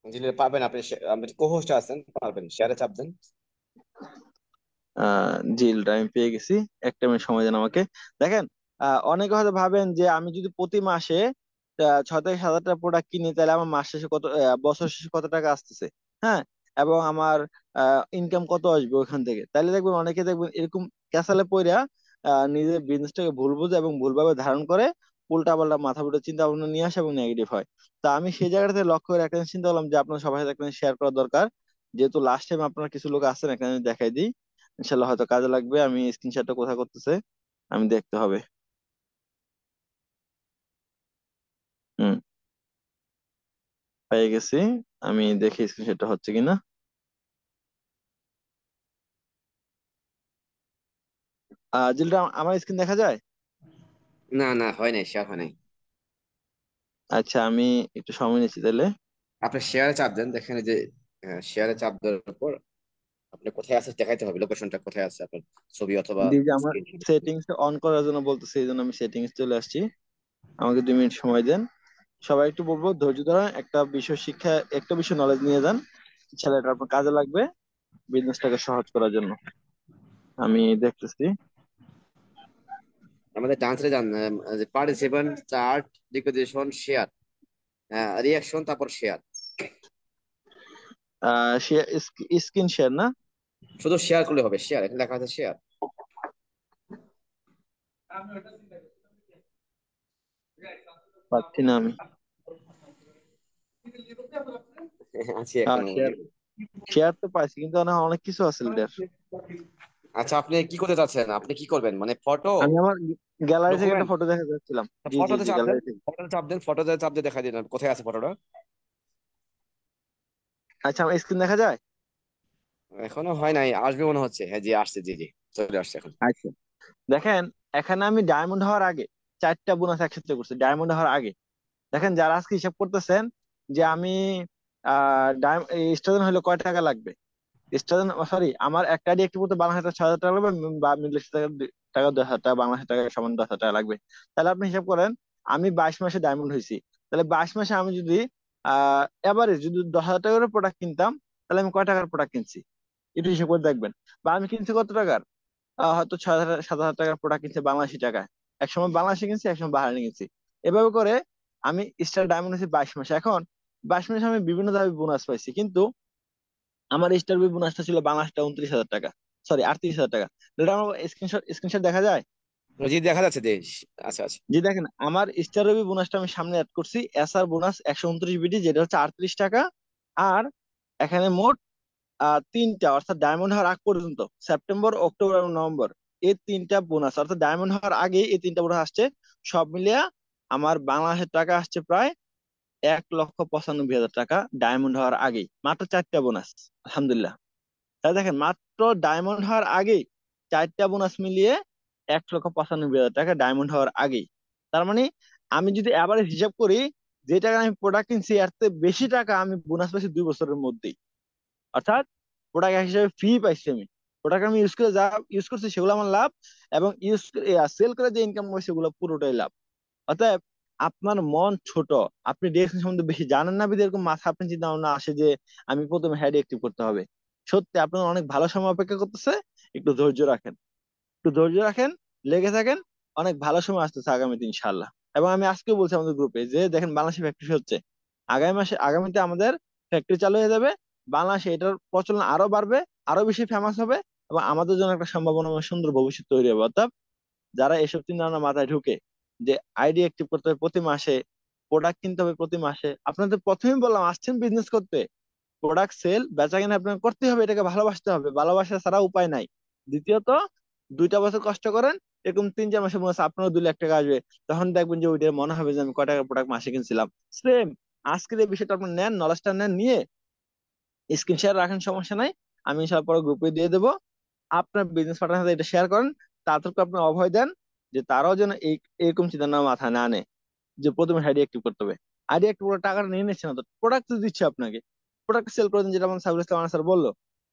জিলে পাবেন আপনি, আপনি কো-হোস্ট আছেন, পারবেন, শেয়ারে চাপ দেন। জিলটা আমি পেয়ে গেছি। 1 মিনিট সময় দেন আমাকে। দেখেন, অনেকে হয়তো ভাবেন যে আমি যদি প্রতি মাসে 6 থেকে 7টা প্রোডাক্ট কিনি, তাহলে আমার মাস শেষে কত, বছর শেষে কত টাকা আসতেছে। হ্যাঁ, এবং আমার ইনকাম কত আসবে ওখান থেকে। তাহলে দেখবেন অনেকে দেখবেন এরকম ক্যাসালে পইরা নিজের বিজনেসটাকে ভুল বুঝে এবং ভুলভাবে ধারণ করে উল্টা পাল্টা মাথা পিছু চিন্তা ভাবনা নিয়ে আসে এবং নেগেটিভ হয়। তা আমি সেই জায়গাটাতে লক্ষ্য করে একটা জিনিস চিন্তা করলাম যে আপনার সবার সাথে একটা শেয়ার করা দরকার। যেহেতু লাস্ট টাইম আপনার কিছু লোক আছেন, এখানে দেখাই দিই, ইনশাল্লাহ হয়তো কাজে লাগবে। আমি স্ক্রিনশটটা কোথায় করতেছে, আমি দেখতে হবে। হুম, পেয়ে গেছি। আমি দেখি স্ক্রিনশটটা হচ্ছে কিনা। জিলটা, আমার স্ক্রিন দেখা যায়? না না, হয় নাই, শেয়ার হয় নাই। আচ্ছা, আমি একটু সময় নিচ্ছি তাহলে। আপনি শেয়ারে চাপ দেন, দেখেন এই যে শেয়ারে চাপ দেওয়ার পর আপনি কোথায় আছে দেখাইতে হবে, লোকেশনটা কোথায় আছে আপনার, ছবি অথবা যে আমার স্ক্রিনশট। সেটিংস অন করার জন্য বলতেছে, এই জন্য আমি সেটিংস চলে আসছি। আমাকে 2 মিনিট সময় দেন। সবাই একটু বলবো ধৈর্য ধরে একটা বিষয় শিক্ষা, একটা বিষয় নলেজ নিয়ে যান, ছেলেটা আপনার কাজে লাগবে বিজনেসটাকে সহজ করার জন্য। আমি দেখতেছি। আমাদের ডান্সে যান, পার্টিসিপেন্ট, চার্ট, রিকোয়েশন, শেয়ার, রিয়াকশন, তারপর শেয়ার। স্ক্রিন শেয়ার না? শুধু শেয়ার করলে হবে, শেয়ার, এখানে লেখা আছে শেয়ার। পাচ্ছি না আমি। আছি এখন। শেয়ার, শেয়ার তো পাইছি, কিন্তু অনেক কিছু আছে লিডার। আচ্ছা, আপনি কি করতে চাচ্ছেন, আপনি কি করবেন, মানে ফটো, আমি আমার গ্যালারি থেকে একটা ডকুমেন্ট? ফটো দেখা যাচ্ছিলাম। জি জি ফটোতে জি, চাপ দেন, গ্যালারি থেকে। ফটোতে চাপ দেন, ফটোতে চাপ দিয়ে দেখা দিন কোথায় আছে ফটোটা। আচ্ছা, আমার স্ক্রিন দেখা যায়? এখনো হয় নাই, আসবে মনে হচ্ছে। হ্যাঁ জি, আসছে, জি জি, চলে আসছে এখন। আচ্ছা, দেখেন, এখানে আমি ডায়মন্ড হওয়ার আগে 4টা বোনাস একসাথে করছি। ডায়মন্ড হওয়ার আগে দেখেন, যারা আজকে হিসাব করতেছেন যে আমি স্টাডেন্ট হলে কয় টাকা লাগবে, স্টাডেন্ট, সরি, আমার একটা আইডি একটু করতে 12,000 6,000 টাকা লাগবে, বা মিডল টাকা, 10,000 টাকা, বাংলাদেশের টাকা সমান 10,000 টাকা লাগবে। তাহলে আপনি হিসাব করেন, আমি 22 মাসে ডায়মন্ড হয়েছি। তাহলে 22 মাসে আমি যদি এভারেজ যদি 10,000 টাকা করে প্রোডাক্ট কিনতাম, তাহলে আমি কয় টাকার প্রোডাক্ট কিনছি একটু হিসাব করে দেখবেন। বা আমি কিনছি কত টাকার, হয়তো 6,000 7,000 টাকার প্রোডাক্ট কিনছি বাংলাদেশি টাকায়। একসময় বাংলাদেশে কিনছি, একসময় বাহারে কিনছি। এভাবে করে আমি স্টার ডায়মন্ড হয়েছি 22 মাসে। এখন 22 মাসে আমি বিভিন্ন দাবি বোনাস পাইছি, কিন্তু আমার স্টার বি বোনাসটা ছিল বাংলাদেশটা 29,000 টাকা, সরি 38,000 টাকা। এটা আমার স্ক্রিনশট দেখা যায়? জি দেখা যাচ্ছে দেশ। আচ্ছা আচ্ছা। জি দেখেন, আমার স্টার রবি বোনাসটা আমি সামনে অ্যাড করছি, এসআর বোনাস 129 বিডি, যেটা হচ্ছে 38 টাকা। আর এখানে মোট 3টা, অর্থাৎ ডায়মন্ড হওয়ার আগ পর্যন্ত, সেপ্টেম্বর, অক্টোবর এবং নভেম্বর, এই 3টা বোনাস, অর্থাৎ ডায়মন্ড হওয়ার আগে এই 3টা বোনাস আসছে। সব মিলিয়ে আমার বাংলাদেশের টাকা আসছে প্রায় 1,95,000 টাকা ডায়মন্ড হওয়ার আগেই, মাত্র 4টা বোনাস। আলহামদুলিল্লাহ। তাহলে দেখেন, মাত্র ডায়মন্ড হওয়ার আগেই 4টা বোনাস মিলিয়ে 1,95,000 টাকা ডায়মন্ড হওয়ার আগেই। তার মানে আমি যদি এভারেজ হিসাব করি, যে টাকা আমি প্রোডাক্ট কিনছি এর থেকে বেশি টাকা আমি বোনাস পাইছি 2 বছরের মধ্যেই। অর্থাৎ প্রোডাক্ট হিসেবে ফ্রি পাইছি আমি। প্রোডাক্ট আমি ইউজ করে যা ইউজ করছি সেগুলো আমার লাভ, এবং ইউজ সেল করে যে ইনকাম করছি সেগুলো পুরোটাই লাভ। অতএব আপনার মন ছোট, আপনি ডিরেকশন সম্বন্ধে বেশি জানেন না, বিধে এরকম মাথা আপনার চিন্তা ভাবনা আসে যে আমি প্রথমে হেড অ্যাক্টিভ করতে হবে। সত্যি আপনার অনেক ভালো সময় অপেক্ষা করতেছে। একটু ধৈর্য রাখেন, একটু ধৈর্য রাখেন, লেগে থাকেন। অনেক ভালো সময় আসতেছে আগামীতে ইনশাল্লাহ। এবং আমি আজকেও বলছি আমাদের গ্রুপে যে দেখেন, বাংলাদেশে ফ্যাক্টরি হচ্ছে, আগামী মাসে, আগামীতে আমাদের ফ্যাক্টরি চালু হয়ে যাবে। বাংলাদেশে এটার প্রচলন আরো বাড়বে, আরো বেশি ফেমাস হবে, এবং আমাদের জন্য একটা সম্ভাবনা, সুন্দর ভবিষ্যৎ তৈরি হবে। অর্থাৎ যারা এসব চিন্তা ভাবনা মাথায় ঢুকে যে আইডি অ্যাক্টিভ করতে হবে প্রতি মাসে, প্রোডাক্ট কিনতে হবে প্রতি মাসে, আপনাদের প্রথমেই বললাম, আসছেন বিজনেস করতে, প্রোডাক্ট সেল বেচা কিনা আপনাকে করতে হবে, এটাকে ভালোবাসতে হবে, ভালোবাসা ছাড়া উপায় নাই। দ্বিতীয়ত, 2টা বছর কষ্ট করেন, এরকম 3 4 মাসের মধ্যে আপনারও 2 লাখ টাকা আসবে। তখন দেখবেন যে ওইটা মনে হবে যে আমি কয় টাকার প্রোডাক্ট মাসে কিনছিলাম। সেম আজকের এই বিষয়টা আপনি নেন, নলেজটা নেন, নিয়ে স্ক্রিন শেয়ার রাখেন, সমস্যা নাই। আমি ইনশাল্লাহ পরে গ্রুপে দিয়ে দেবো। আপনার বিজনেস পার্টনার সাথে এটা শেয়ার করেন, তাদেরকে আপনি অভয় দেন যে তারাও যেন এরকম চিন্তা না মাথায় না আনে যে প্রথমে আইডি অ্যাক্টিভ করতে হবে। আইডি অ্যাক্টিভ করে টাকাটা নিয়ে নিচ্ছে না তো, প্রোডাক্ট তো দিচ্ছে আপনাকে, প্রোডাক্ট সেল করে দিন, যেটা আমার সাইফুল ইসলাম আনসার বললো।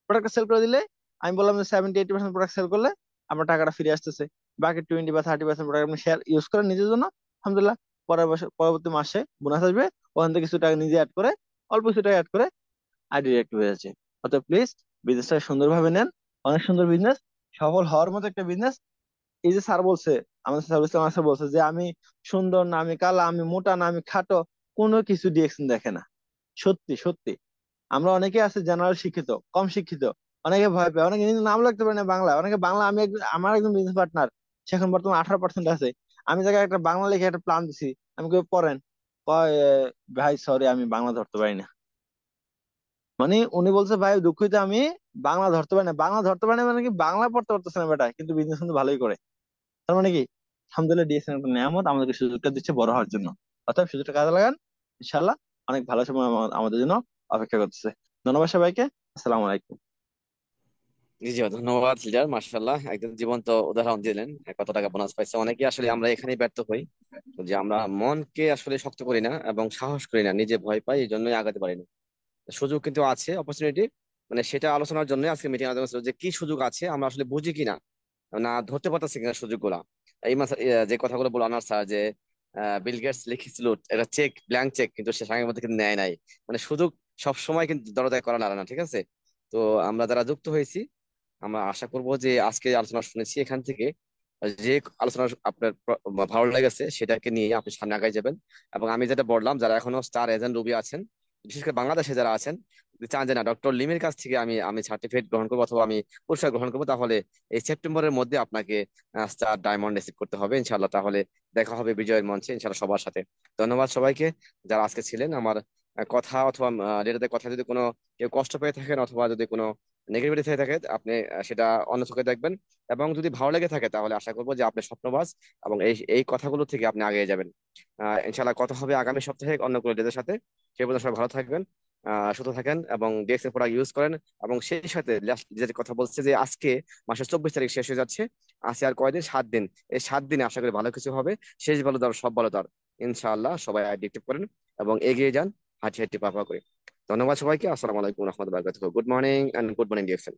প্রোডাক্ট সেল করে দিলে আমি বললাম যে 70-80% প্রোডাক্ট সেল করলে আপনার টাকাটা ফিরে আসতেছে, বাকি 20 বা 30% প্রোডাক্ট আপনি শেয়ার ইউজ করেন নিজের জন্য, আলহামদুলিল্লাহ পরের বছর পরবর্তী মাসে বোনাস আসবে, ওখান থেকে কিছু টাকা নিজে অ্যাড করে, অল্প কিছু টাকা অ্যাড করে আইডি অ্যাক্টিভ হয়ে যাচ্ছে। অর্থাৎ প্লিজ বিজনেসটা সুন্দরভাবে নেন, অনেক সুন্দর বিজনেস, সফল হওয়ার মতো একটা বিজনেস। এই যে স্যার বলছে, আমাদের সার্ভিস স্যার বলছে যে আমি সুন্দর না, আমি কালা, আমি মোটা না, আমি খাটো, কোনো কিছু ডিএকশন দেখে না। সত্যি সত্যি আমরা অনেকে আছে জেনারেল শিক্ষিত, কম শিক্ষিত, অনেকে ভয় পায়, অনেকে নিজের নাম লিখতে পারে না বাংলা, অনেকে বাংলা, আমি আমার একজন বিজনেস পার্টনার, সে এখন বর্তমানে 18% আছে, আমি তাকে একটা বাংলা লিখে একটা প্ল্যান দিছি, আমি কই পড়েন, কয় ভাই সরি আমি বাংলা ধরতে পারি না। মানে উনি বলছে ভাই দুঃখিত আমি বাংলা ধরতে পারি না, বাংলা ধরতে পারি না মানে কি, বাংলা পড়তে পারতেছে না বেটা, কিন্তু বিজনেস কিন্তু ভালোই করে। তার মানে কি, আলহামদুলিল্লাহ ডিএসএন একটা নিয়ামত আমাদেরকে সুযোগটা দিচ্ছে বড় হওয়ার জন্য। অতএব সুযোগটা কাজে লাগান, ইনশাল্লাহ অনেক ভালো সময় আমাদের জন্য অপেক্ষা করতেছে। ধন্যবাদ সবাইকে। আসসালামু আলাইকুম। জি জি, ধন্যবাদ লিডার, মার্শাল্লাহ একদম জীবন্ত উদাহরণ দিলেন কত টাকা বোনাস পাইছে। অনেকে আসলে আমরা এখানেই ব্যর্থ হই, যে আমরা মনকে আসলে শক্ত করি না এবং সাহস করি না, নিজে ভয় পাই, এই জন্যই আগাতে পারি না। সুযোগ কিন্তু আছে, অপরচুনিটি, মানে সেটা আলোচনার জন্য আজকে মিটিং আয়োজন ছিল, যে কি সুযোগ আছে আমরা আসলে বুঝি কিনা, না ধরতে পারতেছি কিনা সুযোগগুলা। এই মাস যে কথাগুলো বলো আনার স্যার, যে বিল গেটস লিখেছিল একটা চেক, ব্ল্যাঙ্ক চেক, কিন্তু সে সময়ের মধ্যে কিন্তু নেয় নাই। মানে সুযোগ সব সময় কিন্তু দরজায় করা নাড়ে না, ঠিক আছে? তো আমরা যারা যুক্ত হয়েছি, আমরা আশা করব যে আজকে আলোচনা শুনেছি এখান থেকে যে আলোচনা আপনার ভালো লেগেছে সেটাকে নিয়ে আপনি সামনে আগাই যাবেন। এবং আমি যেটা বললাম, যারা এখনো স্টার এজেন্ট রুবি আছেন, বিশেষ করে বাংলাদেশে যারা আছেন, যদি চান যে না ডক্টর লিমের কাছ থেকে আমি আমি সার্টিফিকেট গ্রহণ করবো অথবা আমি পুরস্কার গ্রহণ করবো, তাহলে এই সেপ্টেম্বরের মধ্যে আপনাকে স্টার ডায়মন্ড রিসিভ করতে হবে ইনশাল্লাহ। তাহলে দেখা হবে বিজয়ের মঞ্চে ইনশাল্লাহ সবার সাথে। ধন্যবাদ সবাইকে যারা আজকে ছিলেন। আমার কথা অথবা ডেটাতে কথা যদি কোনো কেউ কষ্ট পেয়ে থাকেন অথবা যদি কোনো নেগেটিভিটি থেকে থাকে, আপনি সেটা অন্য চোখে দেখবেন। এবং যদি ভালো লেগে থাকে তাহলে আশা করবো যে আপনি স্বপ্নবাজ, এবং এই এই কথাগুলো থেকে আপনি আগে যাবেন। ইনশাল্লাহ কথা হবে আগামী সপ্তাহে অন্য কোনো ডেটের সাথে। সে পর্যন্ত সবাই ভালো থাকবেন, সুস্থ থাকেন এবং ডিএক্সএল প্রোডাক্ট ইউজ করেন। এবং সেই সাথে last যে কথা বলছে যে আজকে মাসের 24 তারিখ শেষ হয়ে যাচ্ছে, আছে আর কয়দিন, 7 দিন। এই 7 দিনে আশা করি ভালো কিছু হবে। শেষ ভালো তার সব ভালো তার, ইনশাআল্লাহ। সবাই অ্যাডিক্টিভ করেন এবং এগিয়ে যান, হাঁটি হাঁটি পা পা করে। ধন্যবাদ সবাইকে। আসসালামু আলাইকুম রহমতুল্লাহ। Good morning and good morning DXL.